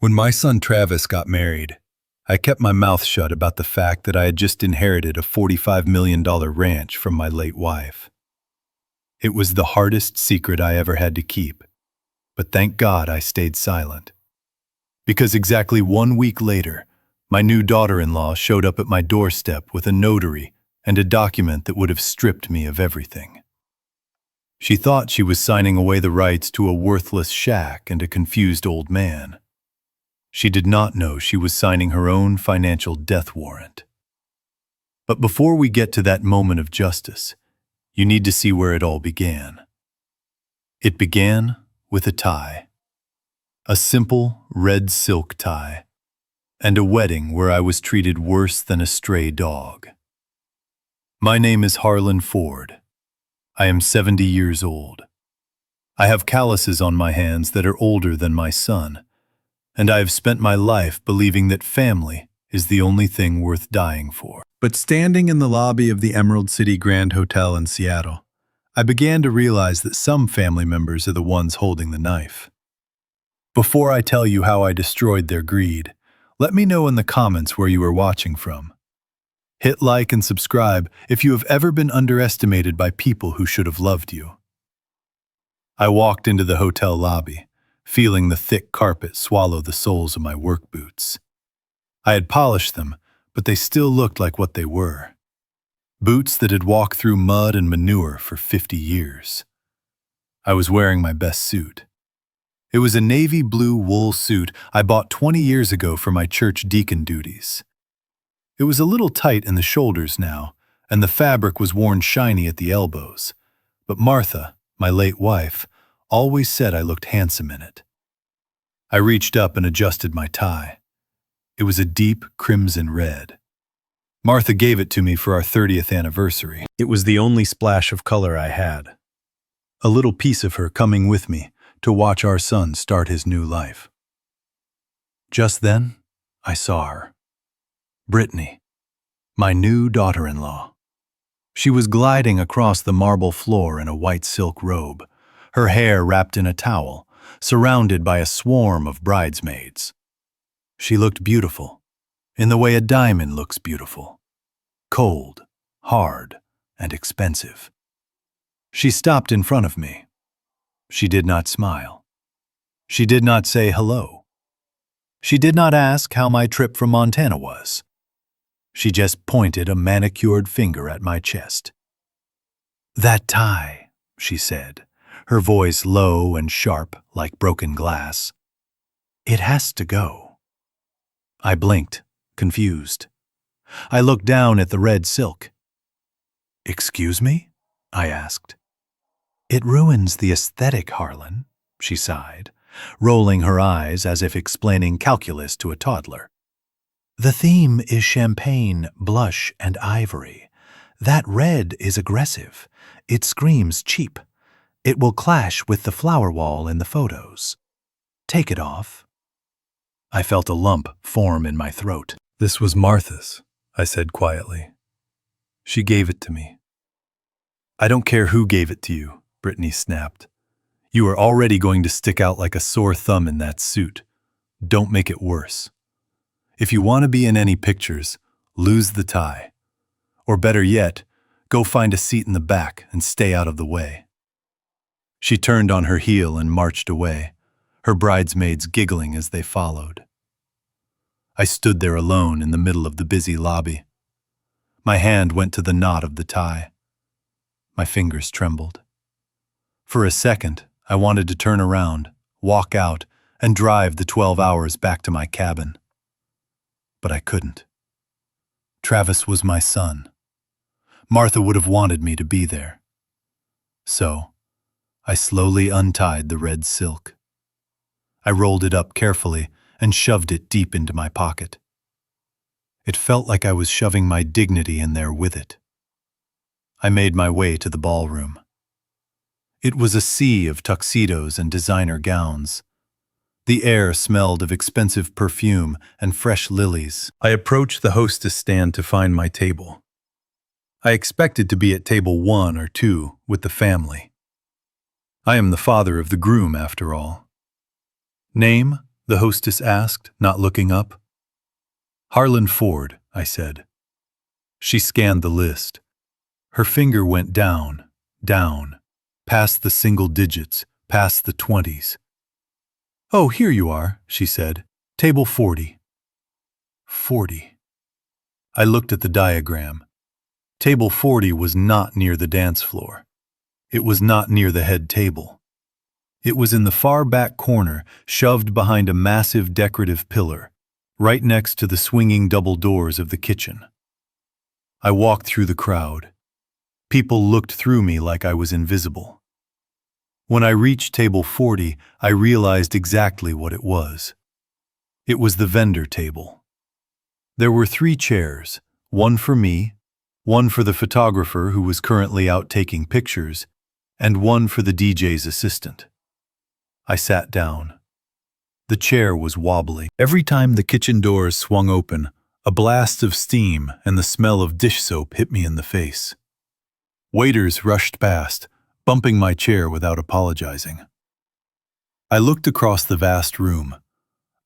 When my son Travis got married, I kept my mouth shut about the fact that I had just inherited a $45 million ranch from my late wife. It was the hardest secret I ever had to keep, but thank God I stayed silent. Because exactly 1 week later, my new daughter-in-law showed up at my doorstep with a notary and a document that would have stripped me of everything. She thought she was signing away the rights to a worthless shack and a confused old man. She did not know she was signing her own financial death warrant. But before we get to that moment of justice, you need to see where it all began. It began with a tie. A simple red silk tie, and a wedding where I was treated worse than a stray dog. My name is Harlan Ford. I am 70 years old. I have calluses on my hands that are older than my son, and I have spent my life believing that family is the only thing worth dying for. But standing in the lobby of the Emerald City Grand Hotel in Seattle, I began to realize that some family members are the ones holding the knife. Before I tell you how I destroyed their greed, let me know in the comments where you are watching from. Hit like and subscribe if you have ever been underestimated by people who should have loved you. I walked into the hotel lobby, feeling the thick carpet swallow the soles of my work boots. I had polished them, but they still looked like what they were. Boots that had walked through mud and manure for 50 years. I was wearing my best suit. It was a navy blue wool suit I bought 20 years ago for my church deacon duties. It was a little tight in the shoulders now, and the fabric was worn shiny at the elbows, but Martha, my late wife, always said I looked handsome in it. I reached up and adjusted my tie. It was a deep crimson red. Martha gave it to me for our 30th anniversary. It was the only splash of color I had. A little piece of her coming with me to watch our son start his new life. Just then, I saw her. Brittany, my new daughter-in-law. She was gliding across the marble floor in a white silk robe, her hair wrapped in a towel, surrounded by a swarm of bridesmaids. She looked beautiful, in the way a diamond looks beautiful. Cold, hard, and expensive. She stopped in front of me. She did not smile. She did not say hello. She did not ask how my trip from Montana was. She just pointed a manicured finger at my chest. "That tie," she said, her voice low and sharp like broken glass. "It has to go." I blinked, confused. I looked down at the red silk. "Excuse me?" I asked. "It ruins the aesthetic, Harlan," she sighed, rolling her eyes as if explaining calculus to a toddler. "The theme is champagne, blush, and ivory. That red is aggressive. It screams cheap. It will clash with the flower wall in the photos. Take it off." I felt a lump form in my throat. "This was Martha's," I said quietly. "She gave it to me." "I don't care who gave it to you," Brittany snapped. "You are already going to stick out like a sore thumb in that suit. Don't make it worse. If you want to be in any pictures, lose the tie. Or better yet, go find a seat in the back and stay out of the way." She turned on her heel and marched away, her bridesmaids giggling as they followed. I stood there alone in the middle of the busy lobby. My hand went to the knot of the tie. My fingers trembled. For a second, I wanted to turn around, walk out, and drive the 12 hours back to my cabin. But I couldn't. Travis was my son. Martha would have wanted me to be there. So, I slowly untied the red silk. I rolled it up carefully and shoved it deep into my pocket. It felt like I was shoving my dignity in there with it. I made my way to the ballroom. It was a sea of tuxedos and designer gowns. The air smelled of expensive perfume and fresh lilies. I approached the hostess stand to find my table. I expected to be at table 1 or 2 with the family. I am the father of the groom, after all. Name, the hostess asked, not looking up. Harlan Ford, I said. She scanned the list. Her finger went down, down, past the single digits, past the 20s. Oh, here you are, she said. Table 40. 40. I looked at the diagram. Table 40 was not near the dance floor. It was not near the head table. It was in the far back corner, shoved behind a massive decorative pillar, right next to the swinging double doors of the kitchen. I walked through the crowd. People looked through me like I was invisible. When I reached table 40, I realized exactly what it was. It was the vendor table. There were 3 chairs, one for me, one for the photographer who was currently out taking pictures, and one for the DJ's assistant. I sat down. The chair was wobbly. Every time the kitchen doors swung open, a blast of steam and the smell of dish soap hit me in the face. Waiters rushed past, bumping my chair without apologizing. I looked across the vast room.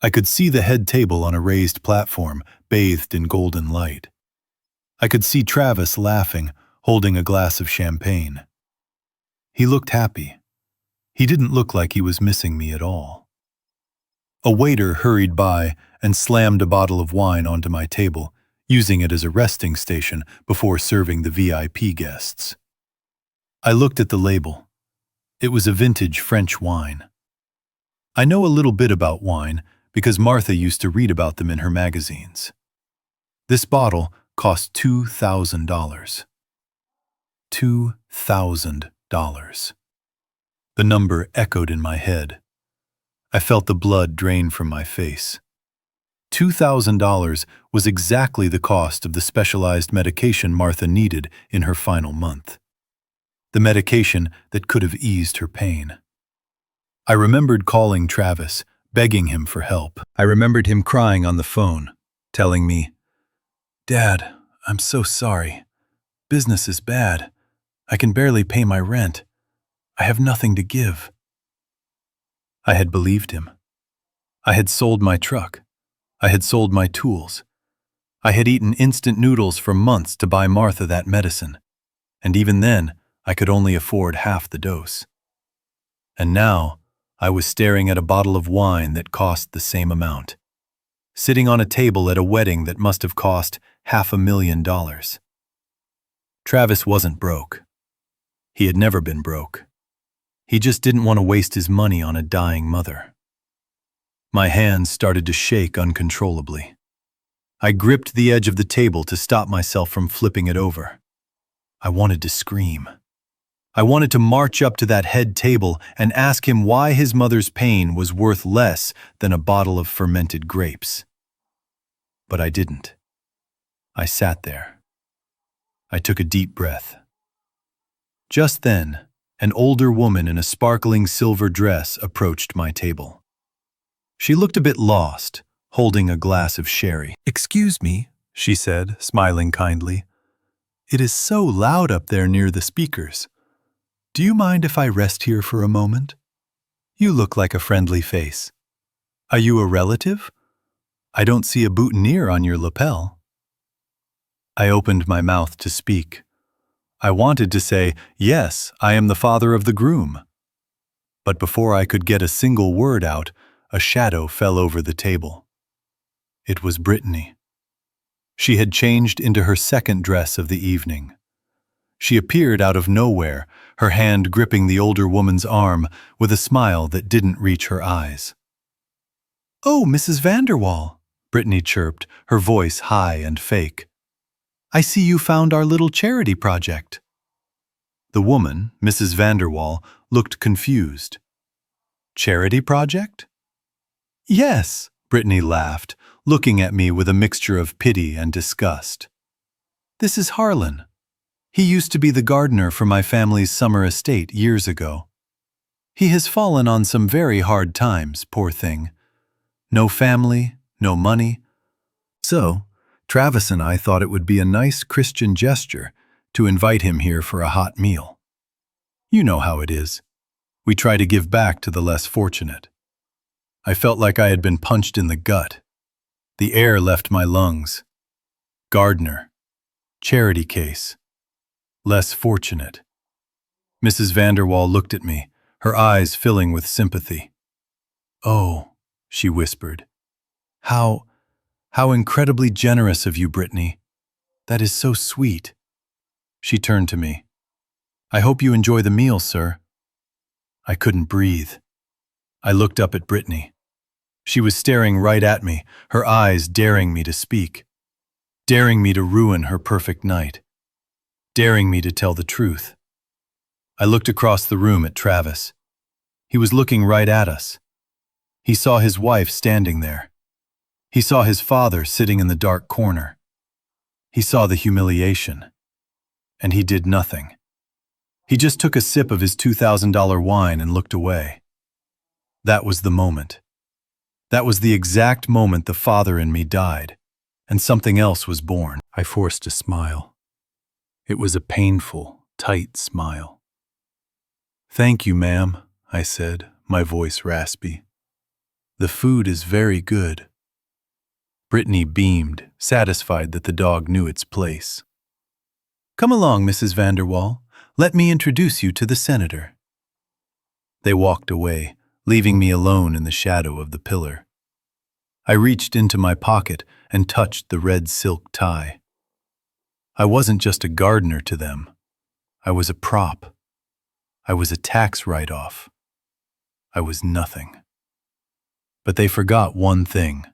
I could see the head table on a raised platform, bathed in golden light. I could see Travis laughing, holding a glass of champagne. He looked happy. He didn't look like he was missing me at all. A waiter hurried by and slammed a bottle of wine onto my table, using it as a resting station before serving the VIP guests. I looked at the label. It was a vintage French wine. I know a little bit about wine because Martha used to read about them in her magazines. This bottle cost $2,000. $2,000. The number echoed in my head. I felt the blood drain from my face. $2,000 was exactly the cost of the specialized medication Martha needed in her final month. The medication that could have eased her pain. I remembered calling Travis, begging him for help. I remembered him crying on the phone, telling me, "Dad, I'm so sorry. Business is bad. I can barely pay my rent. I have nothing to give." I had believed him. I had sold my truck. I had sold my tools. I had eaten instant noodles for months to buy Martha that medicine, and even then, I could only afford half the dose. And now, I was staring at a bottle of wine that cost the same amount, sitting on a table at a wedding that must have cost $500,000. Travis wasn't broke. He had never been broke. He just didn't want to waste his money on a dying mother. My hands started to shake uncontrollably. I gripped the edge of the table to stop myself from flipping it over. I wanted to scream. I wanted to march up to that head table and ask him why his mother's pain was worth less than a bottle of fermented grapes. But I didn't. I sat there. I took a deep breath. Just then, an older woman in a sparkling silver dress approached my table. She looked a bit lost, holding a glass of sherry. "Excuse me," she said, smiling kindly. "It is so loud up there near the speakers. Do you mind if I rest here for a moment? You look like a friendly face. Are you a relative? I don't see a boutonniere on your lapel." I opened my mouth to speak. I wanted to say, "Yes, I am the father of the groom." But before I could get a single word out, a shadow fell over the table. It was Brittany. She had changed into her second dress of the evening. She appeared out of nowhere, her hand gripping the older woman's arm with a smile that didn't reach her eyes. "Oh, Mrs. Vanderwall," Brittany chirped, her voice high and fake. "I see you found our little charity project." The woman, Mrs. Vanderwall, looked confused. "Charity project?" "Yes," Brittany laughed, looking at me with a mixture of pity and disgust. "This is Harlan. He used to be the gardener for my family's summer estate years ago. He has fallen on some very hard times, poor thing. No family, no money. So, Travis and I thought it would be a nice Christian gesture to invite him here for a hot meal. You know how it is. We try to give back to the less fortunate." I felt like I had been punched in the gut. The air left my lungs. Gardener. Charity case. Less fortunate. Mrs. Vanderwall looked at me, her eyes filling with sympathy. "Oh," she whispered. How incredibly generous of you, Brittany. That is so sweet." She turned to me. "I hope you enjoy the meal, sir." I couldn't breathe. I looked up at Brittany. She was staring right at me, her eyes daring me to speak, daring me to ruin her perfect night, daring me to tell the truth. I looked across the room at Travis. He was looking right at us. He saw his wife standing there. He saw his father sitting in the dark corner. He saw the humiliation. And he did nothing. He just took a sip of his $2,000 wine and looked away. That was the moment. That was the exact moment the father in me died, and something else was born. I forced a smile. It was a painful, tight smile. "Thank you, ma'am," I said, my voice raspy. "The food is very good." Brittany beamed, satisfied that the dog knew its place. "Come along, Mrs. Vanderwall. Let me introduce you to the senator." They walked away, leaving me alone in the shadow of the pillar. I reached into my pocket and touched the red silk tie. I wasn't just a gardener to them. I was a prop. I was a tax write-off. I was nothing. But they forgot one thing.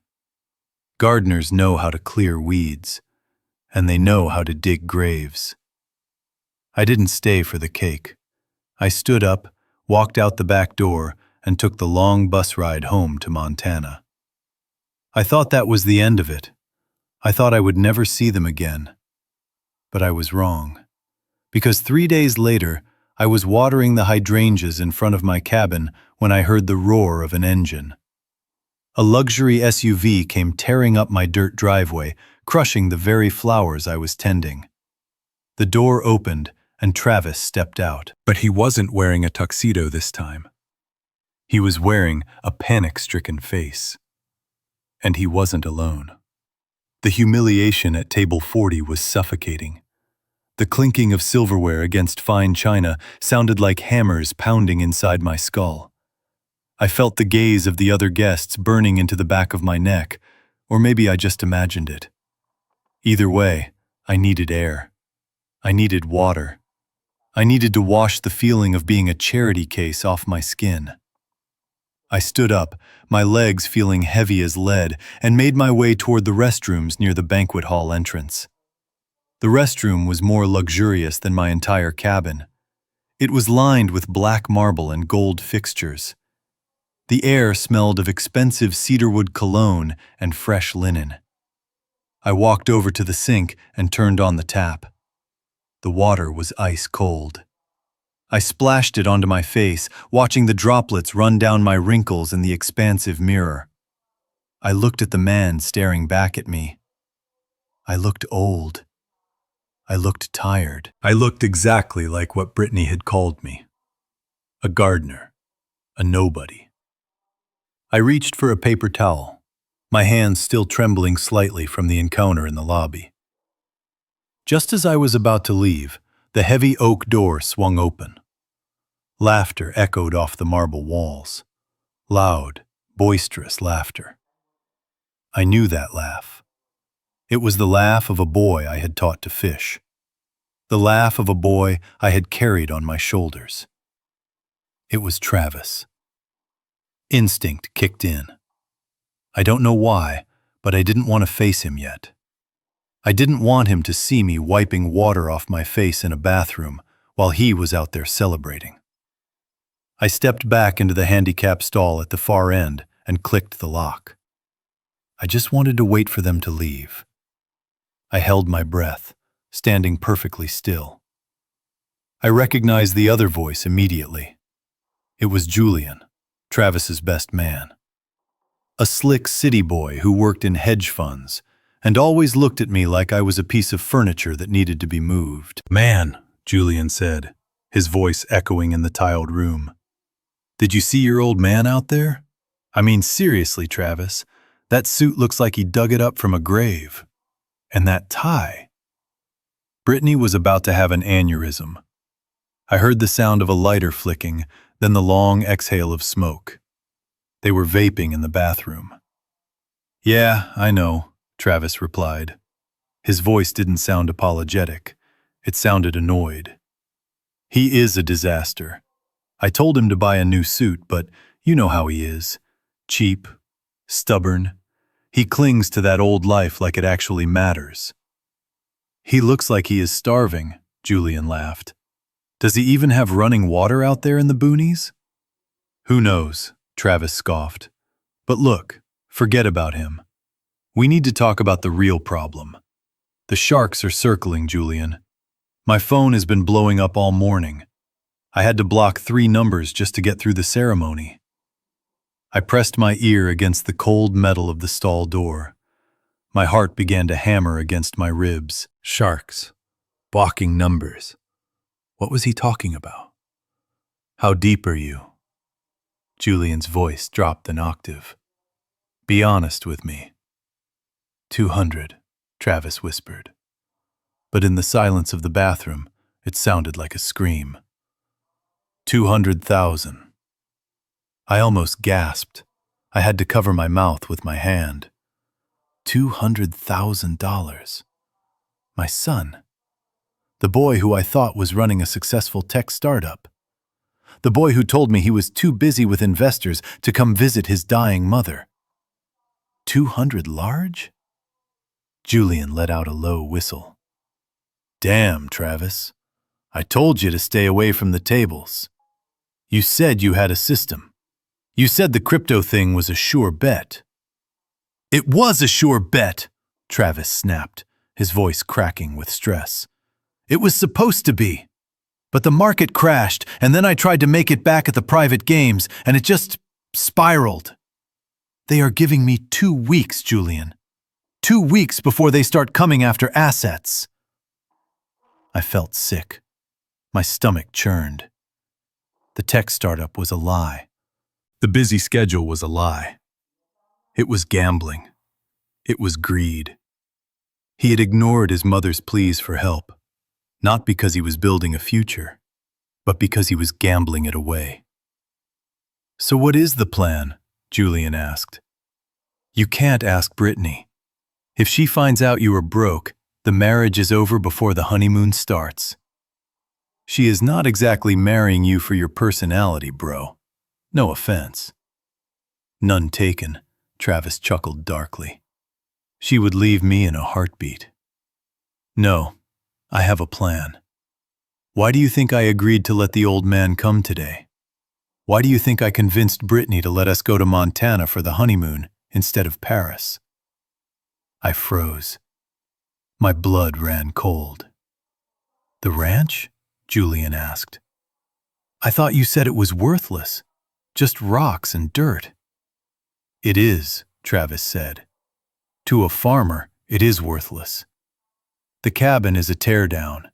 Gardeners know how to clear weeds, and they know how to dig graves. I didn't stay for the cake. I stood up, walked out the back door, and took the long bus ride home to Montana. I thought that was the end of it. I thought I would never see them again. But I was wrong. Because 3 days later, I was watering the hydrangeas in front of my cabin when I heard the roar of an engine. A luxury SUV came tearing up my dirt driveway, crushing the very flowers I was tending. The door opened, and Travis stepped out. But he wasn't wearing a tuxedo this time. He was wearing a panic-stricken face. And he wasn't alone. The humiliation at table 40 was suffocating. The clinking of silverware against fine china sounded like hammers pounding inside my skull. I felt the gaze of the other guests burning into the back of my neck, or maybe I just imagined it. Either way, I needed air. I needed water. I needed to wash the feeling of being a charity case off my skin. I stood up, my legs feeling heavy as lead, and made my way toward the restrooms near the banquet hall entrance. The restroom was more luxurious than my entire cabin. It was lined with black marble and gold fixtures. The air smelled of expensive cedarwood cologne and fresh linen. I walked over to the sink and turned on the tap. The water was ice cold. I splashed it onto my face, watching the droplets run down my wrinkles in the expansive mirror. I looked at the man staring back at me. I looked old. I looked tired. I looked exactly like what Brittany had called me. A gardener. A nobody. I reached for a paper towel, my hands still trembling slightly from the encounter in the lobby. Just as I was about to leave, the heavy oak door swung open. Laughter echoed off the marble walls. Loud, boisterous laughter. I knew that laugh. It was the laugh of a boy I had taught to fish. The laugh of a boy I had carried on my shoulders. It was Travis. Instinct kicked in. I don't know why, but I didn't want to face him yet. I didn't want him to see me wiping water off my face in a bathroom while he was out there celebrating. I stepped back into the handicap stall at the far end and clicked the lock. I just wanted to wait for them to leave. I held my breath, standing perfectly still. I recognized the other voice immediately. It was Julian, Travis's best man. A slick city boy who worked in hedge funds and always looked at me like I was a piece of furniture that needed to be moved. "Man," Julian said, his voice echoing in the tiled room. "Did you see your old man out there? I mean, seriously, Travis, that suit looks like he dug it up from a grave. And that tie. Brittany was about to have an aneurysm. I heard the sound of a lighter flicking, then the long exhale of smoke. They were vaping in the bathroom. Yeah, I know, Travis replied. His voice didn't sound apologetic. It sounded annoyed. He is a disaster. I told him to buy a new suit, but you know how he is. Cheap, stubborn. He clings to that old life like it actually matters. He looks like he is starving, Julian laughed. Does he even have running water out there in the boonies? Who knows, Travis scoffed. But look, forget about him. We need to talk about the real problem. The sharks are circling, Julian. My phone has been blowing up all morning. I had to block 3 numbers just to get through the ceremony. I pressed my ear against the cold metal of the stall door. My heart began to hammer against my ribs. Sharks. Blocking numbers. What was he talking about? How deep are you? Julian's voice dropped an octave. Be honest with me. 200, Travis whispered. But in the silence of the bathroom, it sounded like a scream. 200,000. I almost gasped. I had to cover my mouth with my hand. $200,000. My son. The boy who I thought was running a successful tech startup. The boy who told me he was too busy with investors to come visit his dying mother. 200 large? Julian let out a low whistle. Damn, Travis. I told you to stay away from the tables. You said you had a system. You said the crypto thing was a sure bet. It was a sure bet, Travis snapped, his voice cracking with stress. It was supposed to be. But the market crashed, and then I tried to make it back at the private games, and it just spiraled. They are giving me 2 weeks, Julian. 2 weeks before they start coming after assets. I felt sick. My stomach churned. The tech startup was a lie. The busy schedule was a lie. It was gambling. It was greed. He had ignored his mother's pleas for help, not because he was building a future, but because he was gambling it away. So what is the plan? Julian asked. You can't ask Brittany. If she finds out you are broke, the marriage is over before the honeymoon starts. She is not exactly marrying you for your personality, bro. No offense. None taken, Travis chuckled darkly. She would leave me in a heartbeat. No, I have a plan. Why do you think I agreed to let the old man come today? Why do you think I convinced Brittany to let us go to Montana for the honeymoon instead of Paris? I froze. My blood ran cold. The ranch? Julian asked. I thought you said it was worthless. Just rocks and dirt. It is, Travis said. To a farmer, it is worthless. The cabin is a teardown.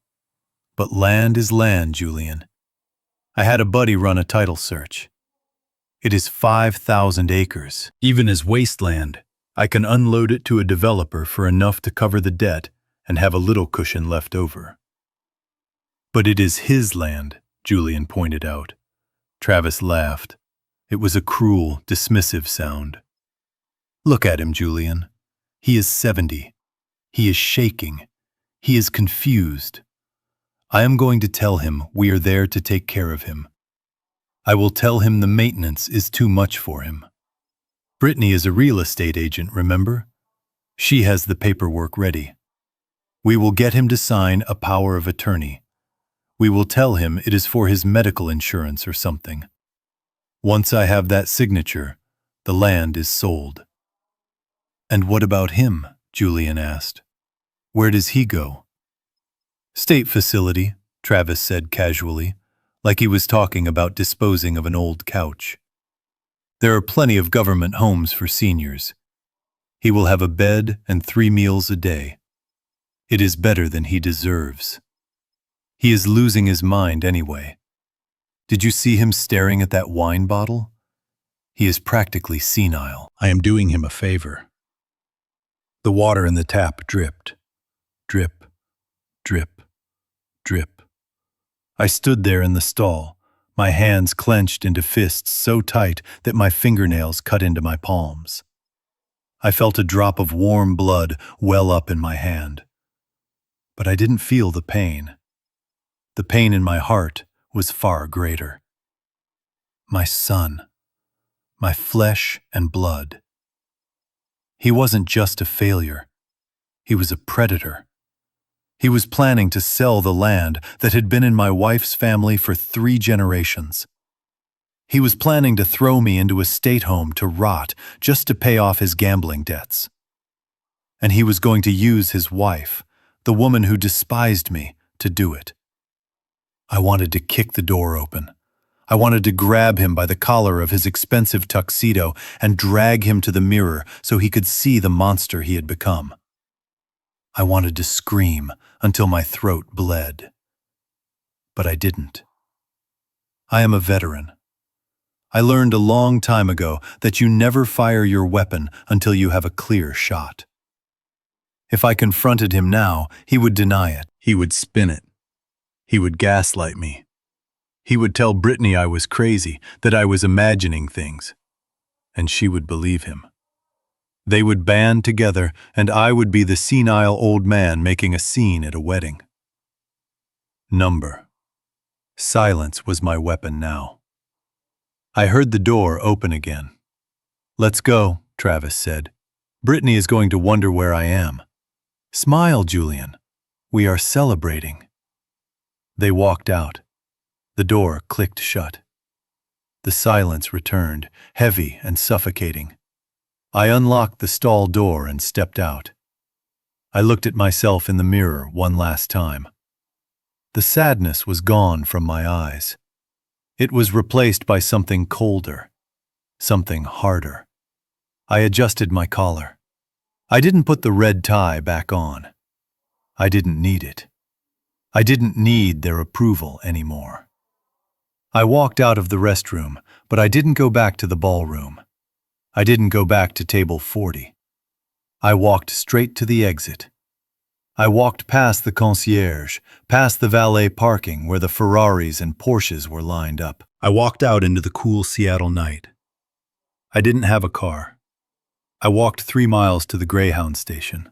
But land is land, Julian. I had a buddy run a title search. It is 5,000 acres. Even as wasteland, I can unload it to a developer for enough to cover the debt and have a little cushion left over. But it is his land, Julian pointed out. Travis laughed. It was a cruel, dismissive sound. Look at him, Julian. He is 70. He is shaking. He is confused. I am going to tell him we are there to take care of him. I will tell him the maintenance is too much for him. Brittany is a real estate agent, remember? She has the paperwork ready. We will get him to sign a power of attorney. We will tell him it is for his medical insurance or something. Once I have that signature, the land is sold. And what about him? Julian asked. Where does he go? State facility, Travis said casually, like he was talking about disposing of an old couch. There are plenty of government homes for seniors. He will have a bed and 3 meals a day. It is better than he deserves. He is losing his mind anyway. Did you see him staring at that wine bottle? He is practically senile. I am doing him a favor. The water in the tap dripped. Drip, drip, drip. I stood there in the stall, my hands clenched into fists so tight that my fingernails cut into my palms. I felt a drop of warm blood well up in my hand. But I didn't feel the pain. The pain in my heart was far greater. My son, my flesh and blood. He wasn't just a failure. He was a predator. He was planning to sell the land that had been in my wife's family for 3 generations. He was planning to throw me into a state home to rot just to pay off his gambling debts. And he was going to use his wife, the woman who despised me, to do it. I wanted to kick the door open. I wanted to grab him by the collar of his expensive tuxedo and drag him to the mirror so he could see the monster he had become. I wanted to scream until my throat bled. But I didn't. I am a veteran. I learned a long time ago that you never fire your weapon until you have a clear shot. If I confronted him now, he would deny it. He would spin it. He would gaslight me. He would tell Brittany I was crazy, that I was imagining things. And she would believe him. They would band together, and I would be the senile old man making a scene at a wedding. Number. Silence was my weapon now. I heard the door open again. "Let's go," Travis said. "Brittany is going to wonder where I am." "Smile, Julian. We are celebrating." They walked out. The door clicked shut. The silence returned, heavy and suffocating. I unlocked the stall door and stepped out. I looked at myself in the mirror one last time. The sadness was gone from my eyes. It was replaced by something colder, something harder. I adjusted my collar. I didn't put the red tie back on. I didn't need it. I didn't need their approval anymore. I walked out of the restroom, but I didn't go back to the ballroom. I didn't go back to table 40. I walked straight to the exit. I walked past the concierge, past the valet parking where the Ferraris and Porsches were lined up. I walked out into the cool Seattle night. I didn't have a car. I walked 3 miles to the Greyhound station.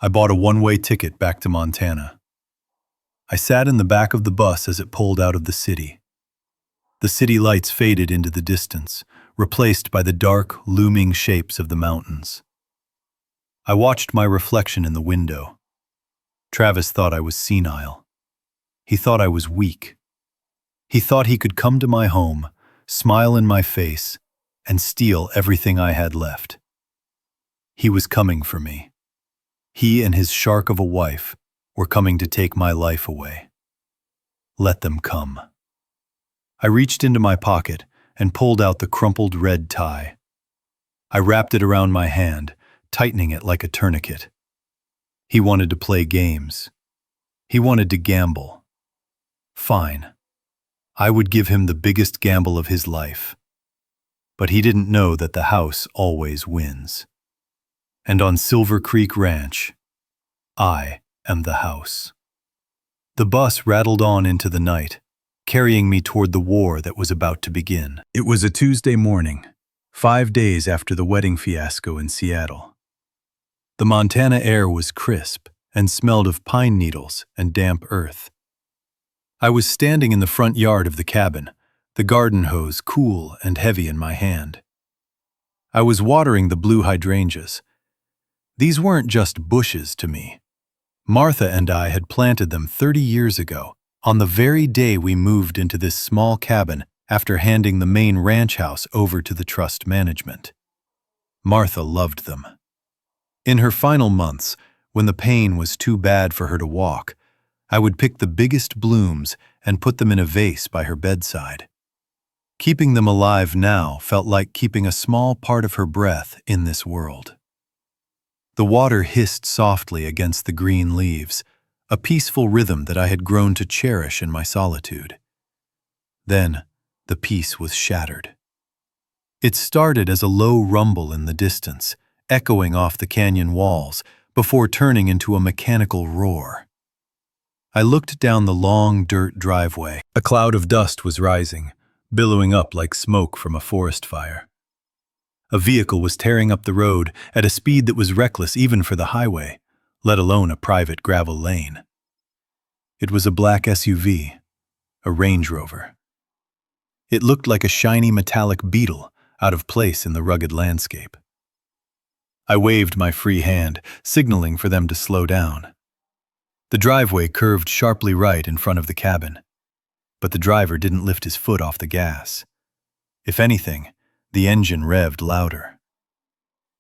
I bought a one-way ticket back to Montana. I sat in the back of the bus as it pulled out of the city. The city lights faded into the distance, replaced by the dark, looming shapes of the mountains. I watched my reflection in the window. Travis thought I was senile. He thought I was weak. He thought he could come to my home, smile in my face, and steal everything I had left. He was coming for me. He and his shark of a wife were coming to take my life away. Let them come. I reached into my pocket and pulled out the crumpled red tie. I wrapped it around my hand, tightening it like a tourniquet. He wanted to play games. He wanted to gamble. Fine. I would give him the biggest gamble of his life. But he didn't know that the house always wins. And on Silver Creek Ranch, I am the house. The bus rattled on into the night, carrying me toward the war that was about to begin. It was a Tuesday morning, 5 days after the wedding fiasco in Seattle. The Montana air was crisp and smelled of pine needles and damp earth. I was standing in the front yard of the cabin, the garden hose cool and heavy in my hand. I was watering the blue hydrangeas. These weren't just bushes to me. Martha and I had planted them 30 years ago, on the very day we moved into this small cabin after handing the main ranch house over to the trust management. Martha loved them. In her final months, when the pain was too bad for her to walk, I would pick the biggest blooms and put them in a vase by her bedside. Keeping them alive now felt like keeping a small part of her breath in this world. The water hissed softly against the green leaves, a peaceful rhythm that I had grown to cherish in my solitude. Then, the peace was shattered. It started as a low rumble in the distance, echoing off the canyon walls, before turning into a mechanical roar. I looked down the long dirt driveway. A cloud of dust was rising, billowing up like smoke from a forest fire. A vehicle was tearing up the road at a speed that was reckless even for the highway, let alone a private gravel lane. It was a black SUV, a Range Rover. It looked like a shiny metallic beetle out of place in the rugged landscape. I waved my free hand, signaling for them to slow down. The driveway curved sharply right in front of the cabin, but the driver didn't lift his foot off the gas. If anything, the engine revved louder.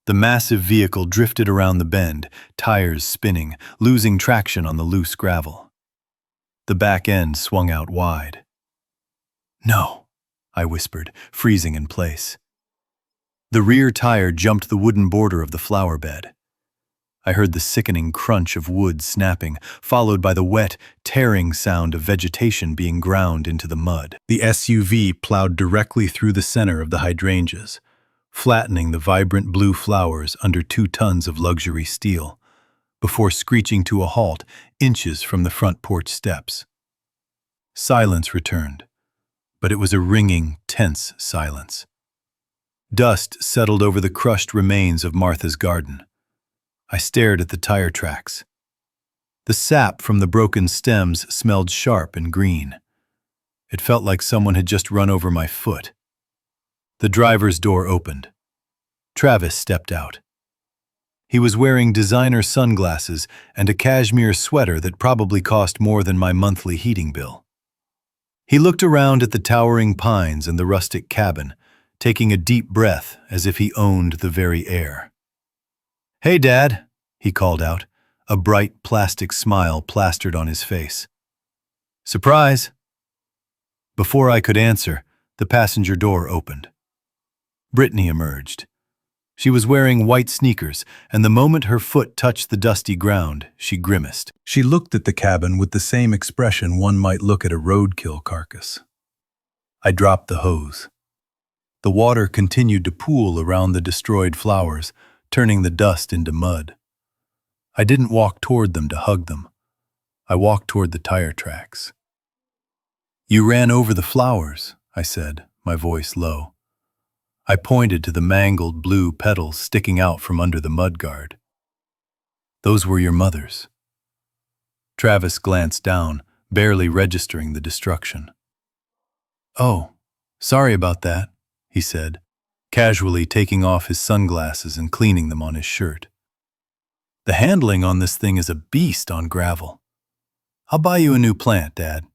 The massive vehicle drifted around the bend, tires spinning, losing traction on the loose gravel. The back end swung out wide. "No," I whispered, freezing in place. The rear tire jumped the wooden border of the flower bed. I heard the sickening crunch of wood snapping, followed by the wet, tearing sound of vegetation being ground into the mud. The SUV plowed directly through the center of the hydrangeas, flattening the vibrant blue flowers under 2 tons of luxury steel, before screeching to a halt inches from the front porch steps. Silence returned, but it was a ringing, tense silence. Dust settled over the crushed remains of Martha's garden. I stared at the tire tracks. The sap from the broken stems smelled sharp and green. It felt like someone had just run over my foot. The driver's door opened. Travis stepped out. He was wearing designer sunglasses and a cashmere sweater that probably cost more than my monthly heating bill. He looked around at the towering pines and the rustic cabin, taking a deep breath as if he owned the very air. "Hey, Dad," he called out, a bright plastic smile plastered on his face. "Surprise!" Before I could answer, the passenger door opened. Brittany emerged. She was wearing white sneakers, and the moment her foot touched the dusty ground, she grimaced. She looked at the cabin with the same expression one might look at a roadkill carcass. I dropped the hose. The water continued to pool around the destroyed flowers, turning the dust into mud. I didn't walk toward them to hug them. I walked toward the tire tracks. "You ran over the flowers," I said, my voice low. I pointed to the mangled blue petals sticking out from under the mudguard. "Those were your mother's." Travis glanced down, barely registering the destruction. "Oh, sorry about that," he said, casually taking off his sunglasses and cleaning them on his shirt. "The handling on this thing is a beast on gravel. I'll buy you a new plant, Dad."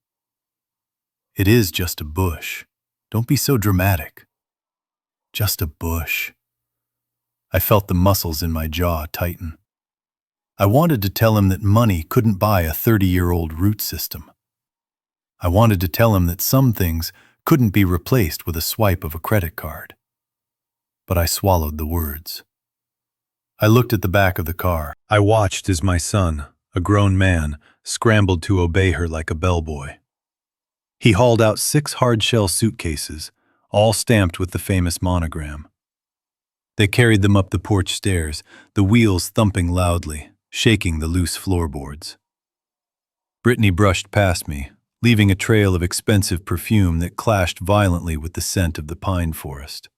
"It is just a bush. Don't be so dramatic." "Just a bush." I felt the muscles in my jaw tighten. I wanted to tell him that money couldn't buy a 30-year-old root system. I wanted to tell him that some things couldn't be replaced with a swipe of a credit card. But I swallowed the words. I looked at the back of the car. I watched as my son, a grown man, scrambled to obey her like a bellboy. He hauled out 6 hard-shell suitcases, all stamped with the famous monogram. They carried them up the porch stairs, the wheels thumping loudly, shaking the loose floorboards. Brittany brushed past me, leaving a trail of expensive perfume that clashed violently with the scent of the pine forest.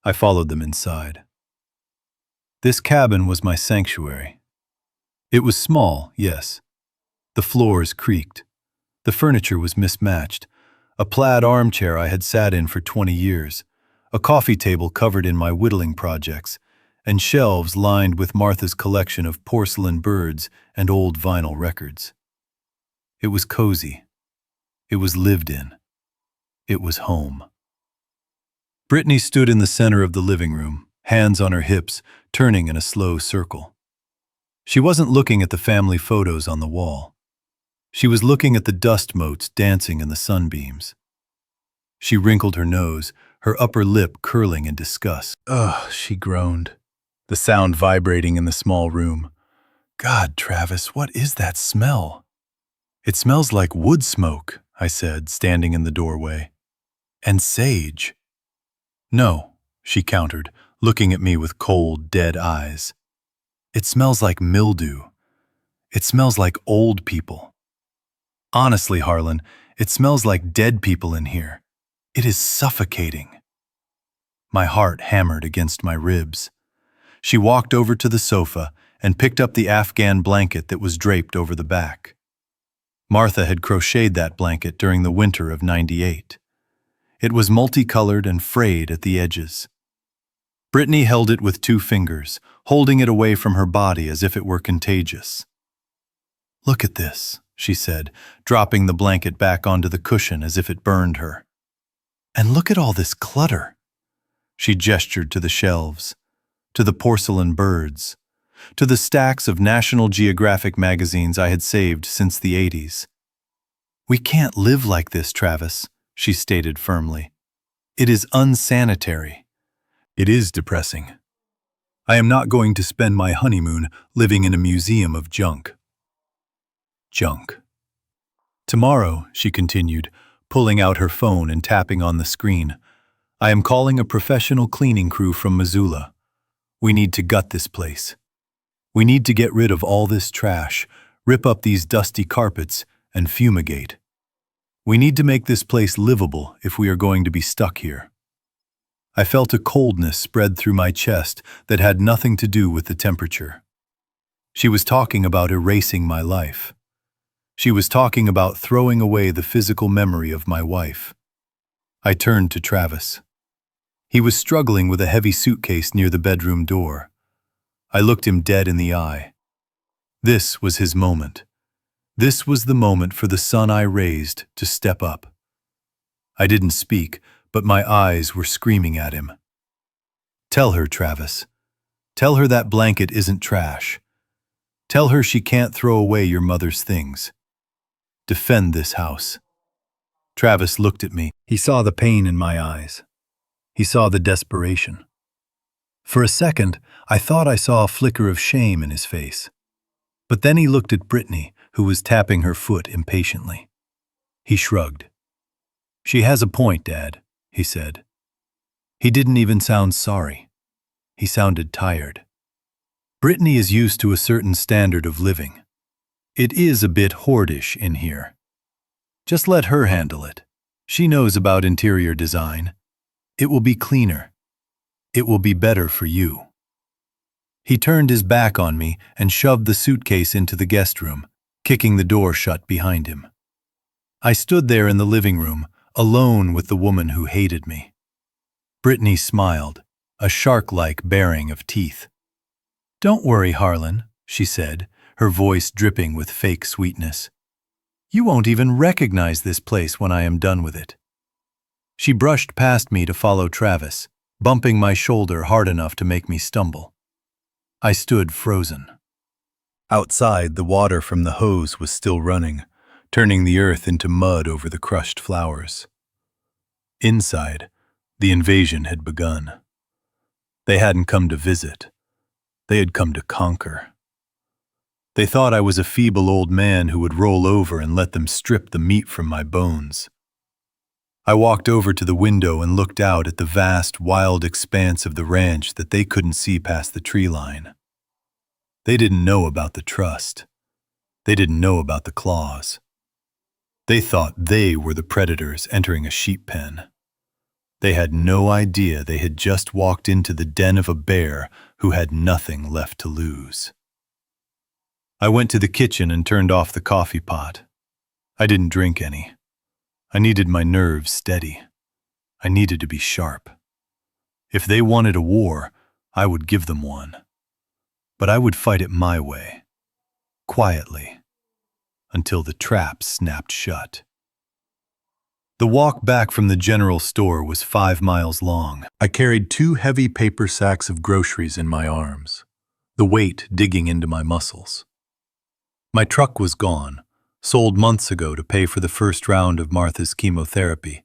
I followed them inside. This cabin was my sanctuary. It was small, yes. The floors creaked. The furniture was mismatched. A plaid armchair I had sat in for 20 years, a coffee table covered in my whittling projects, and shelves lined with Martha's collection of porcelain birds and old vinyl records. It was cozy. It was lived in. It was home. Brittany stood in the center of the living room, hands on her hips, turning in a slow circle. She wasn't looking at the family photos on the wall. She was looking at the dust motes dancing in the sunbeams. She wrinkled her nose, her upper lip curling in disgust. "Ugh," she groaned, the sound vibrating in the small room. "God, Travis, what is that smell?" "It smells like wood smoke," I said, standing in the doorway. "And sage." No, she countered, looking at me with cold, dead eyes. It smells like mildew. It smells like old people. Honestly, Harlan, it smells like dead people in here. It is suffocating. My heart hammered against my ribs. She walked over to the sofa and picked up the Afghan blanket that was draped over the back. Martha had crocheted that blanket during the winter of '98. It was multicolored and frayed at the edges. Brittany held it with 2 fingers, holding it away from her body as if it were contagious. "Look at this," she said, dropping the blanket back onto the cushion as if it burned her. "And look at all this clutter." She gestured to the shelves, to the porcelain birds, to the stacks of National Geographic magazines I had saved since the '80s. "We can't live like this, Travis," she stated firmly. "It is unsanitary. It is depressing. I am not going to spend my honeymoon living in a museum of junk." Junk. "Tomorrow," she continued, pulling out her phone and tapping on the screen, "I am calling a professional cleaning crew from Missoula. We need to gut this place. We need to get rid of all this trash, rip up these dusty carpets, and fumigate. We need to make this place livable if we are going to be stuck here." I felt a coldness spread through my chest that had nothing to do with the temperature. She was talking about erasing my life. She was talking about throwing away the physical memory of my wife. I turned to Travis. He was struggling with a heavy suitcase near the bedroom door. I looked him dead in the eye. This was his moment. This was the moment for the son I raised to step up. I didn't speak, but my eyes were screaming at him. "Tell her, Travis. Tell her that blanket isn't trash. Tell her she can't throw away your mother's things. Defend this house." Travis looked at me. He saw the pain in my eyes. He saw the desperation. For a second, I thought I saw a flicker of shame in his face. But then he looked at Brittany, who was tapping her foot impatiently. He shrugged. "She has a point, Dad," he said. He didn't even sound sorry. He sounded tired. "Brittany is used to a certain standard of living. It is a bit hoardish in here. Just let her handle it. She knows about interior design. It will be cleaner. It will be better for you." He turned his back on me and shoved the suitcase into the guest room, kicking the door shut behind him. I stood there in the living room, alone with the woman who hated me. Brittany smiled, a shark-like baring of teeth. "Don't worry, Harlan," she said, her voice dripping with fake sweetness. "You won't even recognize this place when I am done with it." She brushed past me to follow Travis, bumping my shoulder hard enough to make me stumble. I stood frozen. Outside, the water from the hose was still running, turning the earth into mud over the crushed flowers. Inside, the invasion had begun. They hadn't come to visit. They had come to conquer. They thought I was a feeble old man who would roll over and let them strip the meat from my bones. I walked over to the window and looked out at the vast, wild expanse of the ranch that they couldn't see past the tree line. They didn't know about the trust. They didn't know about the claws. They thought they were the predators entering a sheep pen. They had no idea they had just walked into the den of a bear who had nothing left to lose. I went to the kitchen and turned off the coffee pot. I didn't drink any. I needed my nerves steady. I needed to be sharp. If they wanted a war, I would give them one. But I would fight it my way, quietly, until the trap snapped shut. The walk back from the general store was 5 miles long. I carried 2 heavy paper sacks of groceries in my arms, the weight digging into my muscles. My truck was gone, sold months ago to pay for the first round of Martha's chemotherapy,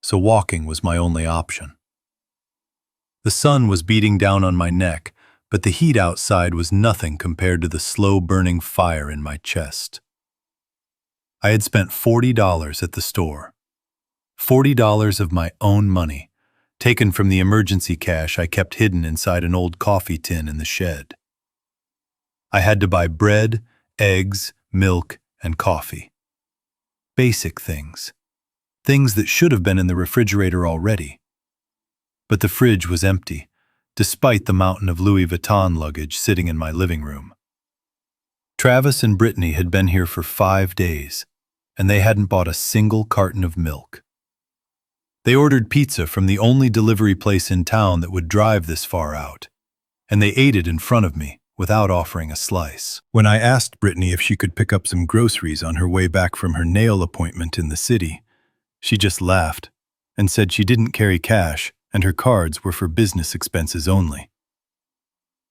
so walking was my only option. The sun was beating down on my neck, but the heat outside was nothing compared to the slow-burning fire in my chest. I had spent $40 at the store, $40 of my own money, taken from the emergency cash I kept hidden inside an old coffee tin in the shed. I had to buy bread, eggs, milk, and coffee. Basic things. Things that should have been in the refrigerator already. But the fridge was empty, despite the mountain of Louis Vuitton luggage sitting in my living room. Travis and Brittany had been here for 5 days, and they hadn't bought a single carton of milk. They ordered pizza from the only delivery place in town that would drive this far out, and they ate it in front of me without offering a slice. When I asked Brittany if she could pick up some groceries on her way back from her nail appointment in the city, she just laughed and said she didn't carry cash and her cards were for business expenses only.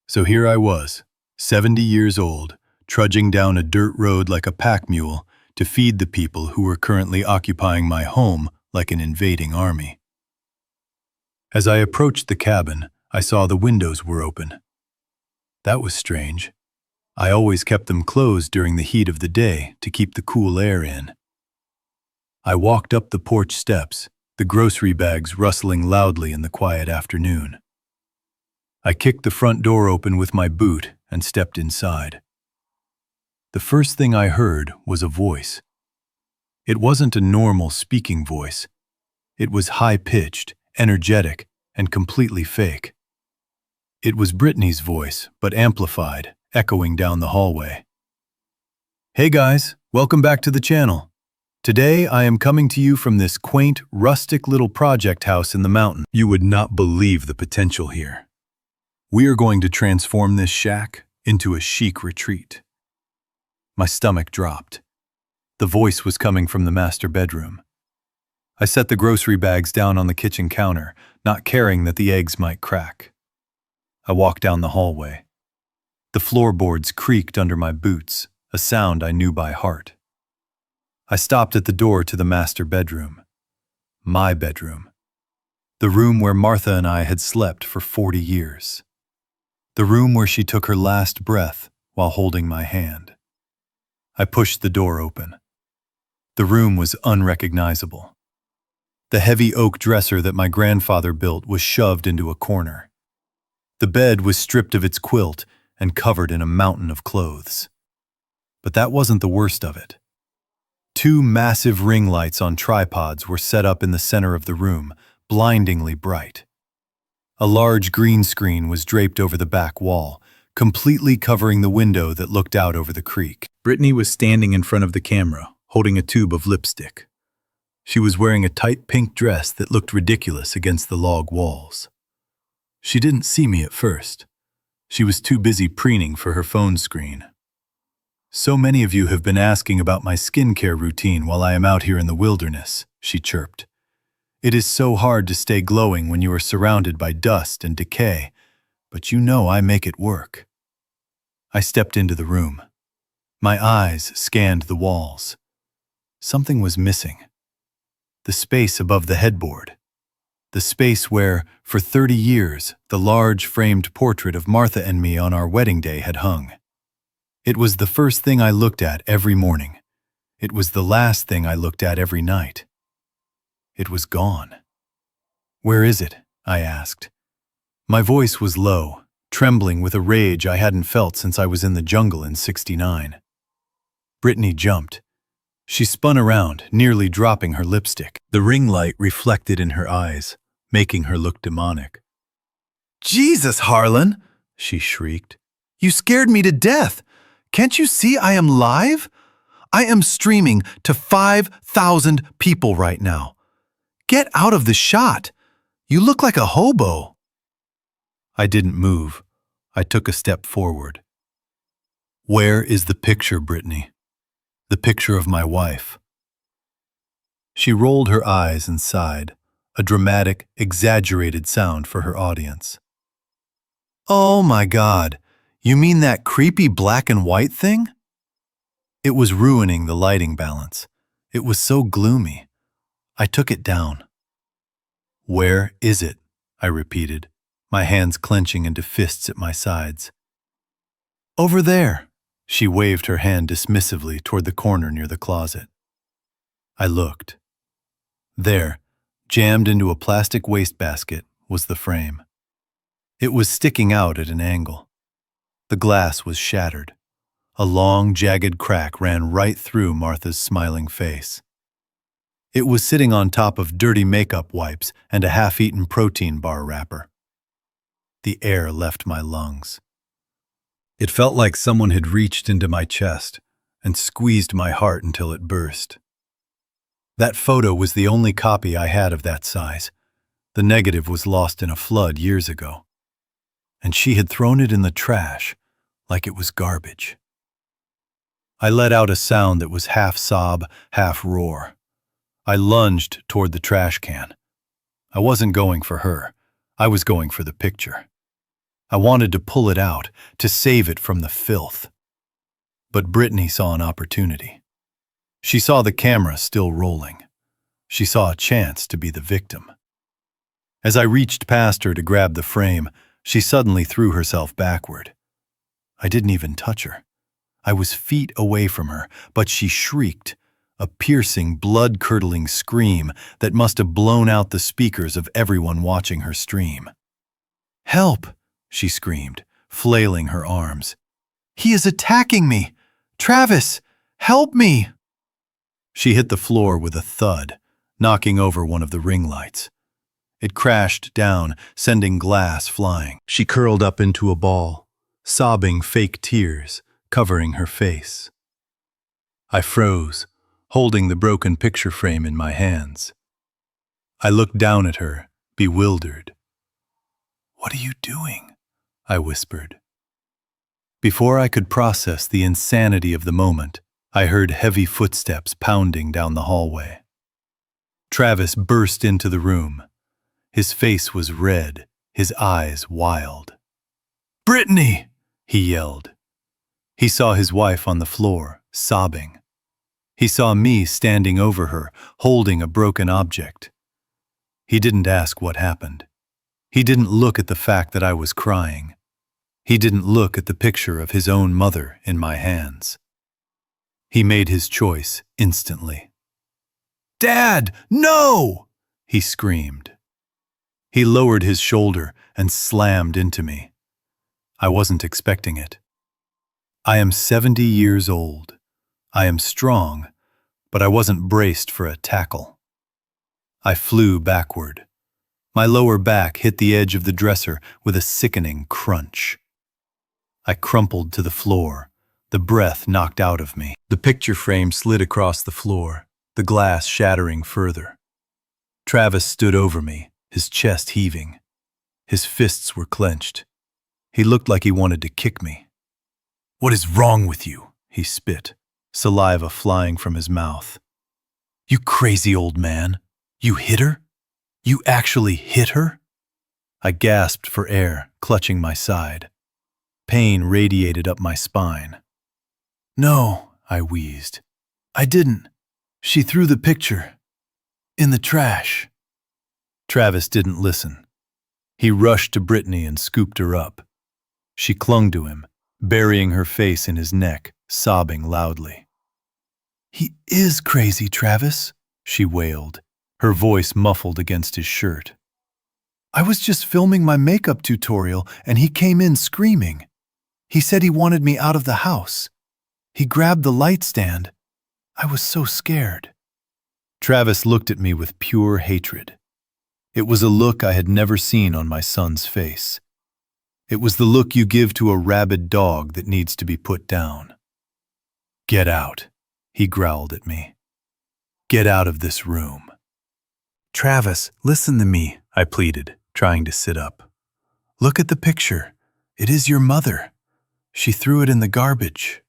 So here I was, 70 years old, trudging down a dirt road like a pack mule to feed the people who were currently occupying my home like an invading army. As I approached the cabin, I saw the windows were open. That was strange. I always kept them closed during the heat of the day to keep the cool air in. I walked up the porch steps, the grocery bags rustling loudly in the quiet afternoon. I kicked the front door open with my boot and stepped inside. The first thing I heard was a voice. It wasn't a normal speaking voice. It was high-pitched, energetic, and completely fake. It was Brittany's voice, but amplified, echoing down the hallway. Hey guys, welcome back to the channel. Today I am coming to you from this quaint, rustic little project house in the mountain. You would not believe the potential here. We are going to transform this shack into a chic retreat. My stomach dropped. The voice was coming from the master bedroom. I set the grocery bags down on the kitchen counter, not caring that the eggs might crack. I walked down the hallway. The floorboards creaked under my boots, a sound I knew by heart. I stopped at the door to the master bedroom. My bedroom. The room where Martha and I had slept for 40 years. The room where she took her last breath while holding my hand. I pushed the door open. The room was unrecognizable. The heavy oak dresser that my grandfather built was shoved into a corner. The bed was stripped of its quilt and covered in a mountain of clothes. But that wasn't the worst of it. 2 massive ring lights on tripods were set up in the center of the room, blindingly bright. A large green screen was draped over the back wall, completely covering the window that looked out over the creek. Brittany was standing in front of the camera, holding a tube of lipstick. She was wearing a tight pink dress that looked ridiculous against the log walls. She didn't see me at first. She was too busy preening for her phone screen. So many of you have been asking about my skincare routine while I am out here in the wilderness, she chirped. It is so hard to stay glowing when you are surrounded by dust and decay, but you know I make it work. I stepped into the room. My eyes scanned the walls. Something was missing. The space above the headboard. The space where, for 30 years, the large framed portrait of Martha and me on our wedding day had hung. It was the first thing I looked at every morning. It was the last thing I looked at every night. It was gone. Where is it? I asked. My voice was low, trembling with a rage I hadn't felt since I was in the jungle in '69. Brittany jumped. She spun around, nearly dropping her lipstick. The ring light reflected in her eyes, making her look demonic. "Jesus, Harlan!" she shrieked. "You scared me to death! Can't you see I am live? I am streaming to 5,000 people right now. Get out of the shot! You look like a hobo!" I didn't move. I took a step forward. "Where is the picture, Brittany? The picture of my wife?" She rolled her eyes and sighed, a dramatic, exaggerated sound for her audience. "Oh my God, you mean that creepy black and white thing?" It was ruining the lighting balance. It was so gloomy. I took it down. "Where is it?" I repeated, my hands clenching into fists at my sides. "Over there." She waved her hand dismissively toward the corner near the closet. I looked. There, Jammed into a plastic wastebasket was the frame. It was sticking out at an angle. The glass was shattered. A long, jagged crack ran right through Martha's smiling face. It was sitting on top of dirty makeup wipes and a half-eaten protein bar wrapper. The air left my lungs. It felt like someone had reached into my chest and squeezed my heart until it burst. That photo was the only copy I had of that size. The negative was lost in a flood years ago. And she had thrown it in the trash like it was garbage. I let out a sound that was half sob, half roar. I lunged toward the trash can. I wasn't going for her. I was going for the picture. I wanted to pull it out, to save it from the filth. But Brittany saw an opportunity. She saw the camera still rolling. She saw a chance to be the victim. As I reached past her to grab the frame, she suddenly threw herself backward. I didn't even touch her. I was feet away from her, but she shrieked, a piercing, blood-curdling scream that must have blown out the speakers of everyone watching her stream. "Help!" she screamed, flailing her arms. "He is attacking me! Travis, help me!" She hit the floor with a thud, knocking over one of the ring lights. It crashed down, sending glass flying. She curled up into a ball, sobbing fake tears, covering her face. I froze, holding the broken picture frame in my hands. I looked down at her, bewildered. "What are you doing?" I whispered. Before I could process the insanity of the moment, I heard heavy footsteps pounding down the hallway. Travis burst into the room. His face was red, his eyes wild. "Brittany!" he yelled. He saw his wife on the floor, sobbing. He saw me standing over her, holding a broken object. He didn't ask what happened. He didn't look at the fact that I was crying. He didn't look at the picture of his own mother in my hands. He made his choice instantly. "Dad, no!" he screamed. He lowered his shoulder and slammed into me. I wasn't expecting it. I am 70 years old. I am strong, but I wasn't braced for a tackle. I flew backward. My lower back hit the edge of the dresser with a sickening crunch. I crumpled to the floor, the breath knocked out of me. The picture frame slid across the floor, the glass shattering further. Travis stood over me, his chest heaving. His fists were clenched. He looked like he wanted to kick me. "What is wrong with you?" he spit, saliva flying from his mouth. "You crazy old man. You hit her? You actually hit her?" I gasped for air, clutching my side. Pain radiated up my spine. "No," I wheezed. "I didn't. She threw the picture in the trash." Travis didn't listen. He rushed to Brittany and scooped her up. She clung to him, burying her face in his neck, sobbing loudly. "He is crazy, Travis," she wailed, her voice muffled against his shirt. "I was just filming my makeup tutorial and he came in screaming. He said he wanted me out of the house. He grabbed the light stand. I was so scared." Travis looked at me with pure hatred. It was a look I had never seen on my son's face. It was the look you give to a rabid dog that needs to be put down. "Get out," he growled at me. "Get out of this room." "Travis, listen to me," I pleaded, trying to sit up. "Look at the picture. It is your mother. She threw it in the garbage."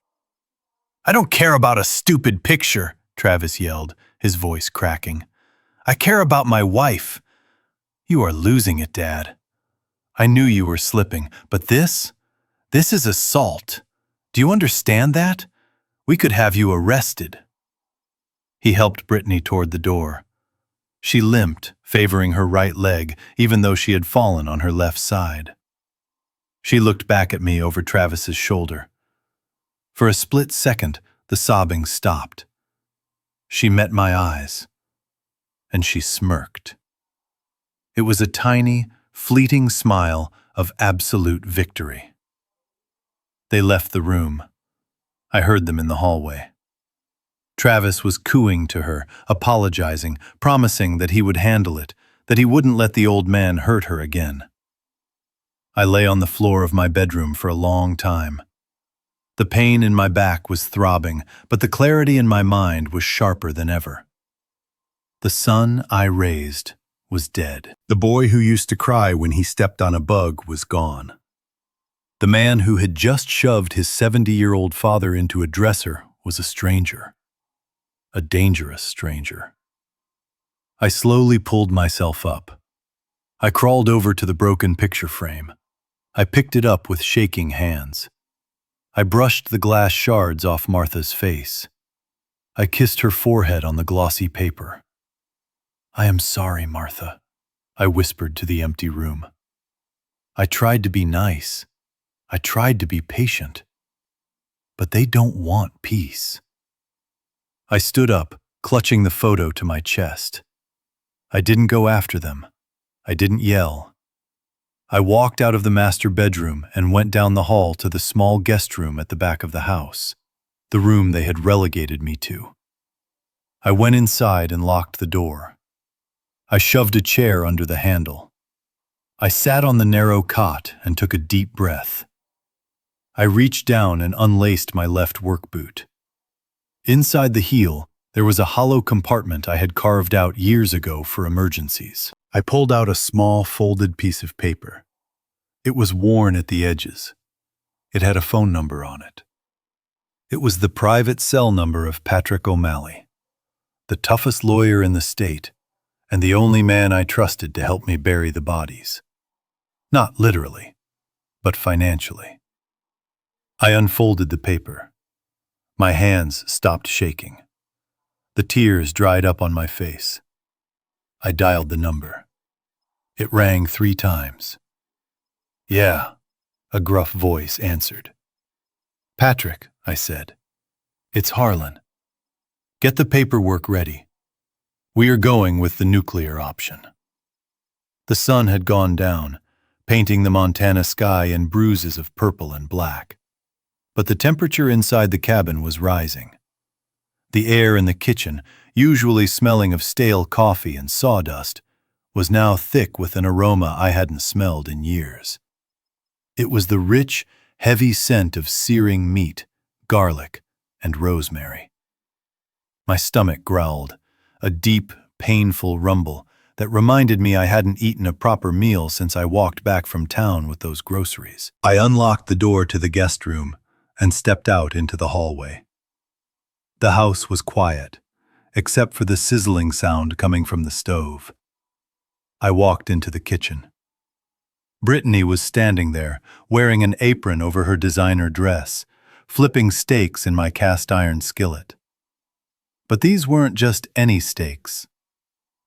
"I don't care about a stupid picture," Travis yelled, his voice cracking. "I care about my wife." "You are losing it, Dad. I knew you were slipping, but this is assault. Do you understand that? We could have you arrested." He helped Brittany toward the door. She limped, favoring her right leg, even though she had fallen on her left side. She looked back at me over Travis's shoulder. For a split second, the sobbing stopped. She met my eyes, and she smirked. It was a tiny, fleeting smile of absolute victory. They left the room. I heard them in the hallway. Travis was cooing to her, apologizing, promising that he would handle it, that he wouldn't let the old man hurt her again. I lay on the floor of my bedroom for a long time. The pain in my back was throbbing, but the clarity in my mind was sharper than ever. The son I raised was dead. The boy who used to cry when he stepped on a bug was gone. The man who had just shoved his 70-year-old father into a dresser was a stranger. A dangerous stranger. I slowly pulled myself up. I crawled over to the broken picture frame. I picked it up with shaking hands. I brushed the glass shards off Martha's face. I kissed her forehead on the glossy paper. "I am sorry, Martha," I whispered to the empty room. "I tried to be nice. I tried to be patient. But they don't want peace." I stood up, clutching the photo to my chest. I didn't go after them. I didn't yell. I walked out of the master bedroom and went down the hall to the small guest room at the back of the house, the room they had relegated me to. I went inside and locked the door. I shoved a chair under the handle. I sat on the narrow cot and took a deep breath. I reached down and unlaced my left work boot. Inside the heel, there was a hollow compartment I had carved out years ago for emergencies. I pulled out a small folded piece of paper. It was worn at the edges. It had a phone number on it. It was the private cell number of Patrick O'Malley, the toughest lawyer in the state, and the only man I trusted to help me bury the bodies. Not literally, but financially. I unfolded the paper. My hands stopped shaking. The tears dried up on my face. I dialed the number. It rang 3 times. "Yeah," a gruff voice answered. "Patrick," I said. "It's Harlan. Get the paperwork ready. We are going with the nuclear option." The sun had gone down, painting the Montana sky in bruises of purple and black. But the temperature inside the cabin was rising. The air in the kitchen, usually smelling of stale coffee and sawdust, was now thick with an aroma I hadn't smelled in years. It was the rich, heavy scent of searing meat, garlic, and rosemary. My stomach growled, a deep, painful rumble that reminded me I hadn't eaten a proper meal since I walked back from town with those groceries. I unlocked the door to the guest room and stepped out into the hallway. The house was quiet, except for the sizzling sound coming from the stove. I walked into the kitchen. Brittany was standing there, wearing an apron over her designer dress, flipping steaks in my cast-iron skillet. But these weren't just any steaks.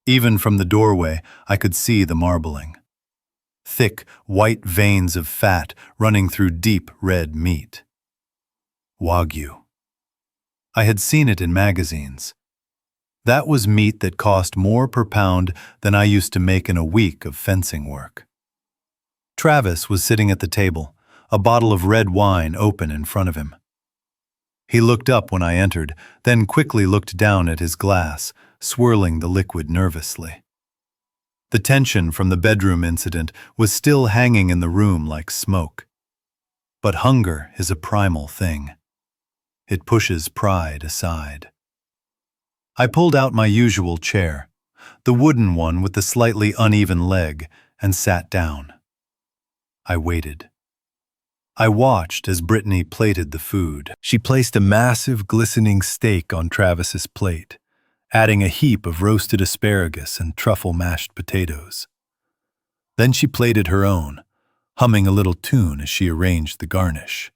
Even from the doorway, I could see the marbling. Thick, white veins of fat running through deep red meat. Wagyu. I had seen it in magazines. That was meat that cost more per pound than I used to make in a week of fencing work. Travis was sitting at the table, a bottle of red wine open in front of him. He looked up when I entered, then quickly looked down at his glass, swirling the liquid nervously. The tension from the bedroom incident was still hanging in the room like smoke. But hunger is a primal thing. It pushes pride aside. I pulled out my usual chair, the wooden one with the slightly uneven leg, and sat down. I waited. I watched as Brittany plated the food. She placed a massive, glistening steak on Travis's plate, adding a heap of roasted asparagus and truffle mashed potatoes. Then she plated her own, humming a little tune as she arranged the garnish.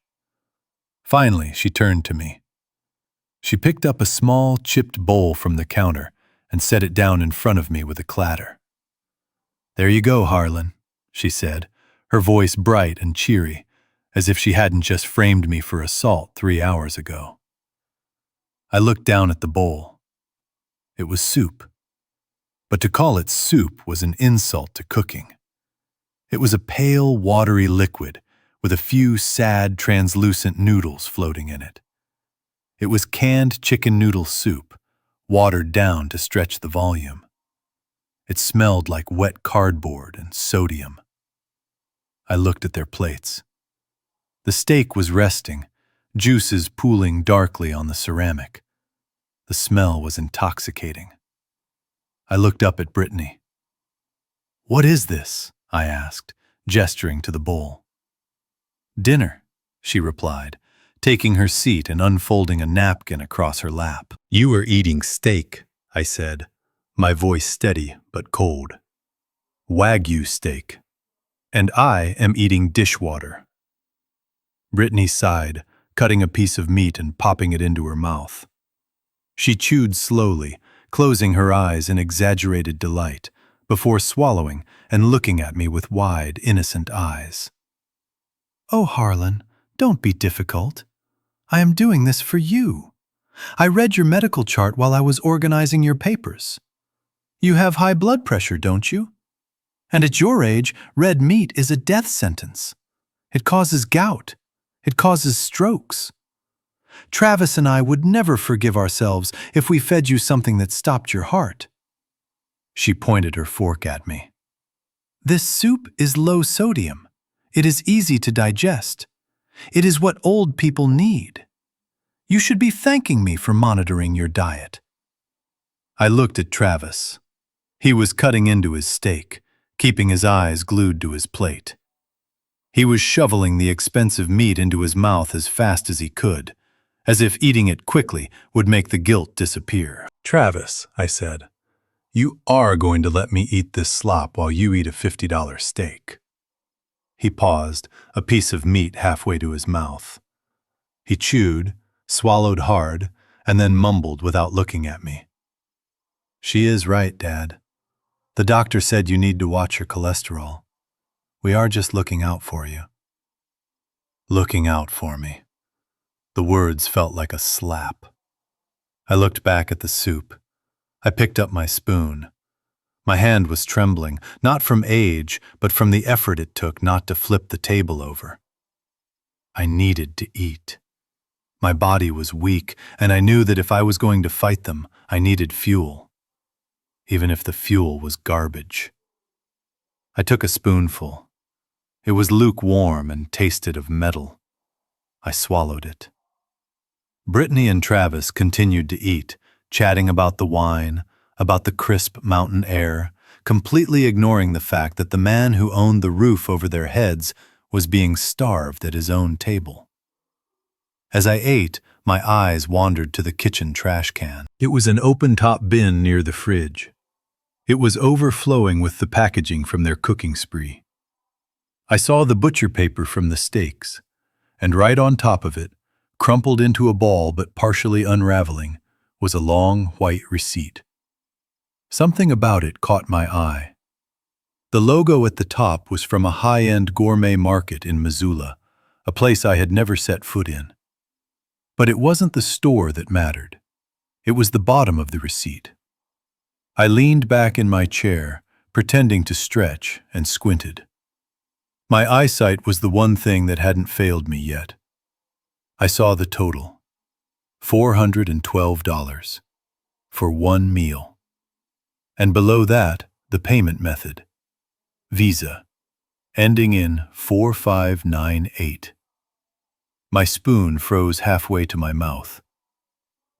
Finally, she turned to me. She picked up a small, chipped bowl from the counter and set it down in front of me with a clatter. "There you go, Harlan," she said, her voice bright and cheery, as if she hadn't just framed me for assault 3 hours ago. I looked down at the bowl. It was soup. But to call it soup was an insult to cooking. It was a pale, watery liquid with a few sad, translucent noodles floating in it. It was canned chicken noodle soup, watered down to stretch the volume. It smelled like wet cardboard and sodium. I looked at their plates. The steak was resting, juices pooling darkly on the ceramic. The smell was intoxicating. I looked up at Brittany. "What is this?" I asked, gesturing to the bowl. "Dinner," she replied, taking her seat and unfolding a napkin across her lap. "You are eating steak," I said, my voice steady but cold. "Wagyu steak. And I am eating dishwater." Brittany sighed, cutting a piece of meat and popping it into her mouth. She chewed slowly, closing her eyes in exaggerated delight, before swallowing and looking at me with wide, innocent eyes. "Oh, Harlan, don't be difficult. I am doing this for you. I read your medical chart while I was organizing your papers. You have high blood pressure, don't you? And at your age, red meat is a death sentence. It causes gout. It causes strokes. Travis and I would never forgive ourselves if we fed you something that stopped your heart." She pointed her fork at me. "This soup is low sodium. It is easy to digest. It is what old people need. You should be thanking me for monitoring your diet." I looked at Travis. He was cutting into his steak, keeping his eyes glued to his plate. He was shoveling the expensive meat into his mouth as fast as he could, as if eating it quickly would make the guilt disappear. "Travis," I said, "you are going to let me eat this slop while you eat a $50 steak." He paused, a piece of meat halfway to his mouth. He chewed, swallowed hard, and then mumbled without looking at me. "She is right, Dad. The doctor said you need to watch your cholesterol. We are just looking out for you." Looking out for me. The words felt like a slap. I looked back at the soup. I picked up my spoon. My hand was trembling, not from age, but from the effort it took not to flip the table over. I needed to eat. My body was weak, and I knew that if I was going to fight them, I needed fuel. Even if the fuel was garbage. I took a spoonful. It was lukewarm and tasted of metal. I swallowed it. Brittany and Travis continued to eat, chatting about the wine, about the crisp mountain air, completely ignoring the fact that the man who owned the roof over their heads was being starved at his own table. As I ate, my eyes wandered to the kitchen trash can. It was an open-top bin near the fridge. It was overflowing with the packaging from their cooking spree. I saw the butcher paper from the steaks, and right on top of it, crumpled into a ball but partially unraveling, was a long white receipt. Something about it caught my eye. The logo at the top was from a high-end gourmet market in Missoula, a place I had never set foot in. But it wasn't the store that mattered. It was the bottom of the receipt. I leaned back in my chair, pretending to stretch, and squinted. My eyesight was the one thing that hadn't failed me yet. I saw the total. $412 for one meal. And below that, the payment method. Visa, ending in 4598. My spoon froze halfway to my mouth.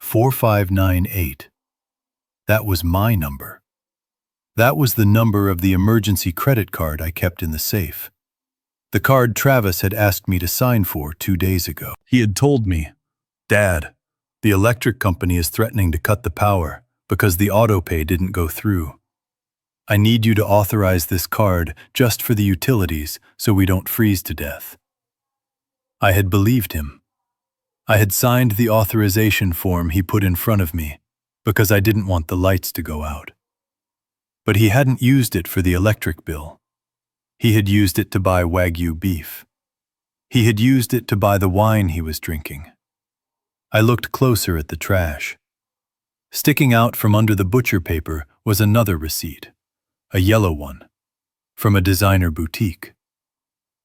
4598. That was my number. That was the number of the emergency credit card I kept in the safe. The card Travis had asked me to sign for 2 days ago. He had told me, "Dad, the electric company is threatening to cut the power because the autopay didn't go through. I need you to authorize this card just for the utilities so we don't freeze to death." I had believed him. I had signed the authorization form he put in front of me because I didn't want the lights to go out. But he hadn't used it for the electric bill. He had used it to buy Wagyu beef. He had used it to buy the wine he was drinking. I looked closer at the trash. Sticking out from under the butcher paper was another receipt, a yellow one, from a designer boutique.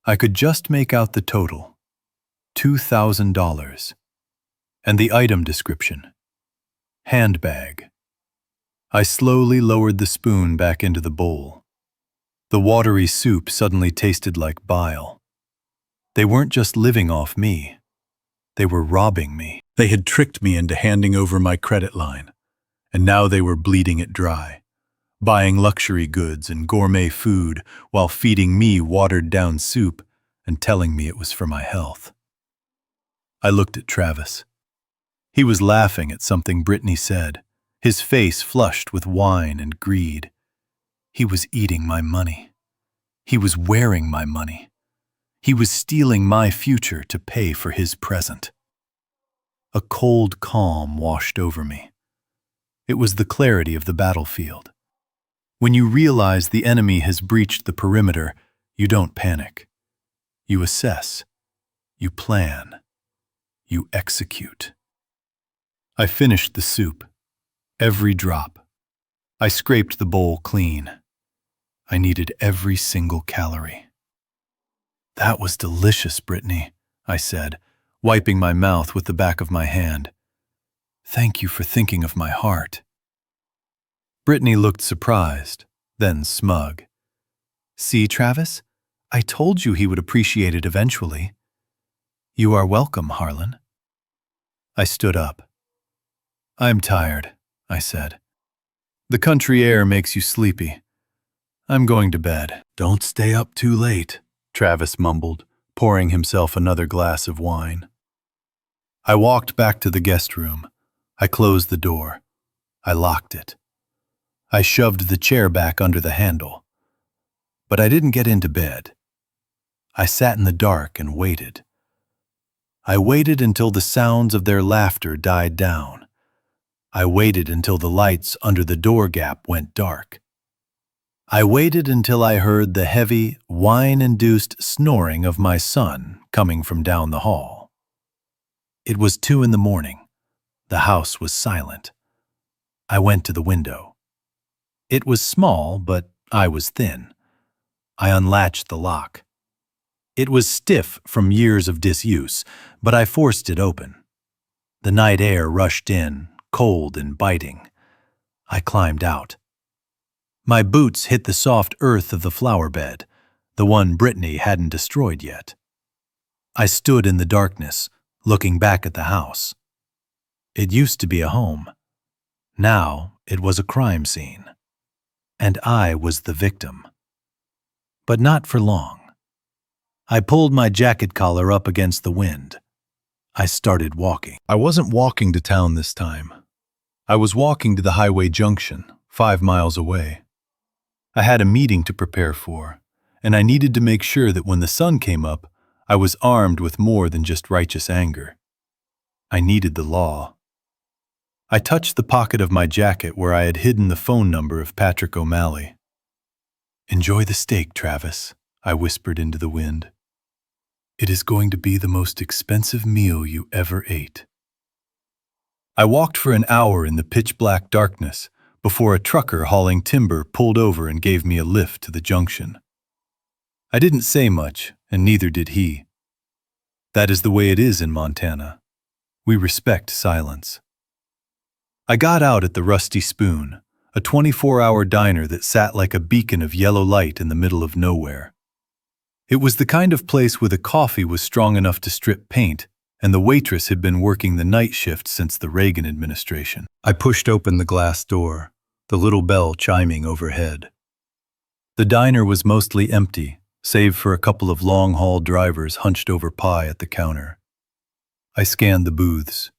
I could just make out the total, $2,000, and the item description, handbag. I slowly lowered the spoon back into the bowl. The watery soup suddenly tasted like bile. They weren't just living off me. They were robbing me. They had tricked me into handing over my credit line, and now they were bleeding it dry, buying luxury goods and gourmet food while feeding me watered-down soup and telling me it was for my health. I looked at Travis. He was laughing at something Brittany said, his face flushed with wine and greed. He was eating my money. He was wearing my money. He was stealing my future to pay for his present. A cold calm washed over me. It was the clarity of the battlefield. When you realize the enemy has breached the perimeter, you don't panic. You assess. You plan. You execute. I finished the soup. Every drop. I scraped the bowl clean. I needed every single calorie. "That was delicious, Brittany," I said, wiping my mouth with the back of my hand. "Thank you for thinking of my heart." Brittany looked surprised, then smug. "See, Travis? I told you he would appreciate it eventually." "You are welcome, Harlan." I stood up. "I'm tired," I said. "The country air makes you sleepy. I'm going to bed." "Don't stay up too late," Travis mumbled, pouring himself another glass of wine. I walked back to the guest room. I closed the door. I locked it. I shoved the chair back under the handle. But I didn't get into bed. I sat in the dark and waited. I waited until the sounds of their laughter died down. I waited until the lights under the door gap went dark. I waited until I heard the heavy, wine-induced snoring of my son coming from down the hall. It was 2 a.m. The house was silent. I went to the window. It was small, but I was thin. I unlatched the lock. It was stiff from years of disuse, but I forced it open. The night air rushed in, cold and biting. I climbed out. My boots hit the soft earth of the flower bed, the one Brittany hadn't destroyed yet. I stood in the darkness, looking back at the house. It used to be a home. Now it was a crime scene. And I was the victim. But not for long. I pulled my jacket collar up against the wind. I started walking. I wasn't walking to town this time. I was walking to the highway junction, 5 miles away. I had a meeting to prepare for, and I needed to make sure that when the sun came up, I was armed with more than just righteous anger. I needed the law. I touched the pocket of my jacket where I had hidden the phone number of Patrick O'Malley. "Enjoy the steak, Travis," I whispered into the wind. "It is going to be the most expensive meal you ever ate." I walked for an hour in the pitch-black darkness before a trucker hauling timber pulled over and gave me a lift to the junction. I didn't say much, and neither did he. That is the way it is in Montana. We respect silence. I got out at the Rusty Spoon, a 24-hour diner that sat like a beacon of yellow light in the middle of nowhere. It was the kind of place where the coffee was strong enough to strip paint, and the waitress had been working the night shift since the Reagan administration. I pushed open the glass door, the little bell chiming overhead. The diner was mostly empty, save for a couple of long-haul drivers hunched over pie at the counter. I scanned the booths.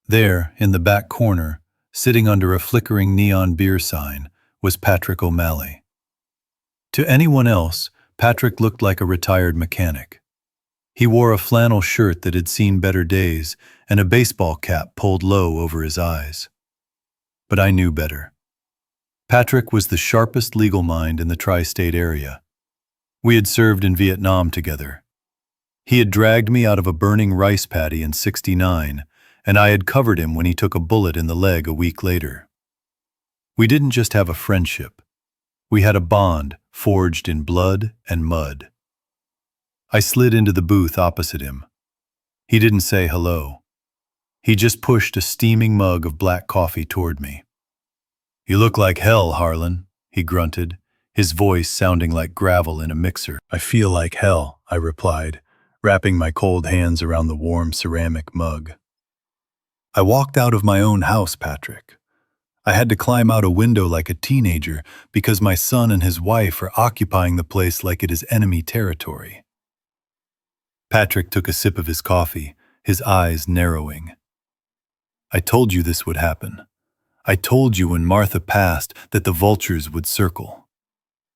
There, in the back corner, sitting under a flickering neon beer sign, was Patrick O'Malley. To anyone else, Patrick looked like a retired mechanic. He wore a flannel shirt that had seen better days and a baseball cap pulled low over his eyes. But I knew better. Patrick was the sharpest legal mind in the tri-state area. We had served in Vietnam together. He had dragged me out of a burning rice paddy in '69, and I had covered him when he took a bullet in the leg a week later. We didn't just have a friendship. We had a bond forged in blood and mud. I slid into the booth opposite him. He didn't say hello. He just pushed a steaming mug of black coffee toward me. "You look like hell, Harlan," he grunted, his voice sounding like gravel in a mixer. "I feel like hell," I replied, wrapping my cold hands around the warm ceramic mug. "I walked out of my own house, Patrick. I had to climb out a window like a teenager because my son and his wife are occupying the place like it is enemy territory." Patrick took a sip of his coffee, his eyes narrowing. "I told you this would happen. I told you when Martha passed that the vultures would circle.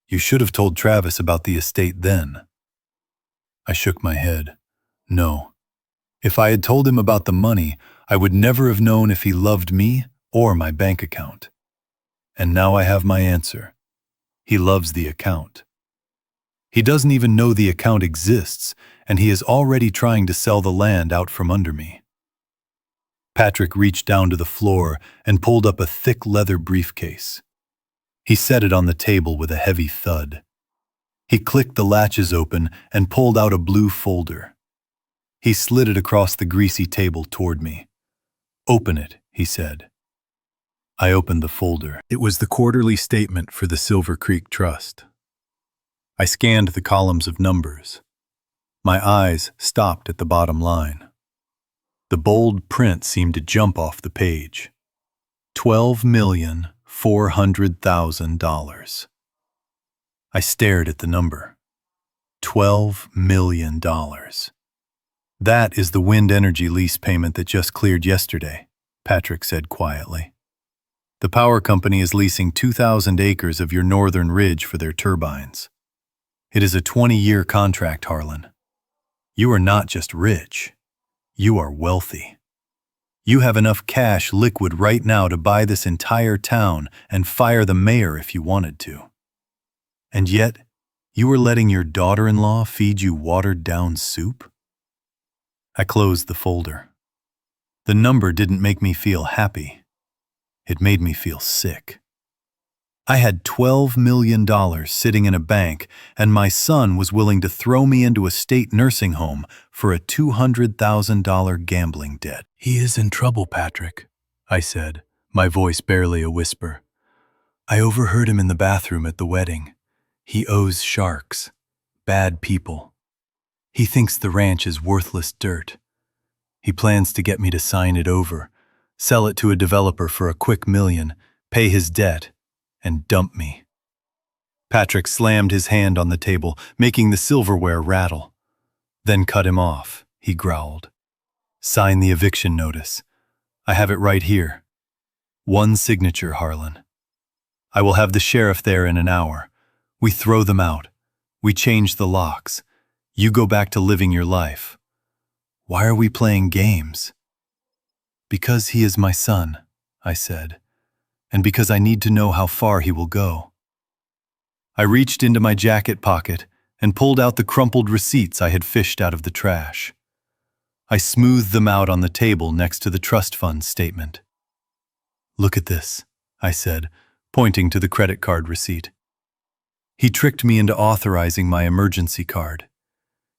You should have told Travis about the estate then." I shook my head. No. If I had told him about the money, I would never have known if he loved me or my bank account. And now I have my answer. He loves the account. He doesn't even know the account exists, and he is already trying to sell the land out from under me. Patrick reached down to the floor and pulled up a thick leather briefcase. He set it on the table with a heavy thud. He clicked the latches open and pulled out a blue folder. He slid it across the greasy table toward me. "Open it," he said. I opened the folder. It was the quarterly statement for the Silver Creek Trust. I scanned the columns of numbers. My eyes stopped at the bottom line. The bold print seemed to jump off the page. $12,400,000. I stared at the number. $12 million. "That is the wind energy lease payment that just cleared yesterday," Patrick said quietly. "The power company is leasing 2,000 acres of your northern ridge for their turbines. It is a 20-year contract, Harlan. You are not just rich. You are wealthy. You have enough cash liquid right now to buy this entire town and fire the mayor if you wanted to. And yet, you are letting your daughter-in-law feed you watered-down soup?" I closed the folder. The number didn't make me feel happy. It made me feel sick. I had $12 million sitting in a bank, and my son was willing to throw me into a state nursing home for a $200,000 gambling debt. "He is in trouble, Patrick," I said, my voice barely a whisper. "I overheard him in the bathroom at the wedding. He owes sharks, bad people. He thinks the ranch is worthless dirt. He plans to get me to sign it over, sell it to a developer for a quick $1 million, pay his debt, and dump me." Patrick slammed his hand on the table, making the silverware rattle. "Then cut him off," he growled. "Sign the eviction notice. I have it right here. One signature, Harlan. I will have the sheriff there in an hour. We throw them out. We change the locks. You go back to living your life. Why are we playing games?" "Because he is my son," I said, "and because I need to know how far he will go." I reached into my jacket pocket and pulled out the crumpled receipts I had fished out of the trash. I smoothed them out on the table next to the trust fund statement. "Look at this," I said, pointing to the credit card receipt. He tricked me into authorizing my emergency card.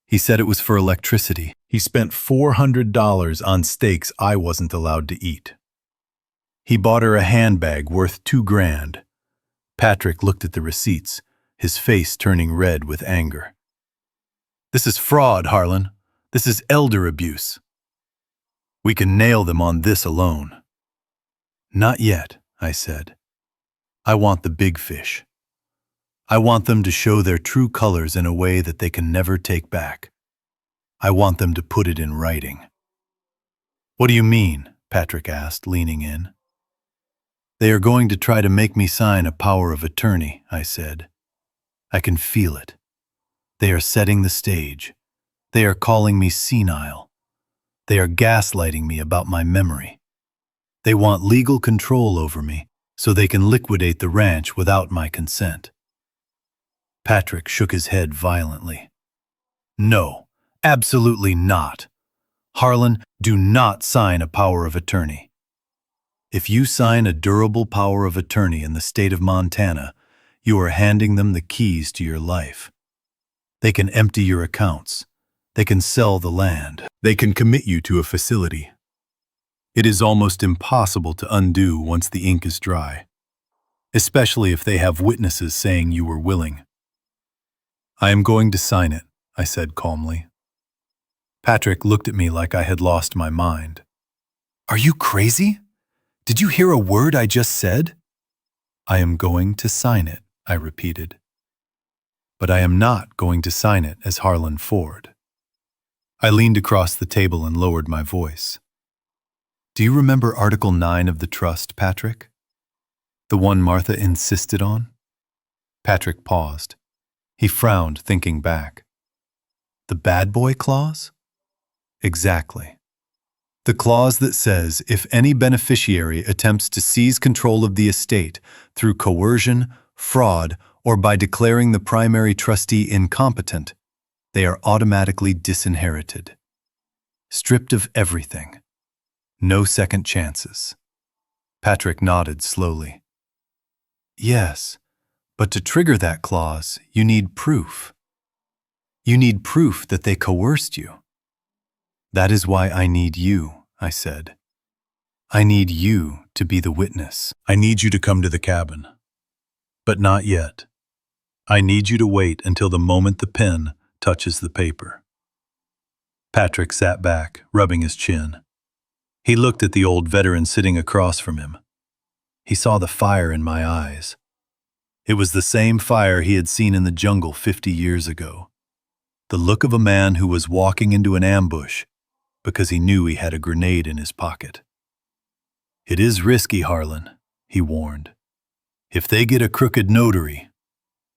He said it was for electricity. He spent $400 on steaks I wasn't allowed to eat. He bought her a handbag worth $2,000. Patrick looked at the receipts, his face turning red with anger. "This is fraud, Harlan. This is elder abuse. We can nail them on this alone." "Not yet," I said. "I want the big fish. I want them to show their true colors in a way that they can never take back. I want them to put it in writing." "What do you mean?" Patrick asked, leaning in. "They are going to try to make me sign a power of attorney," I said. "I can feel it. They are setting the stage. They are calling me senile. They are gaslighting me about my memory. They want legal control over me so they can liquidate the ranch without my consent." Patrick shook his head violently. "No, absolutely not. Harlan, do not sign a power of attorney." If you sign a durable power of attorney in the state of Montana, you are handing them the keys to your life. They can empty your accounts. They can sell the land. They can commit you to a facility. It is almost impossible to undo once the ink is dry, especially if they have witnesses saying you were willing. I am going to sign it, I said calmly. Patrick looked at me like I had lost my mind. Are you crazy? Did you hear a word I just said? I am going to sign it, I repeated. But I am not going to sign it as Harlan Ford. I leaned across the table and lowered my voice. Do you remember Article 9 of the trust, Patrick? The one Martha insisted on? Patrick paused. He frowned, thinking back. The bad boy clause? Exactly. The clause that says if any beneficiary attempts to seize control of the estate through coercion, fraud, or by declaring the primary trustee incompetent, they are automatically disinherited. Stripped of everything. No second chances. Patrick nodded slowly. Yes, but to trigger that clause, you need proof. You need proof that they coerced you. That is why I need you, I said. I need you to be the witness. I need you to come to the cabin. But not yet. I need you to wait until the moment the pen touches the paper. Patrick sat back, rubbing his chin. He looked at the old veteran sitting across from him. He saw the fire in my eyes. It was the same fire he had seen in the jungle 50 years ago. The look of a man who was walking into an ambush because he knew he had a grenade in his pocket. It is risky, Harlan, he warned. If they get a crooked notary,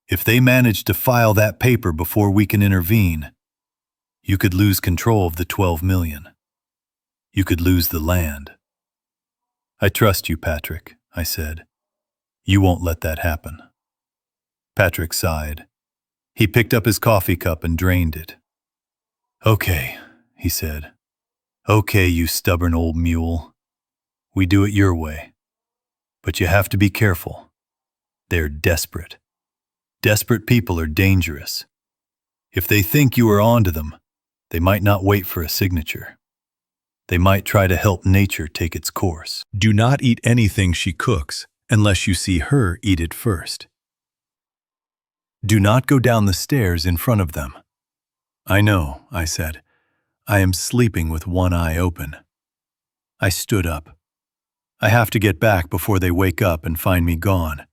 if they manage to file that paper before we can intervene, you could lose control of the 12 million. You could lose the land. I trust you, Patrick, I said. You won't let that happen. Patrick sighed. He picked up his coffee cup and drained it. Okay, he said. Okay, you stubborn old mule. We do it your way. But you have to be careful. They're desperate. Desperate people are dangerous. If they think you are onto them, they might not wait for a signature. They might try to help nature take its course. Do not eat anything she cooks unless you see her eat it first. Do not go down the stairs in front of them. I know, I said. I am sleeping with one eye open. I stood up. I have to get back before they wake up and find me gone.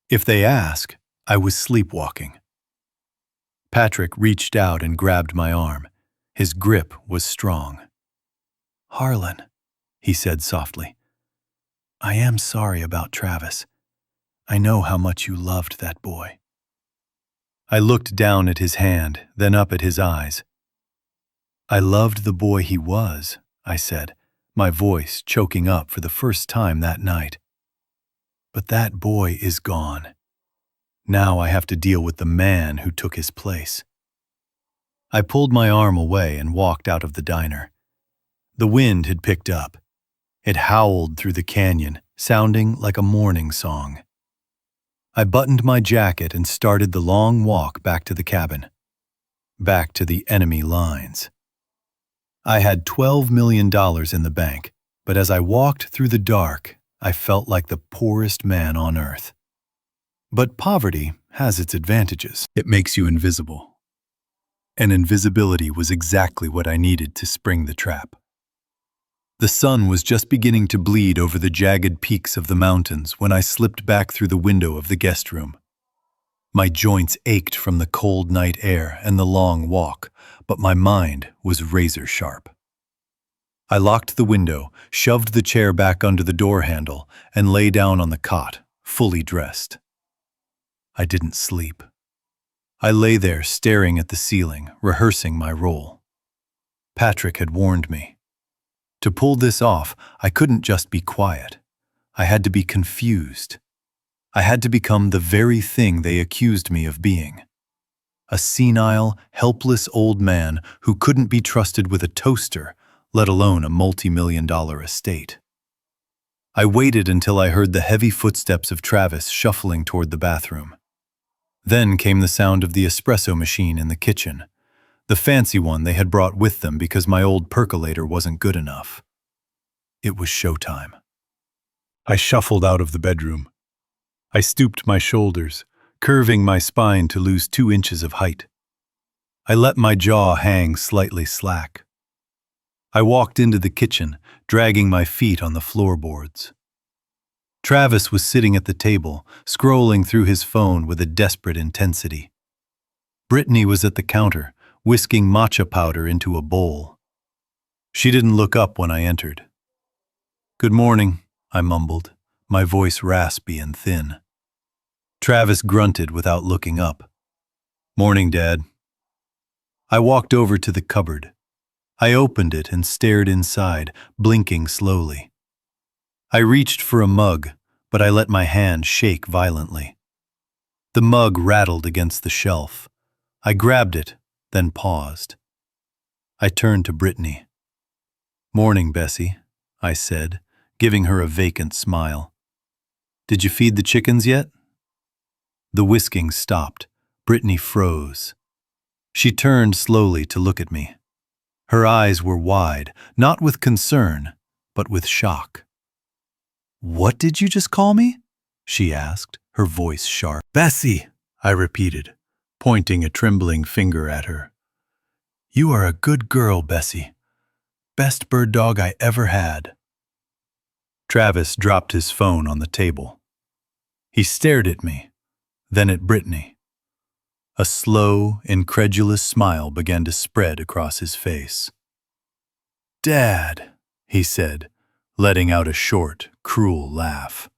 If they ask, I was sleepwalking. Patrick reached out and grabbed my arm. His grip was strong. Harlan, he said softly, I am sorry about Travis. I know how much you loved that boy. I looked down at his hand, then up at his eyes. I loved the boy he was, I said, my voice choking up for the first time that night. But that boy is gone. Now I have to deal with the man who took his place. I pulled my arm away and walked out of the diner. The wind had picked up. It howled through the canyon, sounding like a morning song. I buttoned my jacket and started the long walk back to the cabin. Back to the enemy lines. I had $12 million in the bank, but as I walked through the dark, I felt like the poorest man on earth. But poverty has its advantages. It makes you invisible. And invisibility was exactly what I needed to spring the trap. The sun was just beginning to bleed over the jagged peaks of the mountains when I slipped back through the window of the guest room. My joints ached from the cold night air and the long walk, but my mind was razor sharp. I locked the window, shoved the chair back under the door handle, and lay down on the cot, fully dressed. I didn't sleep. I lay there staring at the ceiling, rehearsing my role. Patrick had warned me. To pull this off, I couldn't just be quiet. I had to be confused. I had to become the very thing they accused me of being. A senile, helpless old man who couldn't be trusted with a toaster, let alone a multi-million-dollar estate. I waited until I heard the heavy footsteps of Travis shuffling toward the bathroom. Then came the sound of the espresso machine in the kitchen, the fancy one they had brought with them because my old percolator wasn't good enough. It was showtime. I shuffled out of the bedroom. I stooped my shoulders, curving my spine to lose 2 inches of height. I let my jaw hang slightly slack. I walked into the kitchen, dragging my feet on the floorboards. Travis was sitting at the table, scrolling through his phone with a desperate intensity. Brittany was at the counter, whisking matcha powder into a bowl. She didn't look up when I entered. "Good morning," I mumbled, my voice raspy and thin. Travis grunted without looking up. "Morning, Dad." I walked over to the cupboard. I opened it and stared inside, blinking slowly. I reached for a mug, but I let my hand shake violently. The mug rattled against the shelf. I grabbed it, then paused. I turned to Brittany. "Morning, Bessie," I said, giving her a vacant smile. "Did you feed the chickens yet?" The whisking stopped. Brittany froze. She turned slowly to look at me. Her eyes were wide, not with concern, but with shock. "What did you just call me?" she asked, her voice sharp. "Bessie," I repeated, pointing a trembling finger at her. "You are a good girl, Bessie. Best bird dog I ever had." Travis dropped his phone on the table. He stared at me, then at Brittany. A slow, incredulous smile began to spread across his face. "Dad," he said, letting out a short, cruel laugh.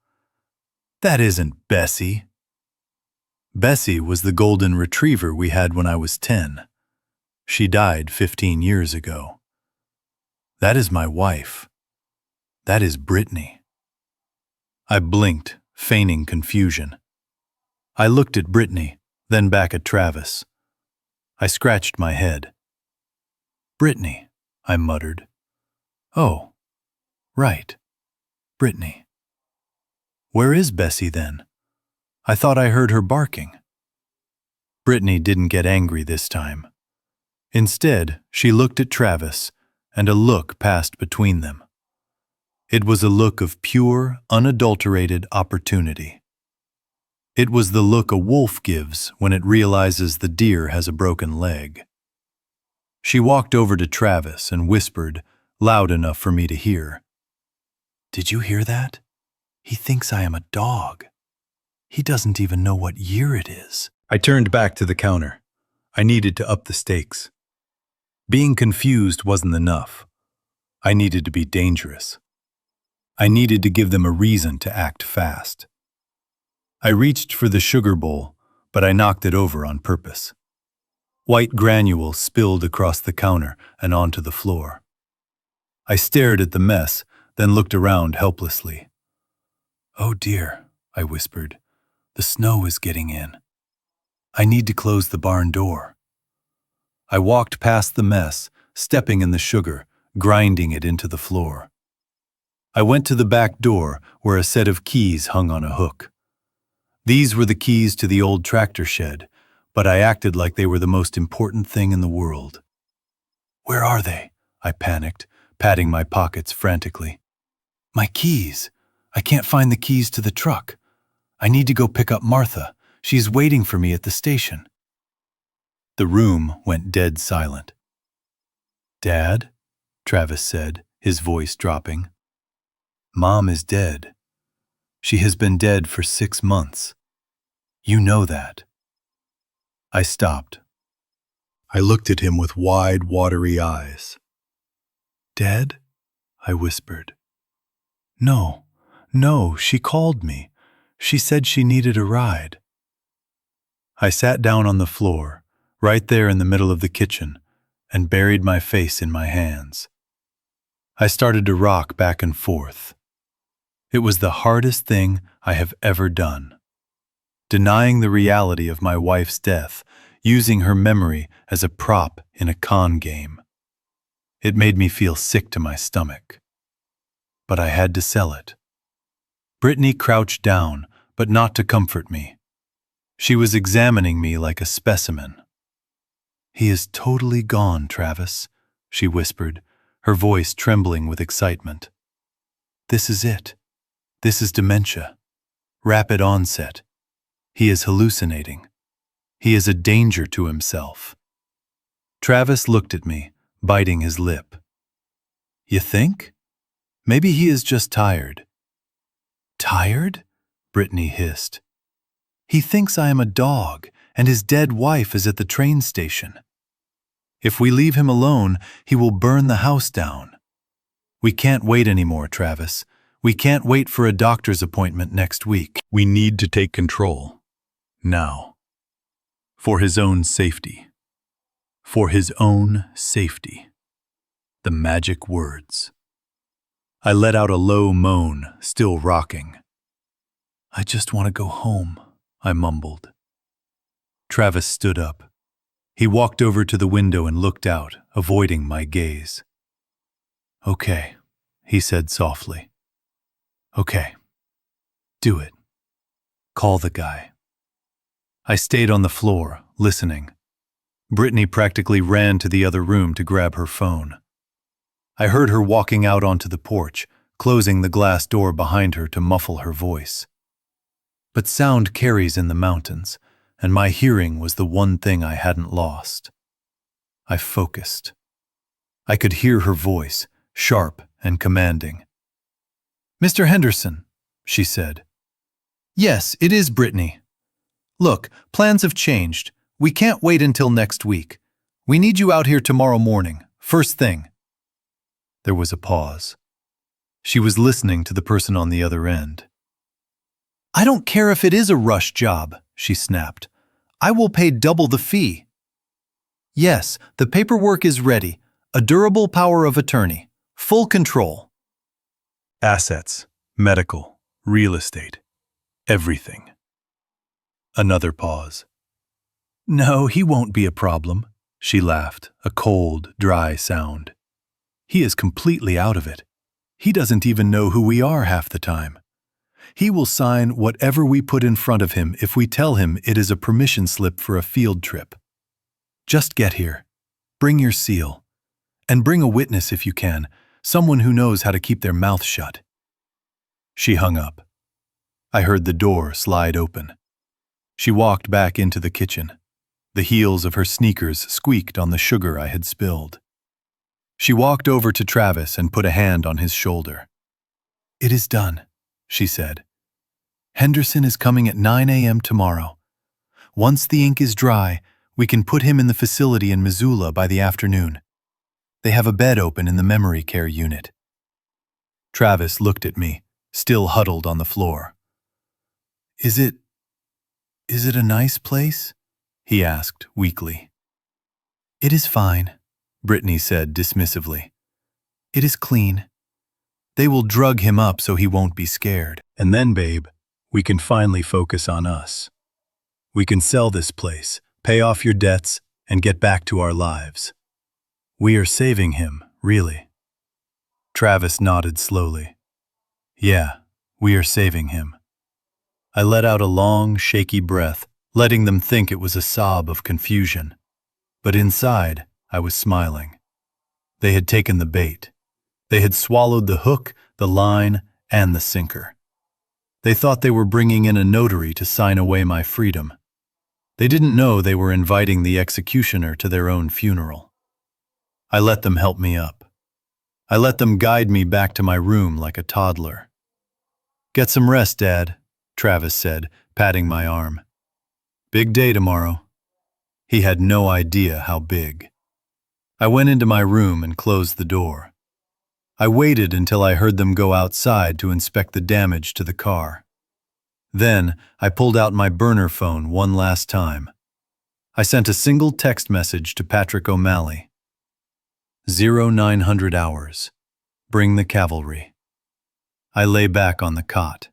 "That isn't Bessie." Bessie was the golden retriever we had when I was 10. She died 15 years ago. That is my wife. That is Brittany. I blinked, feigning confusion. I looked at Brittany, then back at Travis. I scratched my head. "Brittany," I muttered. "Oh, right, Brittany. Where is Bessie then? I thought I heard her barking." Brittany didn't get angry this time. Instead, she looked at Travis, and a look passed between them. It was a look of pure, unadulterated opportunity. It was the look a wolf gives when it realizes the deer has a broken leg. She walked over to Travis and whispered, loud enough for me to hear, "Did you hear that? He thinks I am a dog. He doesn't even know what year it is." I turned back to the counter. I needed to up the stakes. Being confused wasn't enough. I needed to be dangerous. I needed to give them a reason to act fast. I reached for the sugar bowl, but I knocked it over on purpose. White granules spilled across the counter and onto the floor. I stared at the mess, then looked around helplessly. "Oh dear," I whispered. "The snow is getting in. I need to close the barn door." I walked past the mess, stepping in the sugar, grinding it into the floor. I went to the back door where a set of keys hung on a hook. These were the keys to the old tractor shed, but I acted like they were the most important thing in the world. "Where are they?" I panicked, patting my pockets frantically. "My keys! I can't find the keys to the truck. I need to go pick up Martha. She's waiting for me at the station." The room went dead silent. "Dad," Travis said, his voice dropping. "Mom is dead. She has been dead for 6 months. You know that." I stopped. I looked at him with wide, watery eyes. "Dead?" I whispered. No, she called me. She said she needed a ride." I sat down on the floor, right there in the middle of the kitchen, and buried my face in my hands. I started to rock back and forth. It was the hardest thing I have ever done. Denying the reality of my wife's death, using her memory as a prop in a con game. It made me feel sick to my stomach. But I had to sell it. Brittany crouched down, but not to comfort me. She was examining me like a specimen. "He is totally gone, Travis," she whispered, her voice trembling with excitement. "This is it. This is dementia. Rapid onset. He is hallucinating. He is a danger to himself." Travis looked at me, biting his lip. "You think? Maybe he is just tired." "Tired?" Brittany hissed. "He thinks I am a dog, and his dead wife is at the train station. If we leave him alone, he will burn the house down. We can't wait anymore, Travis. We can't wait for a doctor's appointment next week. We need to take control. Now. For his own safety. For his own safety." The magic words. I let out a low moan, still rocking. "I just want to go home," I mumbled. Travis stood up. He walked over to the window and looked out, avoiding my gaze. "Okay," he said softly. "Okay. Do it. Call the guy." I stayed on the floor, listening. Brittany practically ran to the other room to grab her phone. I heard her walking out onto the porch, closing the glass door behind her to muffle her voice. But sound carries in the mountains, and my hearing was the one thing I hadn't lost. I focused. I could hear her voice, sharp and commanding. "Mr. Henderson," she said. "Yes, it is Brittany. Look, plans have changed. We can't wait until next week. We need you out here tomorrow morning, first thing." There was a pause. She was listening to the person on the other end. "I don't care if it is a rush job," she snapped. "I will pay double the fee." "Yes, the paperwork is ready. A durable power of attorney. Full control. Assets, medical, real estate, everything." Another pause. "No, he won't be a problem," she laughed, a cold, dry sound. "He is completely out of it. He doesn't even know who we are half the time. He will sign whatever we put in front of him if we tell him it is a permission slip for a field trip. Just get here. Bring your seal. And bring a witness if you can, someone who knows how to keep their mouth shut." She hung up. I heard the door slide open. She walked back into the kitchen. The heels of her sneakers squeaked on the sugar I had spilled. She walked over to Travis and put a hand on his shoulder. "It is done," she said. "Henderson is coming at 9 a.m. tomorrow. Once the ink is dry, we can put him in the facility in Missoula by the afternoon. They have a bed open in the memory care unit." Travis looked at me, still huddled on the floor. Is it a nice place?" he asked weakly. "It is fine," Brittany said dismissively. "It is clean. They will drug him up so he won't be scared. And then, babe, we can finally focus on us. We can sell this place, pay off your debts, and get back to our lives. We are saving him, really." Travis nodded slowly. "Yeah, we are saving him." I let out a long, shaky breath, letting them think it was a sob of confusion. But inside, I was smiling. They had taken the bait. They had swallowed the hook, the line, and the sinker. They thought they were bringing in a notary to sign away my freedom. They didn't know they were inviting the executioner to their own funeral. I let them help me up. I let them guide me back to my room like a toddler. "Get some rest, Dad," Travis said, patting my arm. "Big day tomorrow." He had no idea how big. I went into my room and closed the door. I waited until I heard them go outside to inspect the damage to the car. Then I pulled out my burner phone one last time. I sent a single text message to Patrick O'Malley. 0900 hours. Bring the cavalry. I lay back on the cot.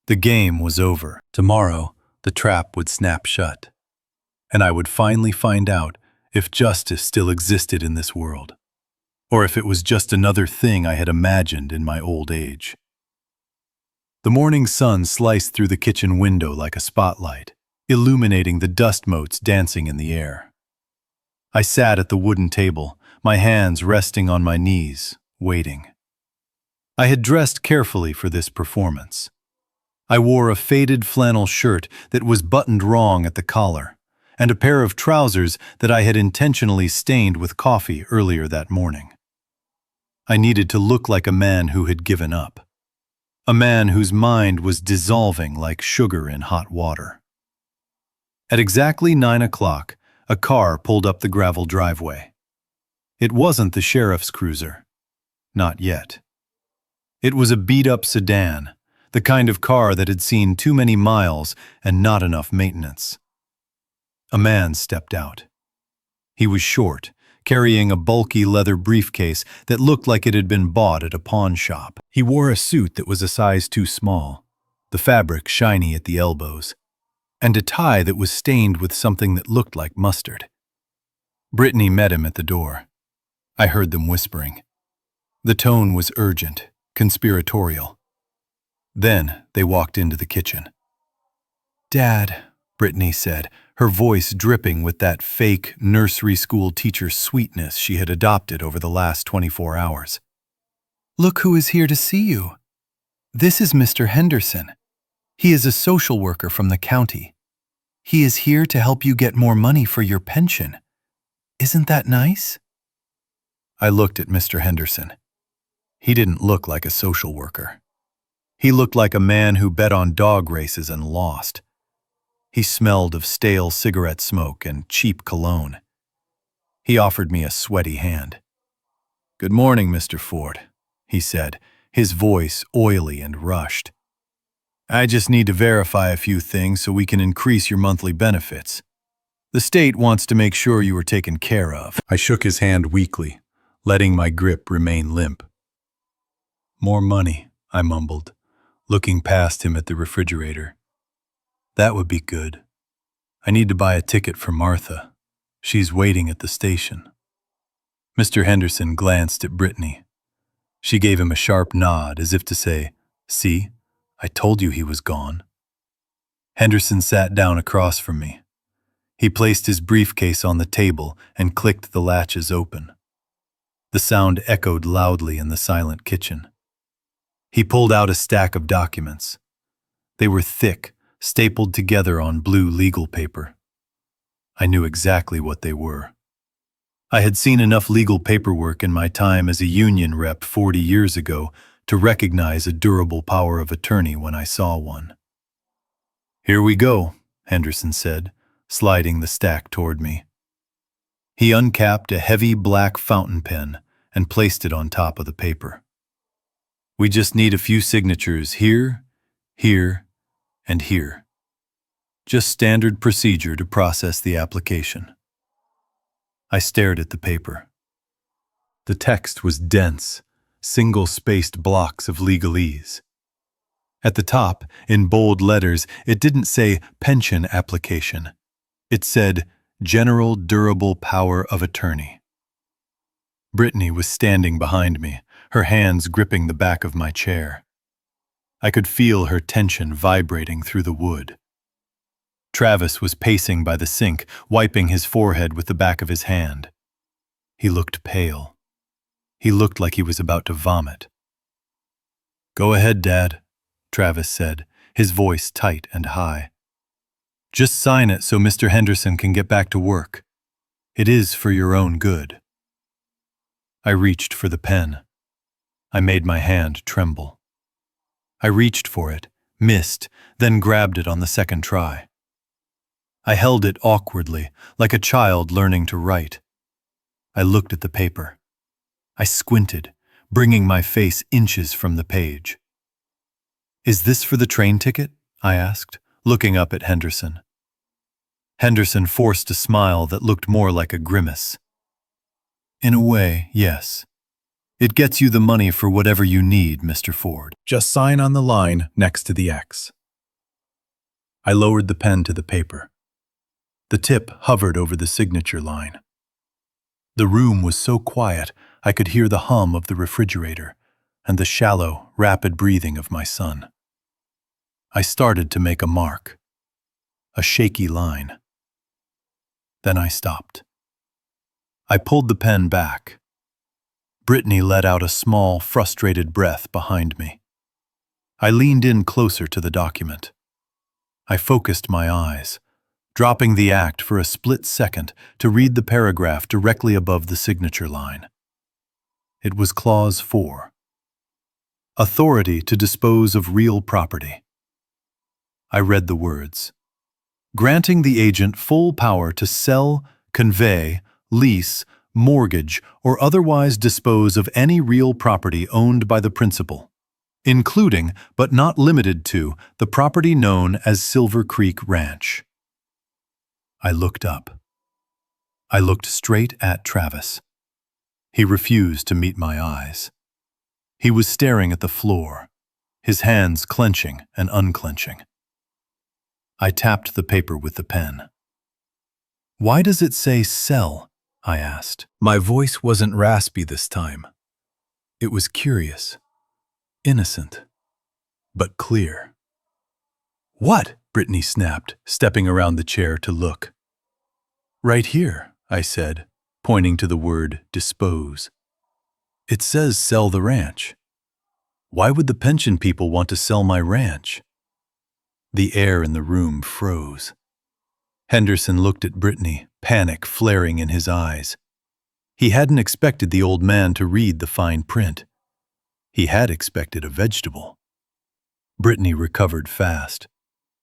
The game was over. Tomorrow, the trap would snap shut. And I would finally find out if justice still existed in this world, or if it was just another thing I had imagined in my old age. The morning sun sliced through the kitchen window like a spotlight, illuminating the dust motes dancing in the air. I sat at the wooden table, my hands resting on my knees, waiting. I had dressed carefully for this performance. I wore a faded flannel shirt that was buttoned wrong at the collar, and a pair of trousers that I had intentionally stained with coffee earlier that morning. I needed to look like a man who had given up, a man whose mind was dissolving like sugar in hot water. At exactly 9 o'clock, a car pulled up the gravel driveway. It wasn't the sheriff's cruiser. Not yet. It was a beat-up sedan, the kind of car that had seen too many miles and not enough maintenance. A man stepped out. He was short, carrying a bulky leather briefcase that looked like it had been bought at a pawn shop. He wore a suit that was a size too small, the fabric shiny at the elbows, and a tie that was stained with something that looked like mustard. Brittany met him at the door. I heard them whispering. The tone was urgent, conspiratorial. Then they walked into the kitchen. "Dad," Brittany said, her voice dripping with that fake nursery school teacher sweetness she had adopted over the last 24 hours. "Look who is here to see you. This is Mr. Henderson. He is a social worker from the county. He is here to help you get more money for your pension. Isn't that nice?" I looked at Mr. Henderson. He didn't look like a social worker. He looked like a man who bet on dog races and lost. He smelled of stale cigarette smoke and cheap cologne. He offered me a sweaty hand. "Good morning, Mr. Ford," he said, his voice oily and rushed. "I just need to verify a few things so we can increase your monthly benefits. The state wants to make sure you are taken care of." I shook his hand weakly, letting my grip remain limp. "More money," I mumbled, looking past him at the refrigerator. "That would be good. I need to buy a ticket for Martha. She's waiting at the station." Mr. Henderson glanced at Brittany. She gave him a sharp nod as if to say, "See, I told you he was gone." Henderson sat down across from me. He placed his briefcase on the table and clicked the latches open. The sound echoed loudly in the silent kitchen. He pulled out a stack of documents. They were thick, stapled together on blue legal paper. I knew exactly what they were. I had seen enough legal paperwork in my time as a union rep 40 years ago to recognize a durable power of attorney when I saw one. "Here we go," Henderson said, sliding the stack toward me. He uncapped a heavy black fountain pen and placed it on top of the paper. "We just need a few signatures here, here, and here. Just standard procedure to process the application." I stared at the paper. The text was dense, single-spaced blocks of legalese. At the top, in bold letters, it didn't say pension application. It said general durable power of attorney. Brittany was standing behind me, her hands gripping the back of my chair. I could feel her tension vibrating through the wood. Travis was pacing by the sink, wiping his forehead with the back of his hand. He looked pale. He looked like he was about to vomit. "Go ahead, Dad," Travis said, his voice tight and high. "Just sign it so Mr. Henderson can get back to work. It is for your own good." I reached for the pen. I made my hand tremble. I reached for it, missed, then grabbed it on the second try. I held it awkwardly, like a child learning to write. I looked at the paper. I squinted, bringing my face inches from the page. "Is this for the train ticket?" I asked, looking up at Henderson. Henderson forced a smile that looked more like a grimace. "In a way, yes. It gets you the money for whatever you need, Mr. Ford. Just sign on the line next to the X." I lowered the pen to the paper. The tip hovered over the signature line. The room was so quiet I could hear the hum of the refrigerator and the shallow, rapid breathing of my son. I started to make a mark, a shaky line. Then I stopped. I pulled the pen back. Brittany let out a small, frustrated breath behind me. I leaned in closer to the document. I focused my eyes, dropping the act for a split second to read the paragraph directly above the signature line. It was Clause 4. Authority to dispose of real property. I read the words. Granting the agent full power to sell, convey, lease, mortgage, or otherwise dispose of any real property owned by the principal, including, but not limited to, the property known as Silver Creek Ranch. I looked up. I looked straight at Travis. He refused to meet my eyes. He was staring at the floor, his hands clenching and unclenching. I tapped the paper with the pen. Why does it say sell? I asked. My voice wasn't raspy this time. It was curious, innocent, but clear. What? Brittany snapped, stepping around the chair to look. Right here, I said, pointing to the word dispose. It says sell the ranch. Why would the pension people want to sell my ranch? The air in the room froze. Henderson looked at Brittany, panic flaring in his eyes. He hadn't expected the old man to read the fine print. He had expected a vegetable. Brittany recovered fast.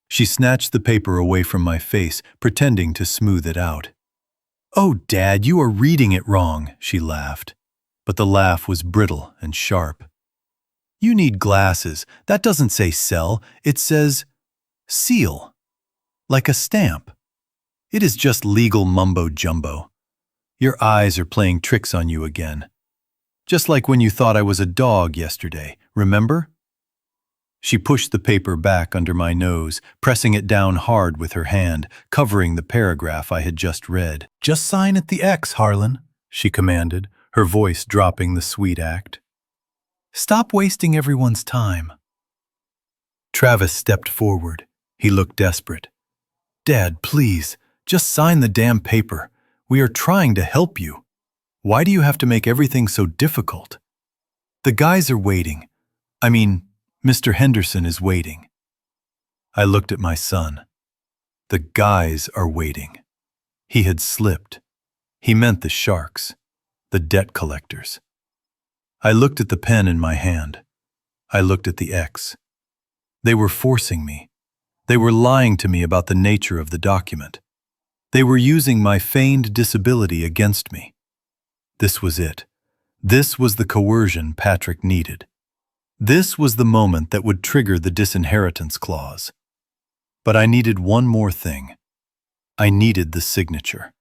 She snatched the paper away from my face, pretending to smooth it out. "Oh, Dad, you are reading it wrong," she laughed. But the laugh was brittle and sharp. "You need glasses. That doesn't say sell. It says seal. Like a stamp. It is just legal mumbo-jumbo. Your eyes are playing tricks on you again. Just like when you thought I was a dog yesterday, remember?" She pushed the paper back under my nose, pressing it down hard with her hand, covering the paragraph I had just read. "Just sign at the X, Harlan," she commanded, her voice dropping the sweet act. "Stop wasting everyone's time." Travis stepped forward. He looked desperate. "Dad, please, just sign the damn paper. We are trying to help you. Why do you have to make everything so difficult? The guys are waiting. I mean, Mr. Henderson is waiting." I looked at my son. The guys are waiting. He had slipped. He meant the sharks, the debt collectors. I looked at the pen in my hand. I looked at the X. They were forcing me. They were lying to me about the nature of the document. They were using my feigned disability against me. This was it. This was the coercion Patrick needed. This was the moment that would trigger the disinheritance clause. But I needed one more thing. I needed the signature.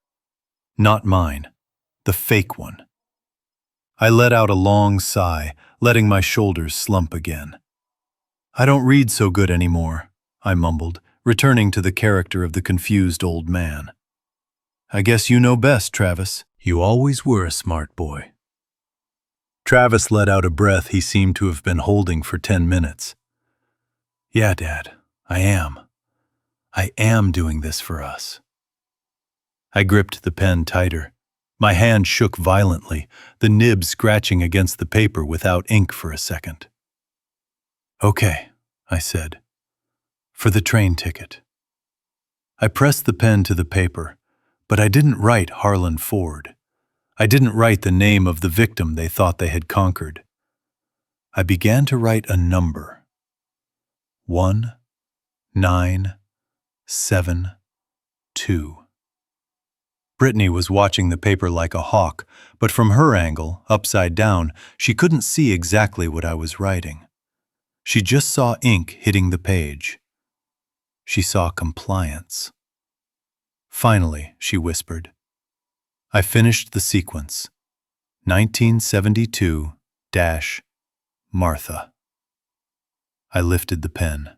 Not mine, the fake one. I let out a long sigh, letting my shoulders slump again. "I don't read so good anymore," I mumbled, returning to the character of the confused old man. "I guess you know best, Travis. You always were a smart boy." Travis let out a breath he seemed to have been holding for 10 minutes. "Yeah, Dad, I am. I am doing this for us." I gripped the pen tighter. My hand shook violently, the nib scratching against the paper without ink for a second. "Okay," I said. "For the train ticket." I pressed the pen to the paper, but I didn't write Harlan Ford. I didn't write the name of the victim they thought they had conquered. I began to write a number. 1972. Brittany was watching the paper like a hawk, but from her angle, upside down, she couldn't see exactly what I was writing. She just saw ink hitting the page. She saw compliance. Finally, she whispered. I finished the sequence. 1972-Martha. I lifted the pen.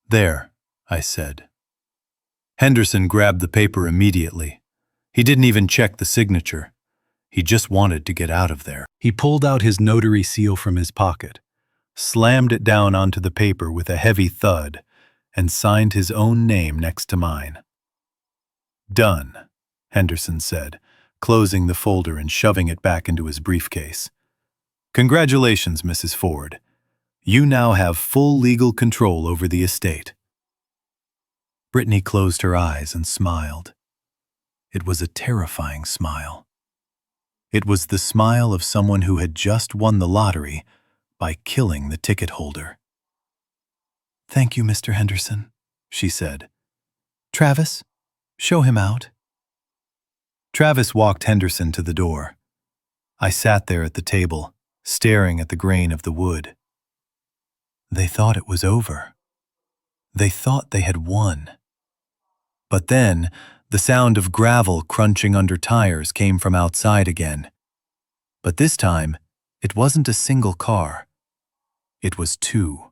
"There," I said. Henderson grabbed the paper immediately. He didn't even check the signature. He just wanted to get out of there. He pulled out his notary seal from his pocket, slammed it down onto the paper with a heavy thud, and signed his own name next to mine. "Done," Henderson said, closing the folder and shoving it back into his briefcase. "Congratulations, Mrs. Ford. You now have full legal control over the estate." Brittany closed her eyes and smiled. It was a terrifying smile. It was the smile of someone who had just won the lottery by killing the ticket holder. "Thank you, Mr. Henderson," she said. "Travis, show him out." Travis walked Henderson to the door. I sat there at the table, staring at the grain of the wood. They thought it was over. They thought they had won. But then, the sound of gravel crunching under tires came from outside again. But this time, it wasn't a single car. It was two.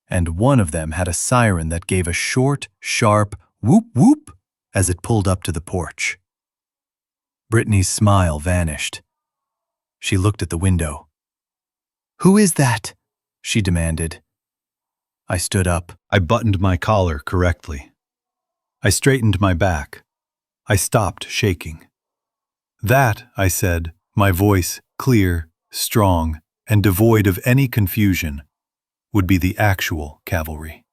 And one of them had a siren that gave a short, sharp whoop whoop as it pulled up to the porch. Brittany's smile vanished. She looked at the window. "Who is that?" she demanded. I stood up. I buttoned my collar correctly. I straightened my back. I stopped shaking. "That," I said, my voice clear, strong, and devoid of any confusion, would be the actual cavalry.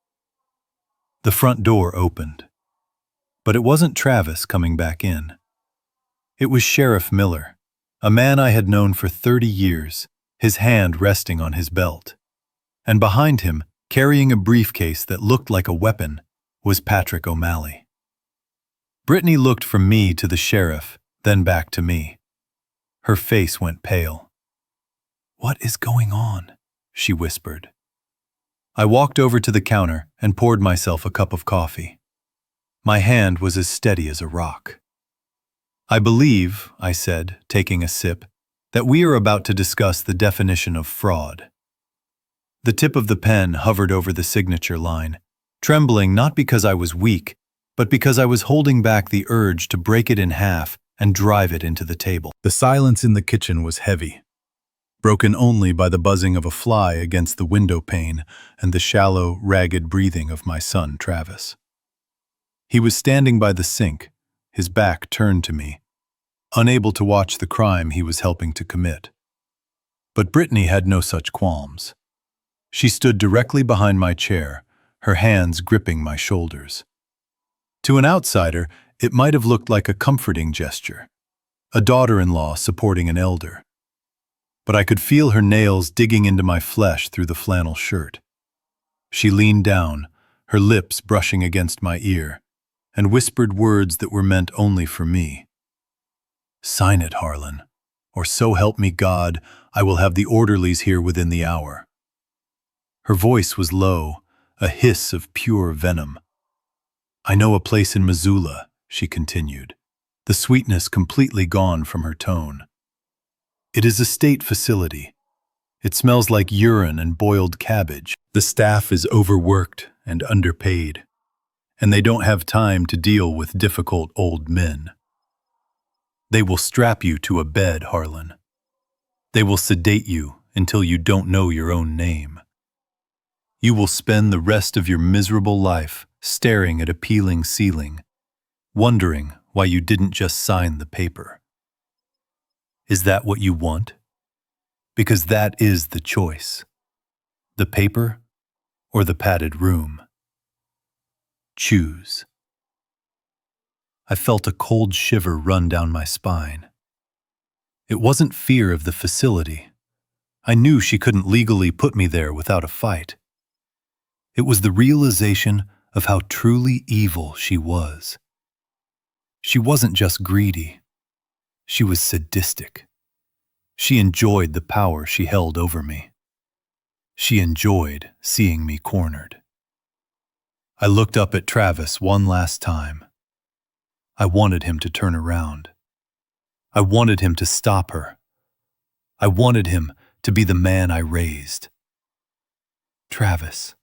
The front door opened. But it wasn't Travis coming back in. It was Sheriff Miller, a man I had known for 30 years, his hand resting on his belt. And behind him, carrying a briefcase that looked like a weapon, was Patrick O'Malley. Brittany looked from me to the sheriff, then back to me. Her face went pale. "What is going on?" she whispered. I walked over to the counter and poured myself a cup of coffee. My hand was as steady as a rock. "I believe," I said, taking a sip, "that we are about to discuss the definition of fraud." The tip of the pen hovered over the signature line, trembling not because I was weak, but because I was holding back the urge to break it in half and drive it into the table. The silence in the kitchen was heavy, broken only by the buzzing of a fly against the window pane and the shallow, ragged breathing of my son, Travis. He was standing by the sink, his back turned to me, unable to watch the crime he was helping to commit. But Brittany had no such qualms. She stood directly behind my chair, her hands gripping my shoulders. To an outsider, it might have looked like a comforting gesture, a daughter-in-law supporting an elder. But I could feel her nails digging into my flesh through the flannel shirt. She leaned down, her lips brushing against my ear, and whispered words that were meant only for me. "Sign it, Harlan, or so help me God, I will have the orderlies here within the hour." Her voice was low, a hiss of pure venom. "I know a place in Missoula," she continued, the sweetness completely gone from her tone. "It is a state facility. It smells like urine and boiled cabbage. The staff is overworked and underpaid, and they don't have time to deal with difficult old men. They will strap you to a bed, Harlan. They will sedate you until you don't know your own name. You will spend the rest of your miserable life staring at a peeling ceiling, wondering why you didn't just sign the paper. Is that what you want? Because that is the choice. The paper or the padded room. Choose." I felt a cold shiver run down my spine. It wasn't fear of the facility. I knew she couldn't legally put me there without a fight. It was the realization of how truly evil she was. She wasn't just greedy. She was sadistic. She enjoyed the power she held over me. She enjoyed seeing me cornered. I looked up at Travis one last time. I wanted him to turn around. I wanted him to stop her. I wanted him to be the man I raised. "Travis,"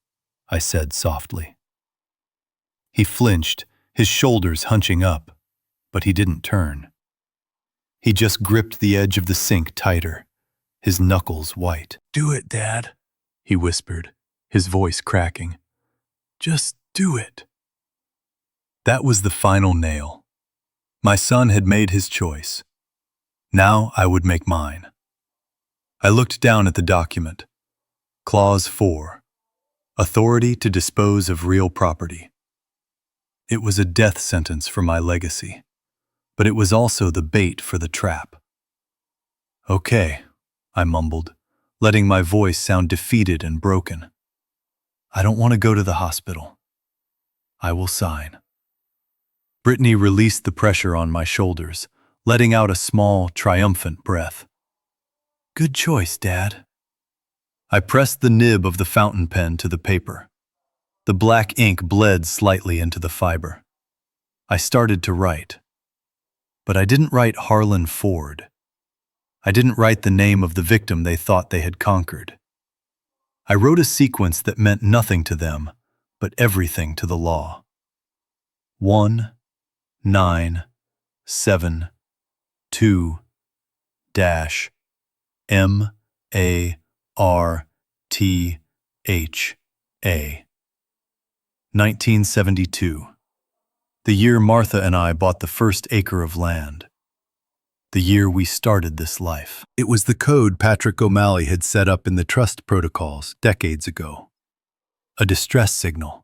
I said softly. He flinched, his shoulders hunching up, but he didn't turn. He just gripped the edge of the sink tighter, his knuckles white. "Do it, Dad," he whispered, his voice cracking. Just do it. That was the final nail. My son had made his choice. Now I would make mine. I looked down at the document. Clause 4. Authority to dispose of real property. It was a death sentence for my legacy, but it was also the bait for the trap. Okay, I mumbled, letting my voice sound defeated and broken. I don't want to go to the hospital. I will sign. Brittany released the pressure on my shoulders, letting out a small, triumphant breath. Good choice, Dad. I pressed the nib of the fountain pen to the paper. The black ink bled slightly into the fiber. I started to write. But I didn't write Harlan Ford. I didn't write the name of the victim they thought they had conquered. I wrote a sequence that meant nothing to them, but everything to the law. 1, 9, 7, 2, dash, M, A, R, T, H, A. 1972. The year Martha and I bought the first acre of land. The year we started this life. It was the code Patrick O'Malley had set up in the trust protocols decades ago. A distress signal.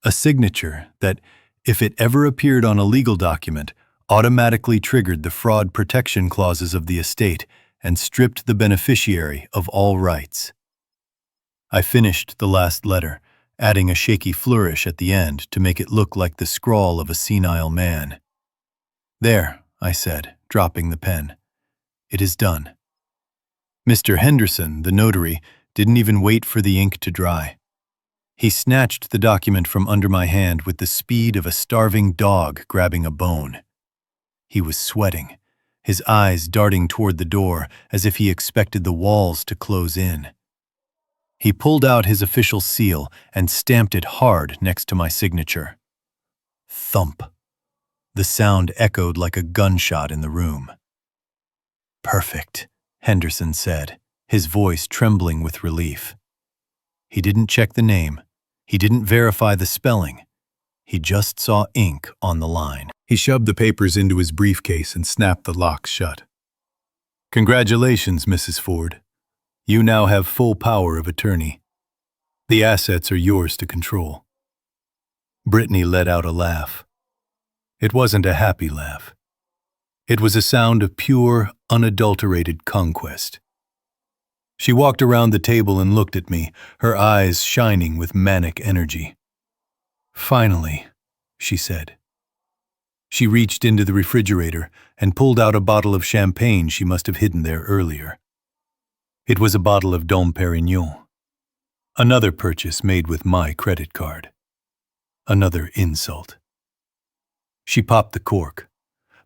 A signature that, if it ever appeared on a legal document, automatically triggered the fraud protection clauses of the estate and stripped the beneficiary of all rights. I finished the last letter, adding a shaky flourish at the end to make it look like the scrawl of a senile man. There, I said, dropping the pen. It is done. Mr. Henderson, the notary, didn't even wait for the ink to dry. He snatched the document from under my hand with the speed of a starving dog grabbing a bone. He was sweating, his eyes darting toward the door as if he expected the walls to close in. He pulled out his official seal and stamped it hard next to my signature. Thump. The sound echoed like a gunshot in the room. Perfect, Henderson said, his voice trembling with relief. He didn't check the name. He didn't verify the spelling. He just saw ink on the line. He shoved the papers into his briefcase and snapped the locks shut. Congratulations, Mrs. Ford. You now have full power of attorney. The assets are yours to control. Brittany let out a laugh. It wasn't a happy laugh. It was a sound of pure, unadulterated conquest. She walked around the table and looked at me, her eyes shining with manic energy. Finally, she said. She reached into the refrigerator and pulled out a bottle of champagne she must have hidden there earlier. It was a bottle of Dom Pérignon. Another purchase made with my credit card. Another insult. She popped the cork.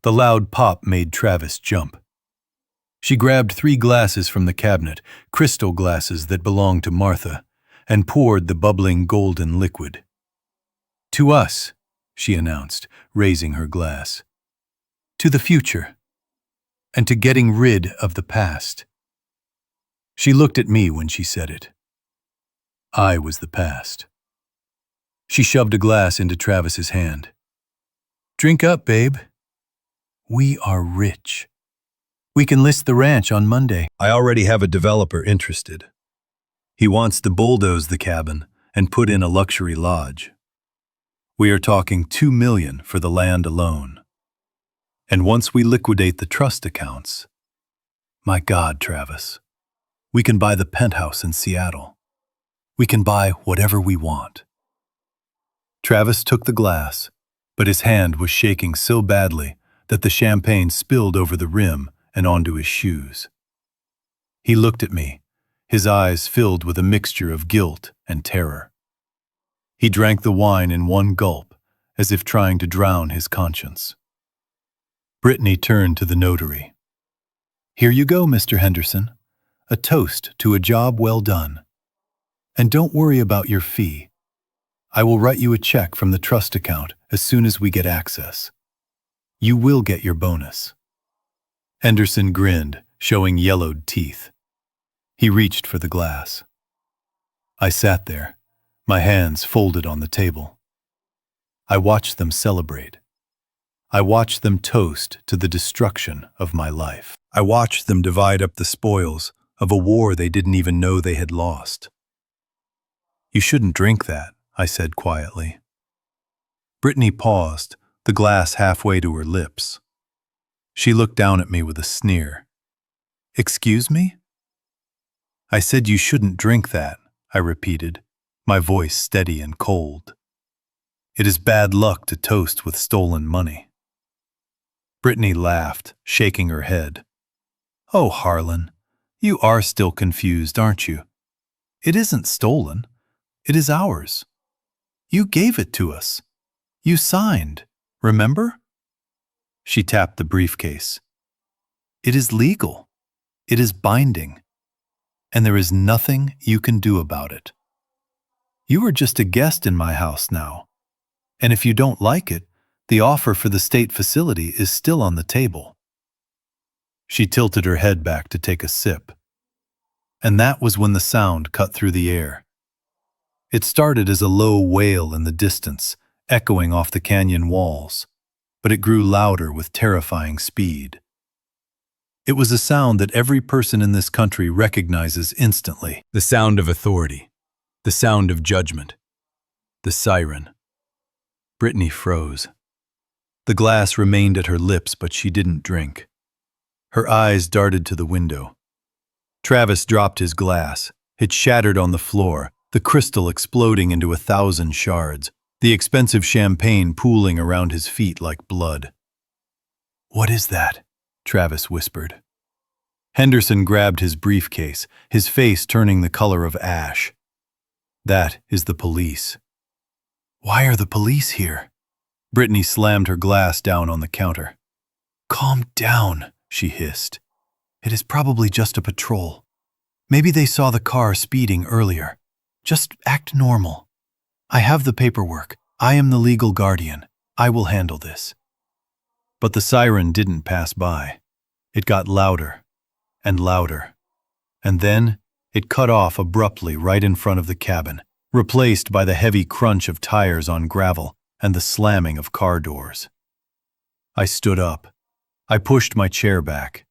The loud pop made Travis jump. She grabbed 3 glasses from the cabinet, crystal glasses that belonged to Martha, and poured the bubbling golden liquid. To us, she announced, raising her glass. To the future, and to getting rid of the past. She looked at me when she said it. I was the past. She shoved a glass into Travis's hand. Drink up, babe. We are rich. We can list the ranch on Monday. I already have a developer interested. He wants to bulldoze the cabin and put in a luxury lodge. We are talking $2 million for the land alone. And once we liquidate the trust accounts, my God, Travis, we can buy the penthouse in Seattle. We can buy whatever we want. Travis took the glass, but his hand was shaking so badly that the champagne spilled over the rim and onto his shoes. He looked at me, his eyes filled with a mixture of guilt and terror. He drank the wine in one gulp, as if trying to drown his conscience. Brittany turned to the notary. Here you go, Mr. Henderson. A toast to a job well done. And don't worry about your fee. I will write you a check from the trust account as soon as we get access. You will get your bonus. Henderson grinned, showing yellowed teeth. He reached for the glass. I sat there, my hands folded on the table. I watched them celebrate. I watched them toast to the destruction of my life. I watched them divide up the spoils of a war they didn't even know they had lost. "You shouldn't drink that," I said quietly. Brittany paused, the glass halfway to her lips. She looked down at me with a sneer. "Excuse me?" "I said you shouldn't drink that," I repeated, my voice steady and cold. "It is bad luck to toast with stolen money." Brittany laughed, shaking her head. "Oh, Harlan, you are still confused, aren't you? It isn't stolen. It is ours. You gave it to us. You signed, remember?" She tapped the briefcase. "It is legal. It is binding. And there is nothing you can do about it. You are just a guest in my house now. And if you don't like it, the offer for the state facility is still on the table." She tilted her head back to take a sip. And that was when the sound cut through the air. It started as a low wail in the distance, echoing off the canyon walls, but it grew louder with terrifying speed. It was a sound that every person in this country recognizes instantly. The sound of authority. The sound of judgment. The siren. Brittany froze. The glass remained at her lips, but she didn't drink. Her eyes darted to the window. Travis dropped his glass. It shattered on the floor, the crystal exploding into 1,000 shards, the expensive champagne pooling around his feet like blood. "What is that?" Travis whispered. Henderson grabbed his briefcase, his face turning the color of ash. "That is the police." "Why are the police here?" Brittany slammed her glass down on the counter. "Calm down," she hissed. "It is probably just a patrol. Maybe they saw the car speeding earlier. Just act normal. I have the paperwork. I am the legal guardian. I will handle this." But the siren didn't pass by. It got louder and louder. And then it cut off abruptly right in front of the cabin, replaced by the heavy crunch of tires on gravel and the slamming of car doors. I stood up. I pushed my chair back.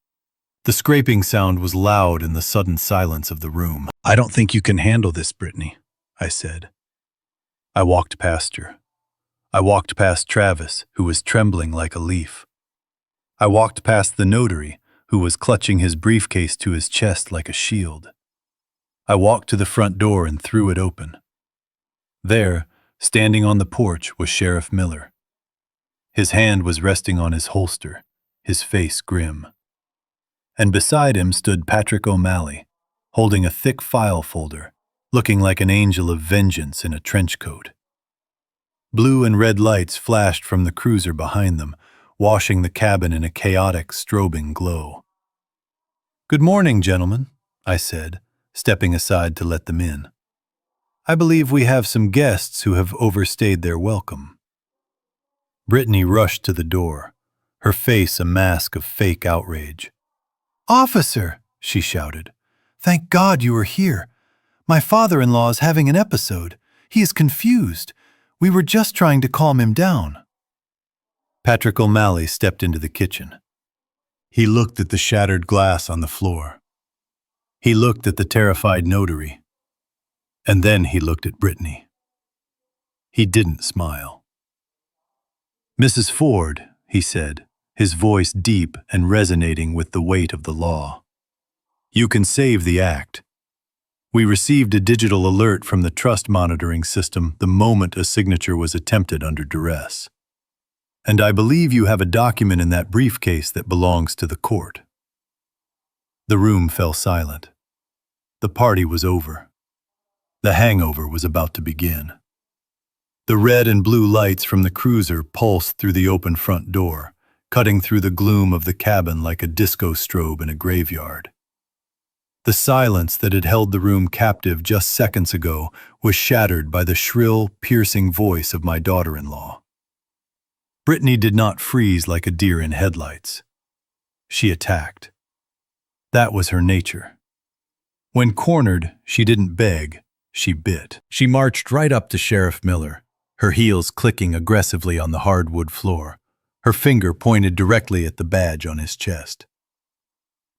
The scraping sound was loud in the sudden silence of the room. "I don't think you can handle this, Brittany," I said. I walked past her. I walked past Travis, who was trembling like a leaf. I walked past the notary, who was clutching his briefcase to his chest like a shield. I walked to the front door and threw it open. There, standing on the porch, was Sheriff Miller. His hand was resting on his holster, his face grim. And beside him stood Patrick O'Malley, holding a thick file folder, looking like an angel of vengeance in a trench coat. Blue and red lights flashed from the cruiser behind them, washing the cabin in a chaotic, strobing glow. "Good morning, gentlemen," I said, stepping aside to let them in. "I believe we have some guests who have overstayed their welcome." Brittany rushed to the door, her face a mask of fake outrage. "Officer!" she shouted. "Thank God you are here. My father-in-law is having an episode. He is confused. We were just trying to calm him down." Patrick O'Malley stepped into the kitchen. He looked at the shattered glass on the floor. He looked at the terrified notary. And then he looked at Brittany. He didn't smile. "Mrs. Ford," he said, his voice deep and resonating with the weight of the law. "You can save the act. We received a digital alert from the trust monitoring system the moment a signature was attempted under duress. And I believe you have a document in that briefcase that belongs to the court." The room fell silent. The party was over. The hangover was about to begin. The red and blue lights from the cruiser pulsed through the open front door, cutting through the gloom of the cabin like a disco strobe in a graveyard. The silence that had held the room captive just seconds ago was shattered by the shrill, piercing voice of my daughter-in-law. Brittany did not freeze like a deer in headlights. She attacked. That was her nature. When cornered, she didn't beg. she bit. She marched right up to Sheriff Miller, her heels clicking aggressively on the hardwood floor, her finger pointed directly at the badge on his chest.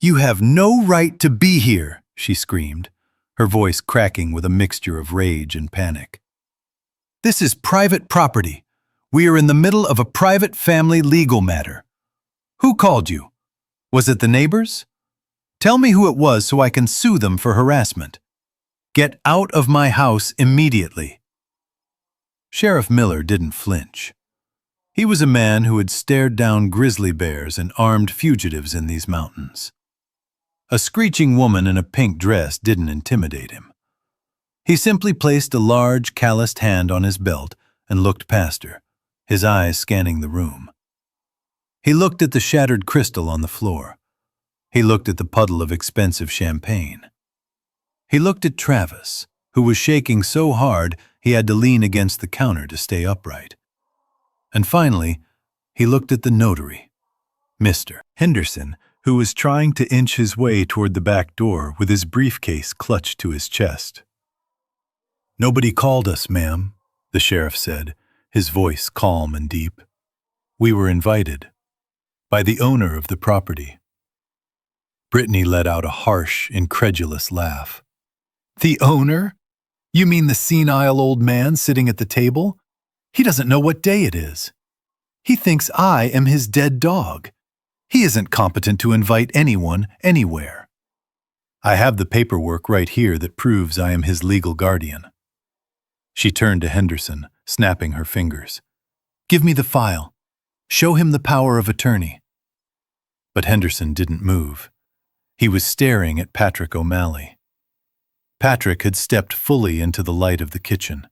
"You have no right to be here," she screamed, her voice cracking with a mixture of rage and panic. "This is private property. We are in the middle of a private family legal matter. Who called you? Was it the neighbors? Tell me who it was so I can sue them for harassment. Get out of my house immediately." Sheriff Miller didn't flinch. He was a man who had stared down grizzly bears and armed fugitives in these mountains. A screeching woman in a pink dress didn't intimidate him. He simply placed a large, calloused hand on his belt and looked past her, his eyes scanning the room. He looked at the shattered crystal on the floor. He looked at the puddle of expensive champagne. He looked at Travis, who was shaking so hard he had to lean against the counter to stay upright. And finally, he looked at the notary, Mr. Henderson, who was trying to inch his way toward the back door with his briefcase clutched to his chest. "Nobody called us, ma'am," the sheriff said, his voice calm and deep. "We were invited by the owner of the property." Brittany let out a harsh, incredulous laugh. "The owner? You mean the senile old man sitting at the table? He doesn't know what day it is. He thinks I am his dead dog. He isn't competent to invite anyone anywhere. I have the paperwork right here that proves I am his legal guardian." She turned to Henderson, snapping her fingers. "Give me the file. Show him the power of attorney." But Henderson didn't move. He was staring at Patrick O'Malley. Patrick had stepped fully into the light of the kitchen.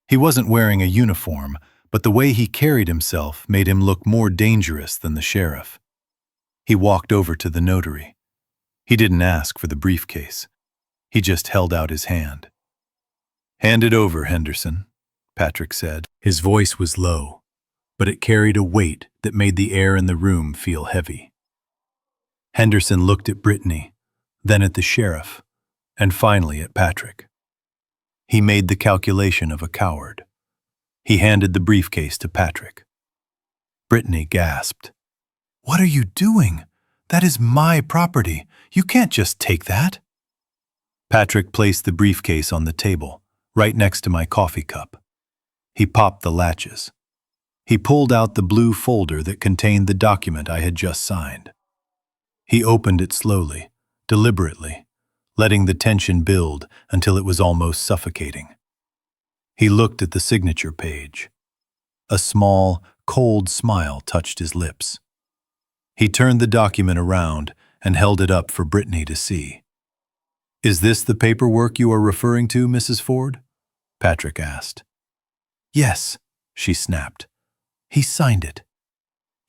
He wasn't wearing a uniform, but the way he carried himself made him look more dangerous than the sheriff. He walked over to the notary. He didn't ask for the briefcase. He just held out his hand. "Hand it over, Henderson," Patrick said. His voice was low, but it carried a weight that made the air in the room feel heavy. Henderson looked at Brittany, then at the sheriff, and finally at Patrick. He made the calculation of a coward. He handed the briefcase to Patrick. Brittany gasped. "What are you doing? That is my property. You can't just take that." Patrick placed the briefcase on the table, right next to my coffee cup. He popped the latches. He pulled out the blue folder that contained the document I had just signed. He opened it slowly, deliberately, letting the tension build until it was almost suffocating. He looked at the signature page. A small, cold smile touched his lips. He turned the document around and held it up for Brittany to see. "Is this the paperwork you are referring to, Mrs. Ford?" Patrick asked. "Yes," she snapped. "He signed it."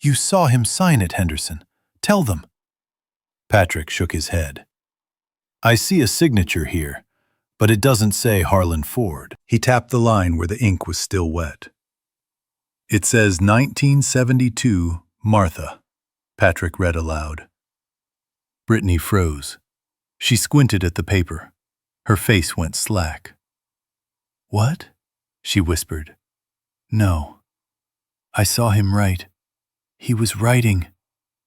"You saw him sign it, Henderson. Tell them." Patrick shook his head. "I see a signature here, but it doesn't say Harlan Ford." He tapped the line where the ink was still wet. "It says 1972 Martha," Patrick read aloud. Brittany froze. She squinted at the paper. Her face went slack. "What?" she whispered. "No. I saw him write. He was writing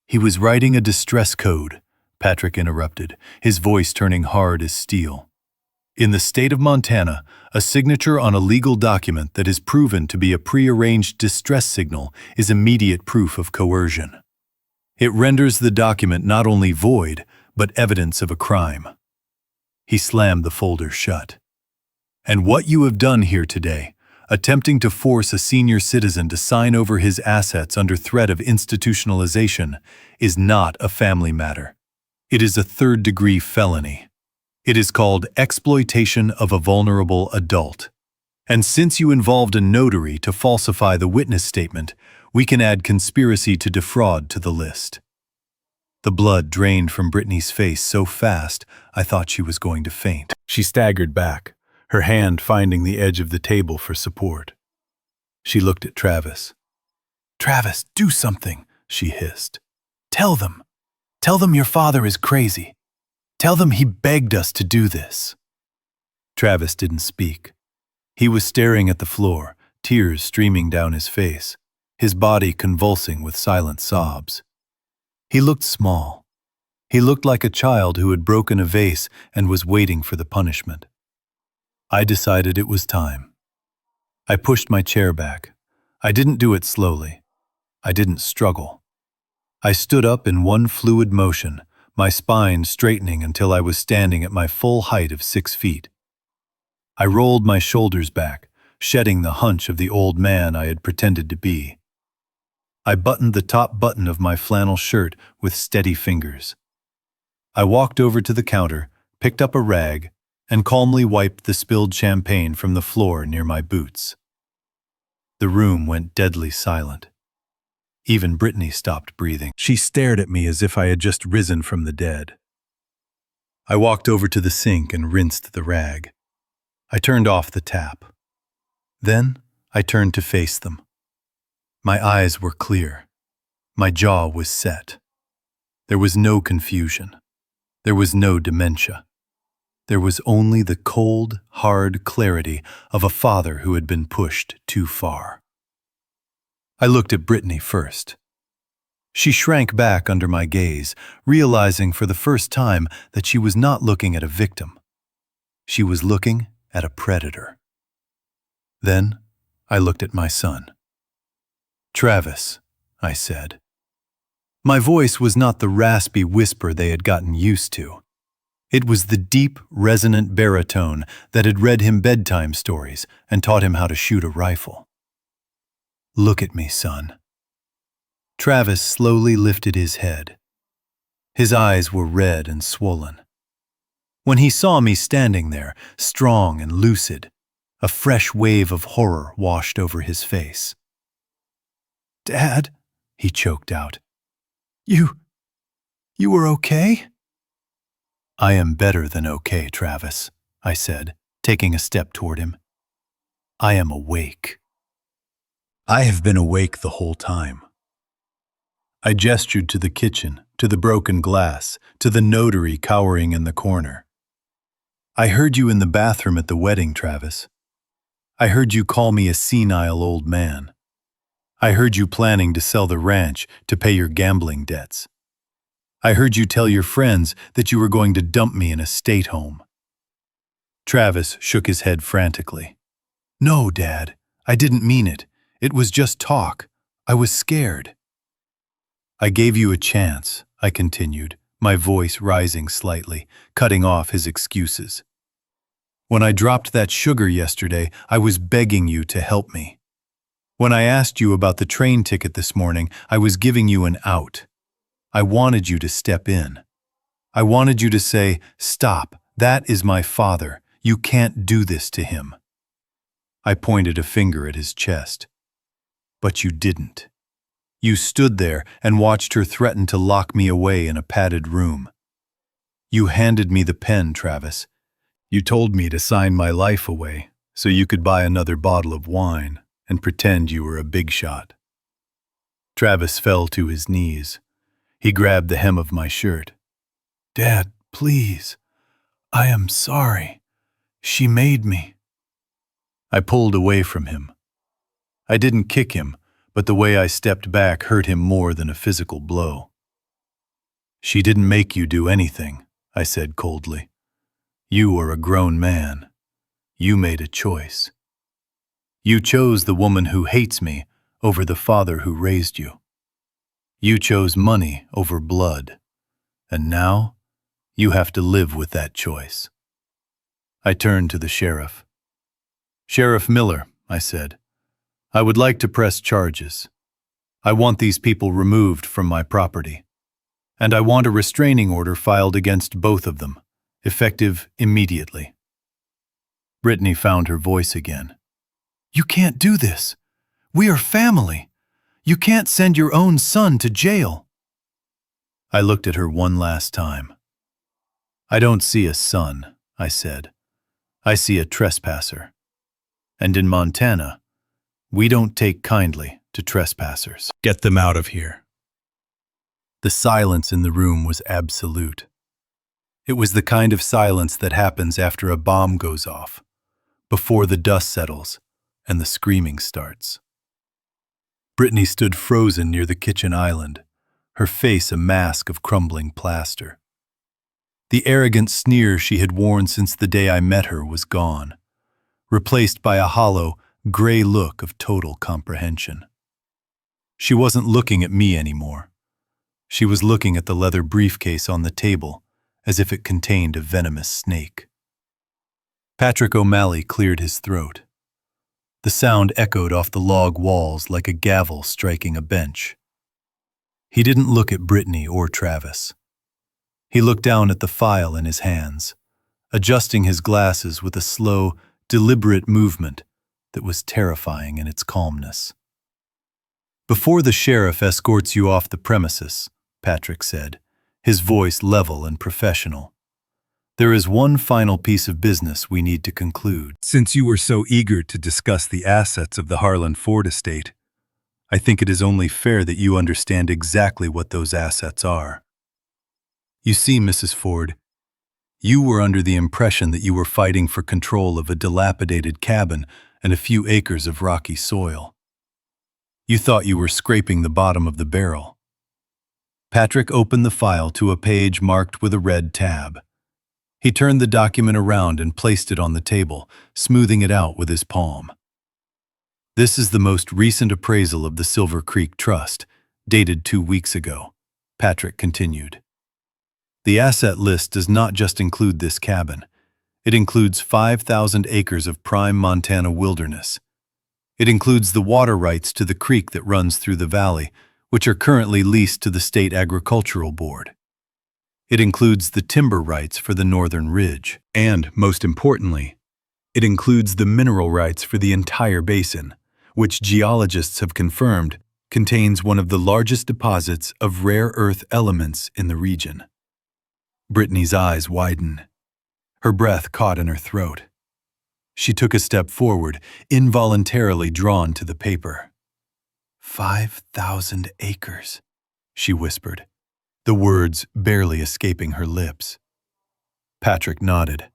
a distress code," Patrick interrupted, his voice turning hard as steel. "In the state of Montana, a signature on a legal document that is proven to be a prearranged distress signal is immediate proof of coercion. It renders the document not only void, but evidence of a crime." He slammed the folder shut. "And what you have done here today, attempting to force a senior citizen to sign over his assets under threat of institutionalization, is not a family matter. It is a third-degree felony. It is called exploitation of a vulnerable adult. And since you involved a notary to falsify the witness statement, we can add conspiracy to defraud to the list." The blood drained from Brittany's face so fast I thought she was going to faint. She staggered back, her hand finding the edge of the table for support. She looked at Travis. "Travis, do something," she hissed. Tell them your father is crazy. Tell them he begged us to do this." Travis didn't speak. He was staring at the floor, tears streaming down his face, his body convulsing with silent sobs. He looked small. He looked like a child who had broken a vase and was waiting for the punishment. I decided it was time. I pushed my chair back. I didn't do it slowly. I didn't struggle. I stood up in one fluid motion, my spine straightening until I was standing at my full height of 6 feet. I rolled my shoulders back, shedding the hunch of the old man I had pretended to be. I buttoned the top button of my flannel shirt with steady fingers. I walked over to the counter, picked up a rag, and calmly wiped the spilled champagne from the floor near my boots. The room went deadly silent. Even Brittany stopped breathing. She stared at me as if I had just risen from the dead. I walked over to the sink and rinsed the rag. I turned off the tap. Then I turned to face them. My eyes were clear. My jaw was set. There was no confusion. There was no dementia. There was only the cold, hard clarity of a father who had been pushed too far. I looked at Brittany first. She shrank back under my gaze, realizing for the first time that she was not looking at a victim. She was looking at a predator. Then I looked at my son. "Travis," I said. My voice was not the raspy whisper they had gotten used to. It was the deep, resonant baritone that had read him bedtime stories and taught him how to shoot a rifle. "Look at me, son." Travis slowly lifted his head. His eyes were red and swollen. When he saw me standing there, strong and lucid, a fresh wave of horror washed over his face. "Dad," he choked out. You were okay?" "I am better than okay, Travis," I said, taking a step toward him. "I am awake. I have been awake the whole time." I gestured to the kitchen, to the broken glass, to the notary cowering in the corner. "I heard you in the bathroom at the wedding, Travis. I heard you call me a senile old man. I heard you planning to sell the ranch to pay your gambling debts. I heard you tell your friends that you were going to dump me in a state home." Travis shook his head frantically. "No, Dad, I didn't mean it. It was just talk. I was scared." "I gave you a chance," I continued, my voice rising slightly, cutting off his excuses. "When I dropped that sugar yesterday, I was begging you to help me. When I asked you about the train ticket this morning, I was giving you an out. I wanted you to step in. I wanted you to say, 'Stop, that is my father. You can't do this to him.'" I pointed a finger at his chest. "But you didn't. You stood there and watched her threaten to lock me away in a padded room. You handed me the pen, Travis. You told me to sign my life away so you could buy another bottle of wine and pretend you were a big shot." Travis fell to his knees. He grabbed the hem of my shirt. "Dad, please. I am sorry. She made me." I pulled away from him. I didn't kick him, but the way I stepped back hurt him more than a physical blow. "She didn't make you do anything," I said coldly. "You are a grown man. You made a choice. You chose the woman who hates me over the father who raised you. You chose money over blood, and now you have to live with that choice." I turned to the sheriff. "Sheriff Miller," I said, "I would like to press charges. I want these people removed from my property, and I want a restraining order filed against both of them, effective immediately." Brittany found her voice again. "You can't do this. We are family. You can't send your own son to jail." I looked at her one last time. "I don't see a son," I said. "I see a trespasser. And in Montana, we don't take kindly to trespassers. Get them out of here." The silence in the room was absolute. It was the kind of silence that happens after a bomb goes off, before the dust settles and the screaming starts. Brittany stood frozen near the kitchen island, her face a mask of crumbling plaster. The arrogant sneer she had worn since the day I met her was gone, replaced by a hollow, gray look of total comprehension. She wasn't looking at me anymore. She was looking at the leather briefcase on the table, as if it contained a venomous snake. Patrick O'Malley cleared his throat. The sound echoed off the log walls like a gavel striking a bench. He didn't look at Brittany or Travis. He looked down at the file in his hands, adjusting his glasses with a slow, deliberate movement that was terrifying in its calmness. "Before the sheriff escorts you off the premises," Patrick said, his voice level and professional, "there is one final piece of business we need to conclude. Since you were so eager to discuss the assets of the Harlan Ford estate, I think it is only fair that you understand exactly what those assets are. You see, Mrs. Ford, you were under the impression that you were fighting for control of a dilapidated cabin and a few acres of rocky soil. You thought you were scraping the bottom of the barrel." Patrick opened the file to a page marked with a red tab. He turned the document around and placed it on the table, smoothing it out with his palm. "This is the most recent appraisal of the Silver Creek Trust, dated 2 weeks ago," Patrick continued. "The asset list does not just include this cabin. It includes 5,000 acres of prime Montana wilderness. It includes the water rights to the creek that runs through the valley, which are currently leased to the State Agricultural Board. It includes the timber rights for the northern ridge. And, most importantly, it includes the mineral rights for the entire basin, which geologists have confirmed contains one of the largest deposits of rare earth elements in the region." Brittany's eyes widened. Her breath caught in her throat. She took a step forward, involuntarily drawn to the paper. 5,000 acres, she whispered, the words barely escaping her lips. Patrick nodded.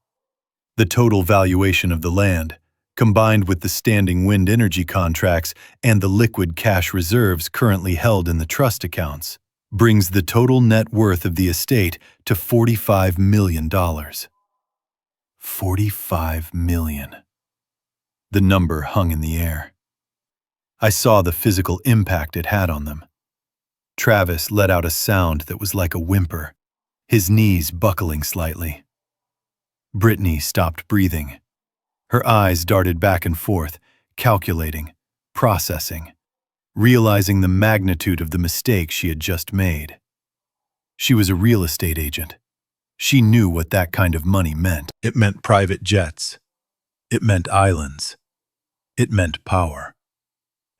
The total valuation of the land, combined with the standing wind energy contracts and the liquid cash reserves currently held in the trust accounts, brings the total net worth of the estate to $45 million. $45 million. The number hung in the air. I saw the physical impact it had on them. Travis let out a sound that was like a whimper, his knees buckling slightly. Brittany stopped breathing. Her eyes darted back and forth, calculating, processing, realizing the magnitude of the mistake she had just made. She was a real estate agent. She knew what that kind of money meant. It meant private jets. It meant islands. It meant power.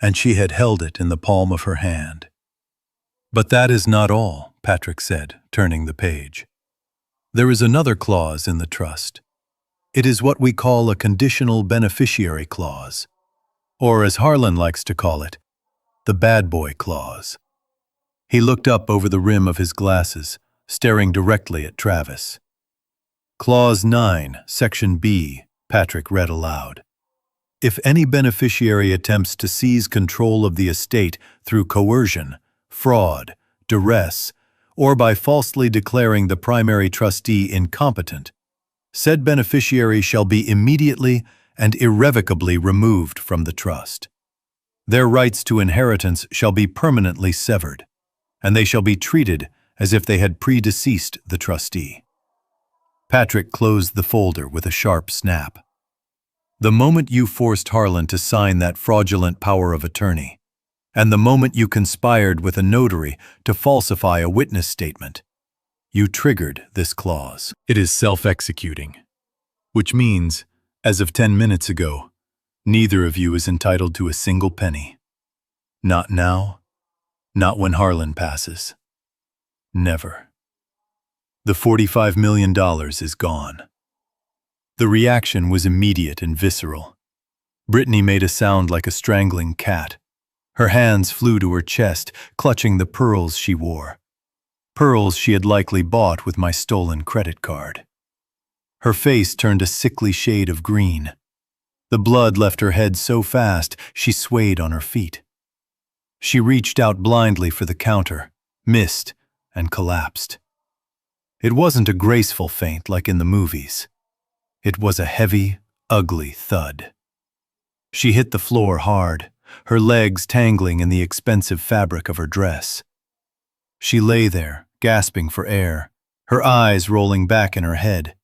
And she had held it in the palm of her hand. "But that is not all," Patrick said, turning the page. "There is another clause in the trust. It is what we call a conditional beneficiary clause, or as Harlan likes to call it, the bad boy clause." He looked up over the rim of his glasses, staring directly at Travis. "Clause 9, Section B," Patrick read aloud. "If any beneficiary attempts to seize control of the estate through coercion, fraud, duress, or by falsely declaring the primary trustee incompetent, said beneficiary shall be immediately and irrevocably removed from the trust. Their rights to inheritance shall be permanently severed, and they shall be treated as if they had predeceased the trustee." Patrick closed the folder with a sharp snap. "The moment you forced Harlan to sign that fraudulent power of attorney, and the moment you conspired with a notary to falsify a witness statement, you triggered this clause. It is self-executing, which means, as of 10 minutes ago, neither of you is entitled to a single penny. Not now, not when Harlan passes. Never. The $45 million is gone." The reaction was immediate and visceral. Brittany made a sound like a strangling cat. Her hands flew to her chest, clutching the pearls she wore. pearls she had likely bought with my stolen credit card. Her face turned a sickly shade of green. The blood left her head so fast she swayed on her feet. She reached out blindly for the counter, missed, and collapsed. It wasn't a graceful faint like in the movies. It was a heavy, ugly thud. She hit the floor hard, her legs tangling in the expensive fabric of her dress. She lay there, gasping for air, her eyes rolling back in her head,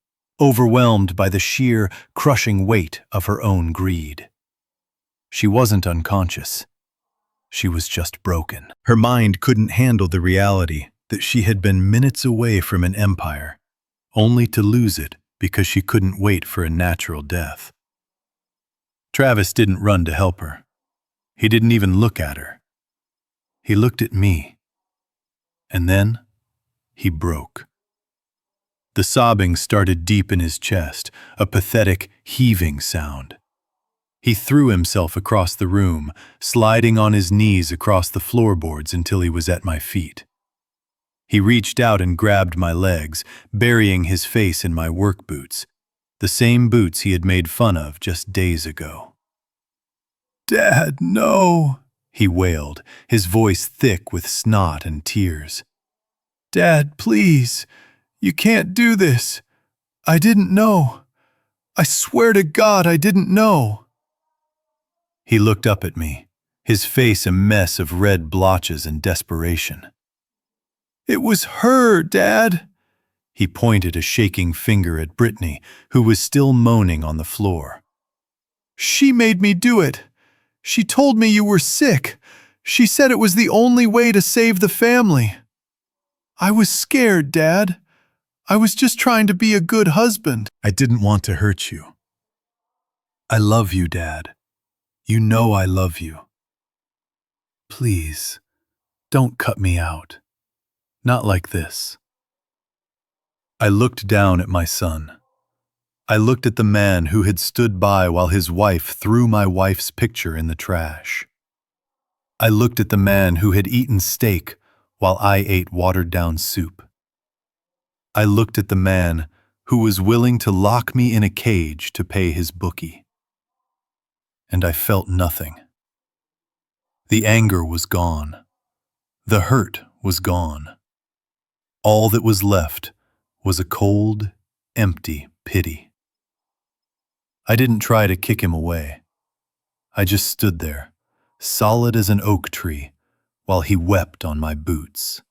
overwhelmed by the sheer, crushing weight of her own greed. She wasn't unconscious. She was just broken. Her mind couldn't handle the reality that she had been minutes away from an empire, only to lose it because she couldn't wait for a natural death. Travis didn't run to help her. He didn't even look at her. He looked at me. And then he broke. The sobbing started deep in his chest, a pathetic, heaving sound. He threw himself across the room, sliding on his knees across the floorboards until he was at my feet. He reached out and grabbed my legs, burying his face in my work boots, the same boots he had made fun of just days ago. "Dad, no," he wailed, his voice thick with snot and tears. "Dad, please. You can't do this. I didn't know. I swear to God I didn't know." He looked up at me, his face a mess of red blotches and desperation. "It was her, Dad." He pointed a shaking finger at Brittany, who was still moaning on the floor. "She made me do it. She told me you were sick. She said it was the only way to save the family. I was scared, Dad. I was just trying to be a good husband." "I didn't want to hurt you. I love you, Dad. You know I love you. Please, don't cut me out. Not like this." I looked down at my son. I looked at the man who had stood by while his wife threw my wife's picture in the trash. I looked at the man who had eaten steak while I ate watered-down soup. I looked at the man who was willing to lock me in a cage to pay his bookie. And I felt nothing. The anger was gone. The hurt was gone. All that was left was a cold, empty pity. I didn't try to kick him away. I just stood there, solid as an oak tree, while he wept on my boots.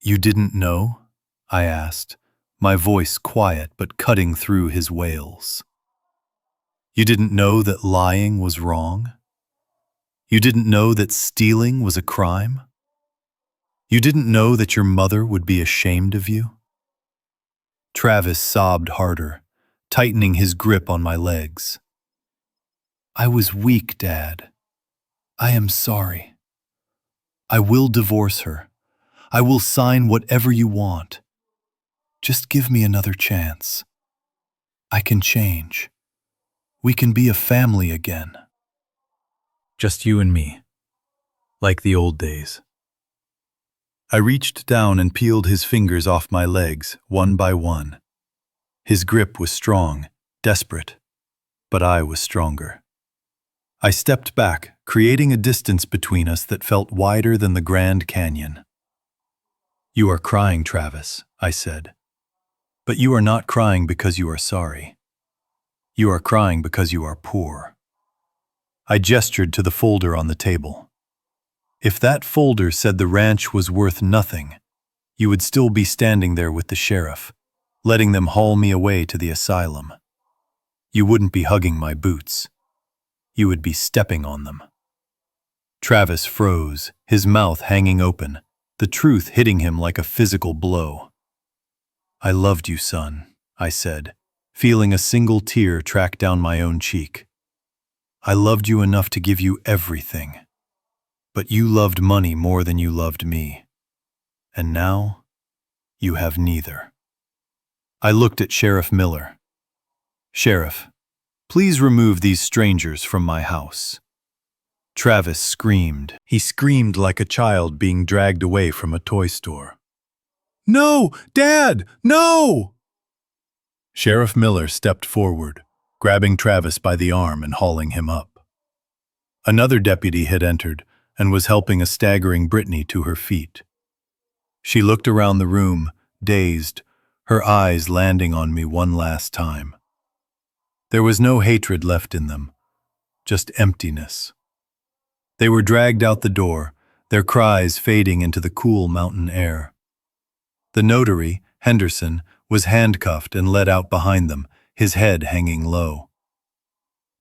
"You didn't know?" I asked, my voice quiet but cutting through his wails. "You didn't know that lying was wrong? You didn't know that stealing was a crime? You didn't know that your mother would be ashamed of you?" Travis sobbed harder, tightening his grip on my legs. "I was weak, Dad. I am sorry. I will divorce her. I will sign whatever you want. Just give me another chance. I can change. We can be a family again. Just you and me, like the old days." I reached down and peeled his fingers off my legs, one by one. His grip was strong, desperate, but I was stronger. I stepped back, creating a distance between us that felt wider than the Grand Canyon. "You are crying, Travis," I said. "But you are not crying because you are sorry. You are crying because you are poor." I gestured to the folder on the table. "If that folder said the ranch was worth nothing, you would still be standing there with the sheriff, letting them haul me away to the asylum. You wouldn't be hugging my boots. You would be stepping on them." Travis froze, his mouth hanging open, the truth hitting him like a physical blow. "I loved you, son," I said, feeling a single tear track down my own cheek. "I loved you enough to give you everything. But you loved money more than you loved me. And now, you have neither." I looked at Sheriff Miller. "Sheriff, please remove these strangers from my house." Travis screamed. He screamed like a child being dragged away from a toy store. "No! Dad! No!" Sheriff Miller stepped forward, grabbing Travis by the arm and hauling him up. Another deputy had entered and was helping a staggering Brittany to her feet. She looked around the room, dazed, her eyes landing on me one last time. There was no hatred left in them, just emptiness. They were dragged out the door, their cries fading into the cool mountain air. The notary, Henderson, was handcuffed and led out behind them, his head hanging low.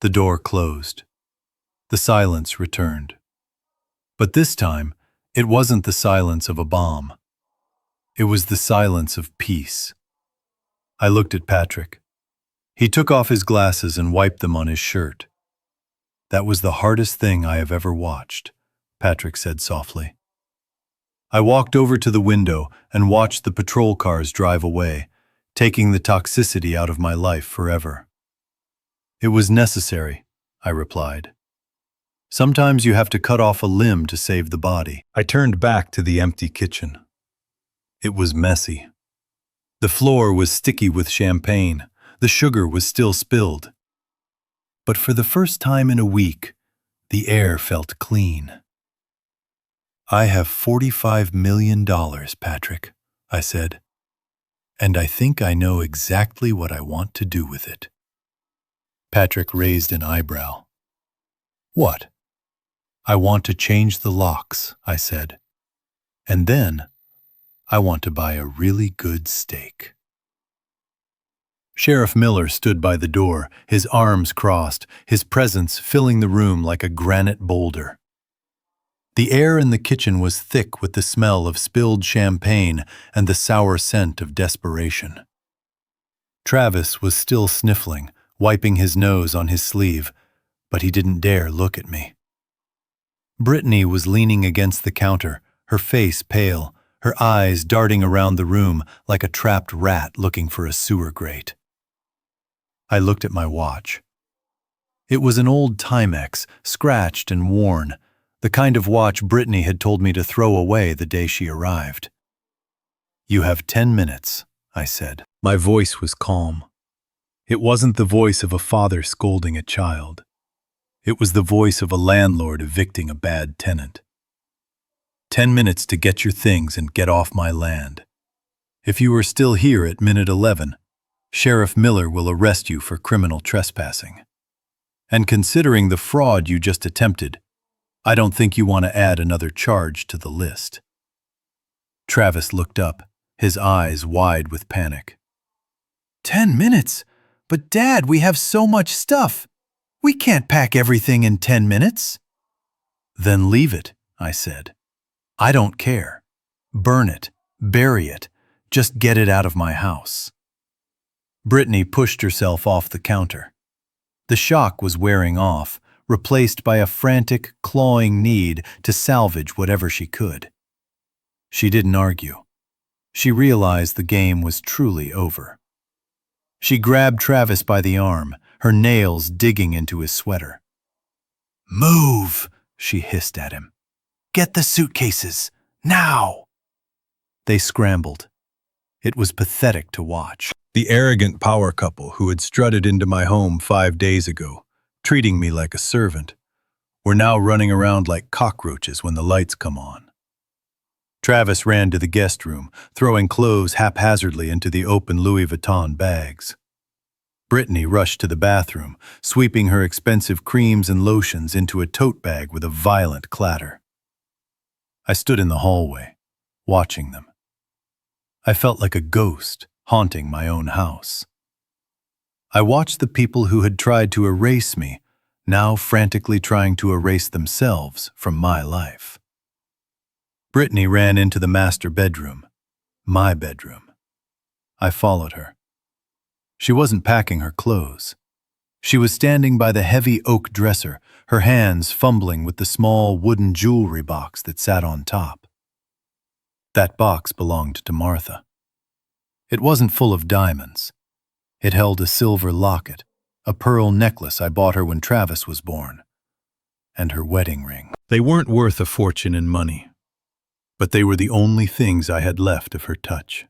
The door closed. The silence returned. But this time, it wasn't the silence of a bomb. It was the silence of peace. I looked at Patrick. He took off his glasses and wiped them on his shirt. "That was the hardest thing I have ever watched," Patrick said softly. I walked over to the window and watched the patrol cars drive away, taking the toxicity out of my life forever. "It was necessary," I replied. "Sometimes you have to cut off a limb to save the body." I turned back to the empty kitchen. It was messy. The floor was sticky with champagne. The sugar was still spilled. But for the first time in a week, the air felt clean. "I have $45 million, Patrick," I said. "And I think I know exactly what I want to do with it." Patrick raised an eyebrow. "What?" "I want to change the locks," I said. "And then I want to buy a really good steak." Sheriff Miller stood by the door, his arms crossed, his presence filling the room like a granite boulder. The air in the kitchen was thick with the smell of spilled champagne and the sour scent of desperation. Travis was still sniffling, wiping his nose on his sleeve, but he didn't dare look at me. Brittany was leaning against the counter, her face pale, her eyes darting around the room like a trapped rat looking for a sewer grate. I looked at my watch. It was an old Timex, scratched and worn, the kind of watch Brittany had told me to throw away the day she arrived. "You have 10 minutes, I said. My voice was calm. It wasn't the voice of a father scolding a child. It was the voice of a landlord evicting a bad tenant. 10 minutes to get your things and get off my land. If you are still here at minute 11, Sheriff Miller will arrest you for criminal trespassing. And considering the fraud you just attempted, I don't think you want to add another charge to the list." Travis looked up, his eyes wide with panic. 10 minutes? But Dad, we have so much stuff. We can't pack everything in 10 minutes. Then leave it, I said. I don't care. Burn it, bury it, just get it out of my house. Brittany pushed herself off the counter. The shock was wearing off, replaced by a frantic, clawing need to salvage whatever she could. She didn't argue. She realized the game was truly over. She grabbed Travis by the arm, her nails digging into his sweater. "Move!" she hissed at him. "Get the suitcases, now!" They scrambled. It was pathetic to watch. The arrogant power couple who had strutted into my home 5 days ago, treating me like a servant, were now running around like cockroaches when the lights come on. Travis ran to the guest room, throwing clothes haphazardly into the open Louis Vuitton bags. Brittany rushed to the bathroom, sweeping her expensive creams and lotions into a tote bag with a violent clatter. I stood in the hallway, watching them. I felt like a ghost haunting my own house. I watched the people who had tried to erase me, now frantically trying to erase themselves from my life. Brittany ran into the master bedroom, my bedroom. I followed her. She wasn't packing her clothes. She was standing by the heavy oak dresser, her hands fumbling with the small wooden jewelry box that sat on top. That box belonged to Martha. It wasn't full of diamonds. It held a silver locket, a pearl necklace I bought her when Travis was born. and her wedding ring. They weren't worth a fortune in money, but they were the only things I had left of her touch.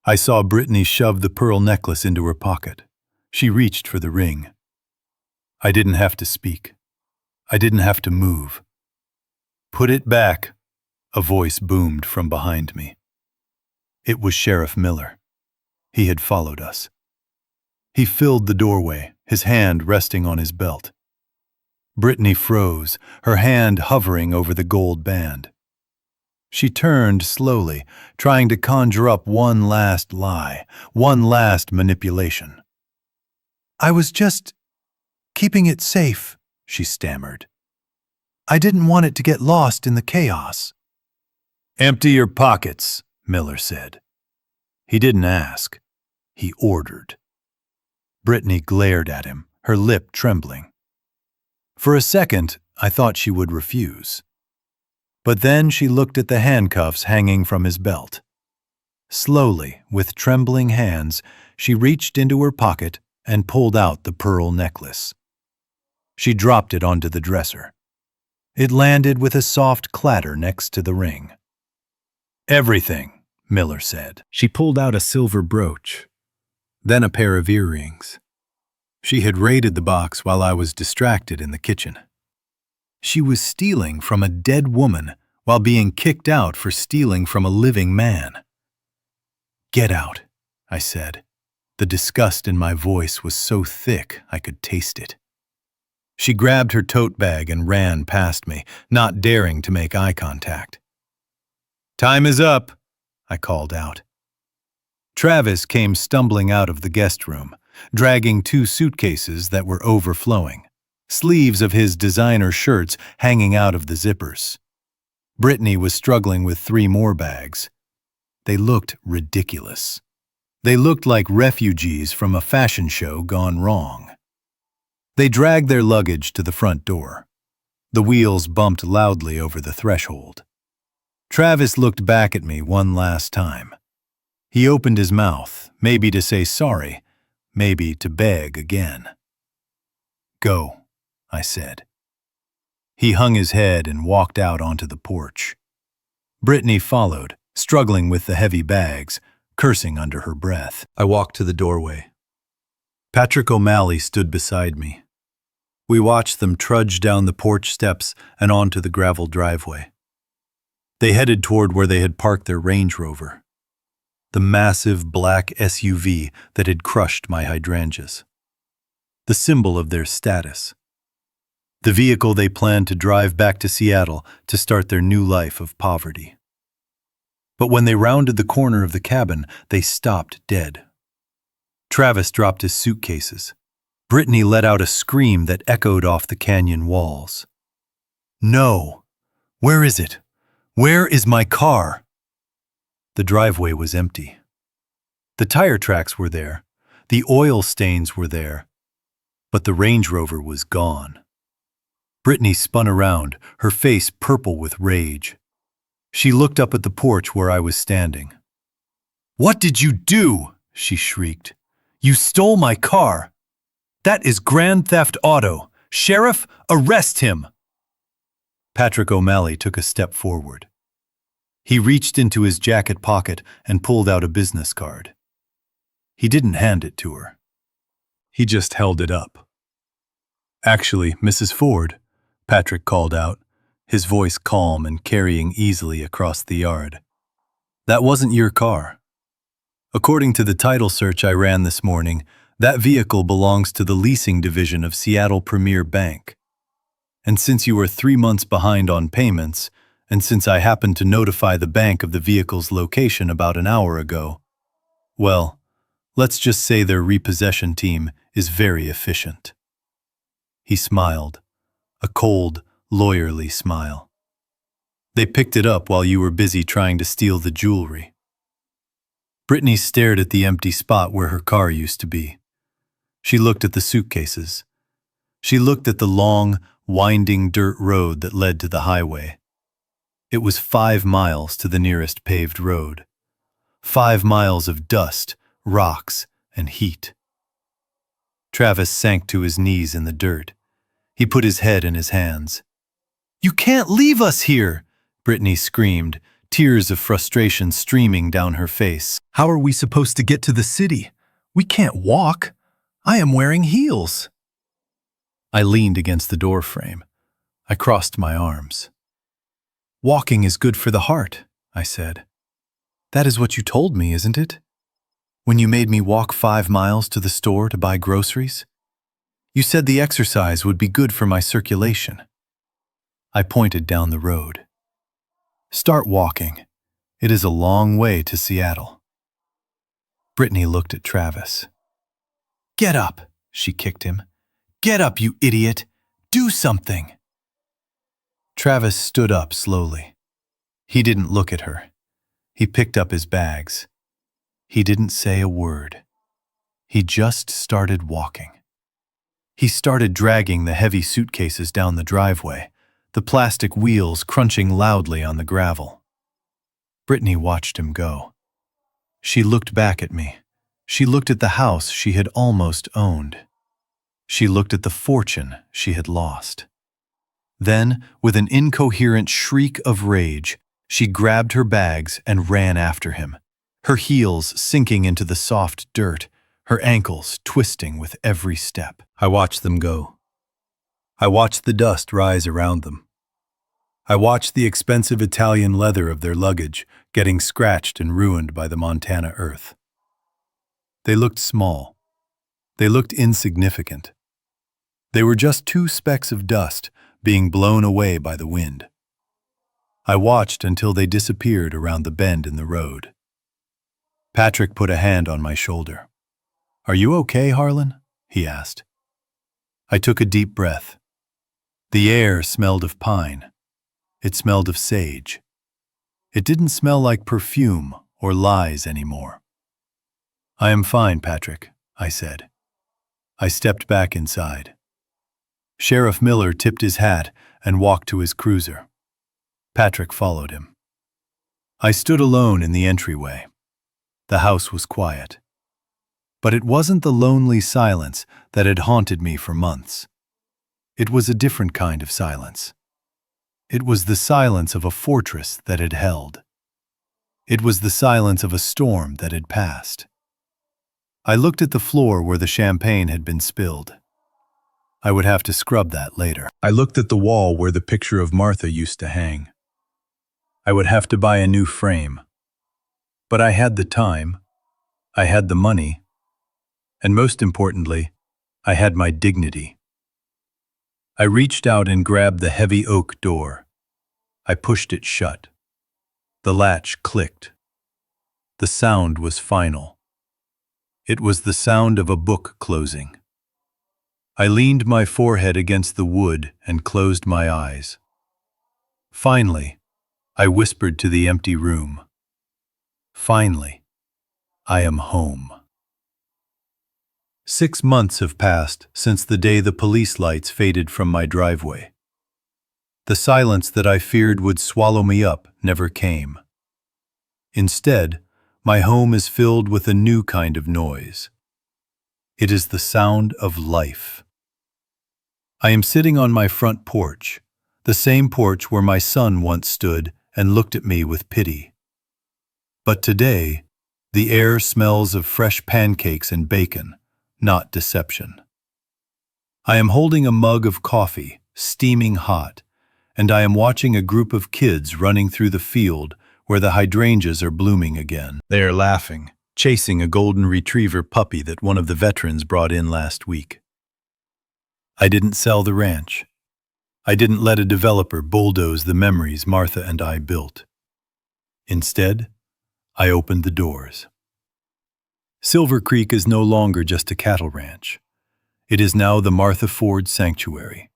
I saw Brittany shove the pearl necklace into her pocket. She reached for the ring. I didn't have to speak. I didn't have to move. "Put it back," a voice boomed from behind me. It was Sheriff Miller. He had followed us. He filled the doorway, his hand resting on his belt. Brittany froze, her hand hovering over the gold band. She turned slowly, trying to conjure up one last lie, one last manipulation. "I was just keeping it safe," she stammered. "I didn't want it to get lost in the chaos." "Empty your pockets," Miller said. He didn't ask. He ordered. Brittany glared at him, her lip trembling. For a second, I thought she would refuse. But then she looked at the handcuffs hanging from his belt. Slowly, with trembling hands, she reached into her pocket and pulled out the pearl necklace. She dropped it onto the dresser. It landed with a soft clatter next to the ring. "Everything," Miller said. She pulled out a silver brooch, then a pair of earrings. She had raided the box while I was distracted in the kitchen. She was stealing from a dead woman while being kicked out for stealing from a living man. "Get out," I said. The disgust in my voice was so thick I could taste it. She grabbed her tote bag and ran past me, not daring to make eye contact. "Time is up," I called out. Travis came stumbling out of the guest room, dragging 2 suitcases that were overflowing, sleeves of his designer shirts hanging out of the zippers. Brittany was struggling with 3 more bags. They looked ridiculous. They looked like refugees from a fashion show gone wrong. They dragged their luggage to the front door. The wheels bumped loudly over the threshold. Travis looked back at me one last time. He opened his mouth, maybe to say sorry, maybe to beg again. "Go," I said. He hung his head and walked out onto the porch. Brittany followed, struggling with the heavy bags, cursing under her breath. I walked to the doorway. Patrick O'Malley stood beside me. We watched them trudge down the porch steps and onto the gravel driveway. They headed toward where they had parked their Range Rover, the massive black SUV that had crushed my hydrangeas, the symbol of their status, the vehicle they planned to drive back to Seattle to start their new life of poverty. But when they rounded the corner of the cabin, they stopped dead. Travis dropped his suitcases. Brittany let out a scream that echoed off the canyon walls. "No! Where is it? Where is my car?" The driveway was empty. The tire tracks were there. The oil stains were there. But the Range Rover was gone. Brittany spun around, her face purple with rage. She looked up at the porch where I was standing. "What did you do?" she shrieked. "You stole my car. That is grand theft auto. Sheriff, arrest him!" Patrick O'Malley took a step forward. He reached into his jacket pocket and pulled out a business card. He didn't hand it to her. He just held it up. "Actually, Mrs. Ford," Patrick called out, his voice calm and carrying easily across the yard. "That wasn't your car. According to the title search I ran this morning, that vehicle belongs to the leasing division of Seattle Premier Bank. And since you were 3 months behind on payments, and since I happened to notify the bank of the vehicle's location about an hour ago, well, let's just say their repossession team is very efficient." He smiled, a cold, lawyerly smile. "They picked it up while you were busy trying to steal the jewelry." Brittany stared at the empty spot where her car used to be. She looked at the suitcases. She looked at the long, winding dirt road that led to the highway. It was 5 miles to the nearest paved road. 5 miles of dust, rocks, and heat. Travis sank to his knees in the dirt. He put his head in his hands. "You can't leave us here!" Brittany screamed, tears of frustration streaming down her face. "How are we supposed to get to the city? We can't walk. I am wearing heels." I leaned against the doorframe. I crossed my arms. "Walking is good for the heart," I said. "That is what you told me, isn't it? When you made me walk 5 miles to the store to buy groceries? You said the exercise would be good for my circulation." I pointed down the road. "Start walking. It is a long way to Seattle." Brittany looked at Travis. "Get up," she kicked him. "Get up, you idiot! Do something!" Travis stood up slowly. He didn't look at her. He picked up his bags. He didn't say a word. He just started walking. He started dragging the heavy suitcases down the driveway, the plastic wheels crunching loudly on the gravel. Brittany watched him go. She looked back at me. She looked at the house she had almost owned. She looked at the fortune she had lost. Then, with an incoherent shriek of rage, she grabbed her bags and ran after him, her heels sinking into the soft dirt, her ankles twisting with every step. I watched them go. I watched the dust rise around them. I watched the expensive Italian leather of their luggage getting scratched and ruined by the Montana earth. They looked small. They looked insignificant. They were just 2 specks of dust being blown away by the wind. I watched until they disappeared around the bend in the road. Patrick put a hand on my shoulder. "Are you okay, Harlan?" he asked. I took a deep breath. The air smelled of pine. It smelled of sage. It didn't smell like perfume or lies anymore. "I am fine, Patrick," I said. I stepped back inside. Sheriff Miller tipped his hat and walked to his cruiser. Patrick followed him. I stood alone in the entryway. The house was quiet. But it wasn't the lonely silence that had haunted me for months. It was a different kind of silence. It was the silence of a fortress that had held. It was the silence of a storm that had passed. I looked at the floor where the champagne had been spilled. I would have to scrub that later. I looked at the wall where the picture of Martha used to hang. I would have to buy a new frame. But I had the time, I had the money, and most importantly, I had my dignity. I reached out and grabbed the heavy oak door. I pushed it shut. The latch clicked. The sound was final. It was the sound of a book closing. I leaned my forehead against the wood and closed my eyes. Finally, I whispered to the empty room. Finally, I am home. 6 months have passed since the day the police lights faded from my driveway. The silence that I feared would swallow me up never came. Instead, my home is filled with a new kind of noise. It is the sound of life. I am sitting on my front porch, the same porch where my son once stood and looked at me with pity. But today, the air smells of fresh pancakes and bacon, not deception. I am holding a mug of coffee, steaming hot, and I am watching a group of kids running through the field where the hydrangeas are blooming again. They are laughing, chasing a golden retriever puppy that one of the veterans brought in last week. I didn't sell the ranch. I didn't let a developer bulldoze the memories Martha and I built. Instead, I opened the doors. Silver Creek is no longer just a cattle ranch. It is now the Martha Ford Sanctuary.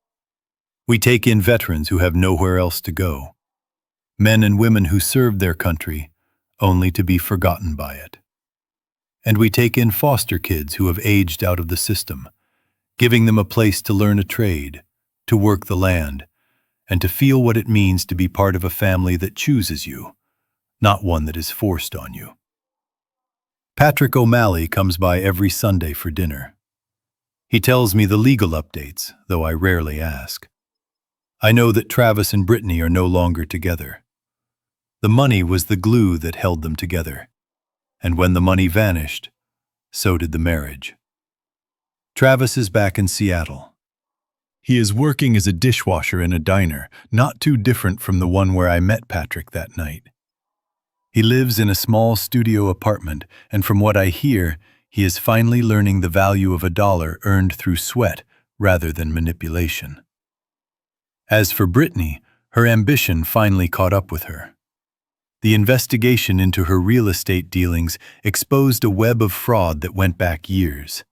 We take in veterans who have nowhere else to go, men and women who served their country only to be forgotten by it. And we take in foster kids who have aged out of the system, giving them a place to learn a trade, to work the land, and to feel what it means to be part of a family that chooses you, not one that is forced on you. Patrick O'Malley comes by every Sunday for dinner. He tells me the legal updates, though I rarely ask. I know that Travis and Brittany are no longer together. The money was the glue that held them together. And when the money vanished, so did the marriage. Travis is back in Seattle. He is working as a dishwasher in a diner, not too different from the one where I met Patrick that night. He lives in a small studio apartment, and from what I hear, he is finally learning the value of a dollar earned through sweat rather than manipulation. As for Brittany, her ambition finally caught up with her. The investigation into her real estate dealings exposed a web of fraud that went back years.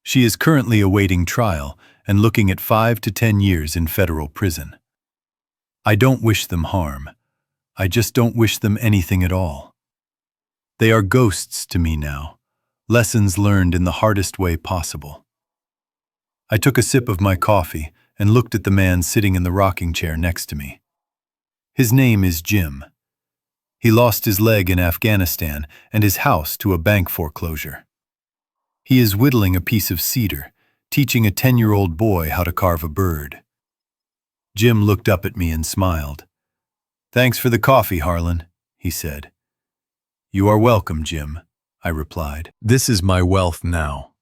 She is currently awaiting trial and looking at 5 to 10 years in federal prison. I don't wish them harm. I just don't wish them anything at all. They are ghosts to me now, lessons learned in the hardest way possible. I took a sip of my coffee and looked at the man sitting in the rocking chair next to me. His name is Jim. He lost his leg in Afghanistan and his house to a bank foreclosure. He is whittling a piece of cedar, teaching a 10-year-old boy how to carve a bird. Jim looked up at me and smiled. "Thanks for the coffee, Harlan," he said. "You are welcome, Jim," I replied. This is my wealth now.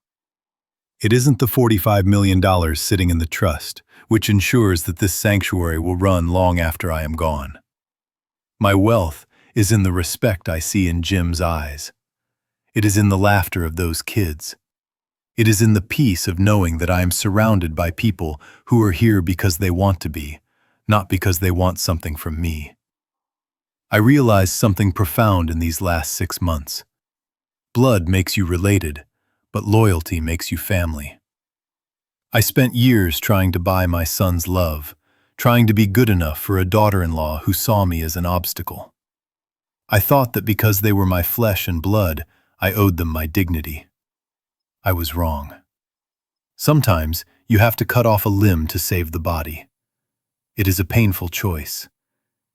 It isn't the $45 million sitting in the trust, which ensures that this sanctuary will run long after I am gone. My wealth is in the respect I see in Jim's eyes. It is in the laughter of those kids. It is in the peace of knowing that I am surrounded by people who are here because they want to be, not because they want something from me. I realized something profound in these last 6 months. Blood makes you related, but loyalty makes you family. I spent years trying to buy my son's love, trying to be good enough for a daughter-in-law who saw me as an obstacle. I thought that because they were my flesh and blood, I owed them my dignity. I was wrong. Sometimes you have to cut off a limb to save the body. It is a painful choice.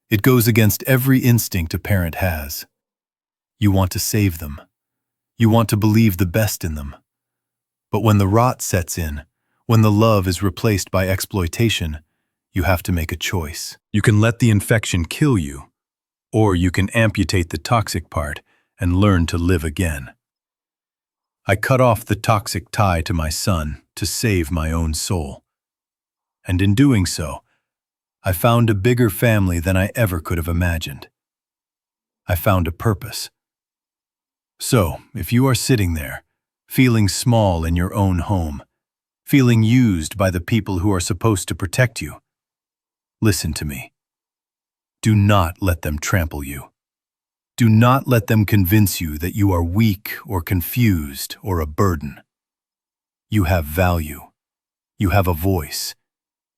It goes against every instinct a parent has. You want to save them. You want to believe the best in them. But when the rot sets in, when the love is replaced by exploitation, you have to make a choice. You can let the infection kill you, or you can amputate the toxic part and learn to live again. I cut off the toxic tie to my son to save my own soul. And in doing so, I found a bigger family than I ever could have imagined. I found a purpose. So, if you are sitting there, feeling small in your own home, feeling used by the people who are supposed to protect you, listen to me. Do not let them trample you. Do not let them convince you that you are weak or confused or a burden. You have value. You have a voice.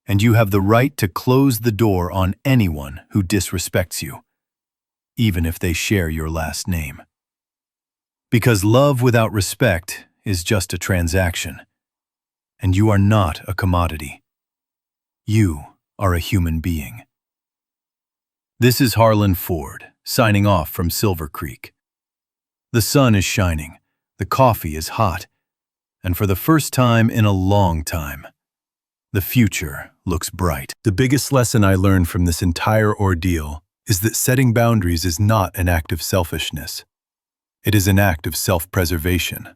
And you have the right to close the door on anyone who disrespects you, even if they share your last name. Because love without respect is just a transaction, and you are not a commodity. You are a human being. This is Harlan Ford, signing off from Silver Creek. The sun is shining, the coffee is hot, and for the first time in a long time, the future looks bright. The biggest lesson I learned from this entire ordeal is that setting boundaries is not an act of selfishness. It is an act of self-preservation.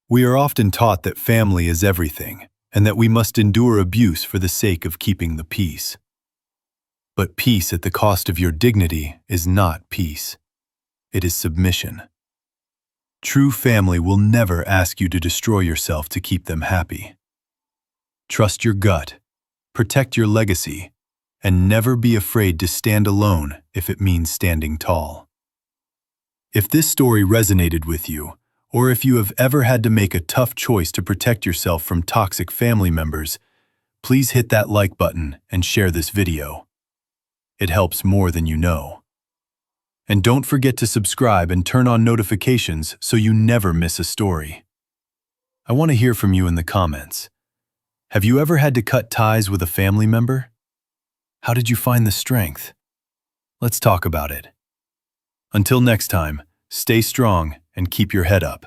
We are often taught that family is everything, and that we must endure abuse for the sake of keeping the peace. But peace at the cost of your dignity is not peace. It is submission. True family will never ask you to destroy yourself to keep them happy. Trust your gut, protect your legacy, and never be afraid to stand alone if it means standing tall. If this story resonated with you, or if you have ever had to make a tough choice to protect yourself from toxic family members, please hit that like button and share this video. It helps more than you know. And don't forget to subscribe and turn on notifications so you never miss a story. I want to hear from you in the comments. Have you ever had to cut ties with a family member? How did you find the strength? Let's talk about it. Until next time, stay strong and keep your head up.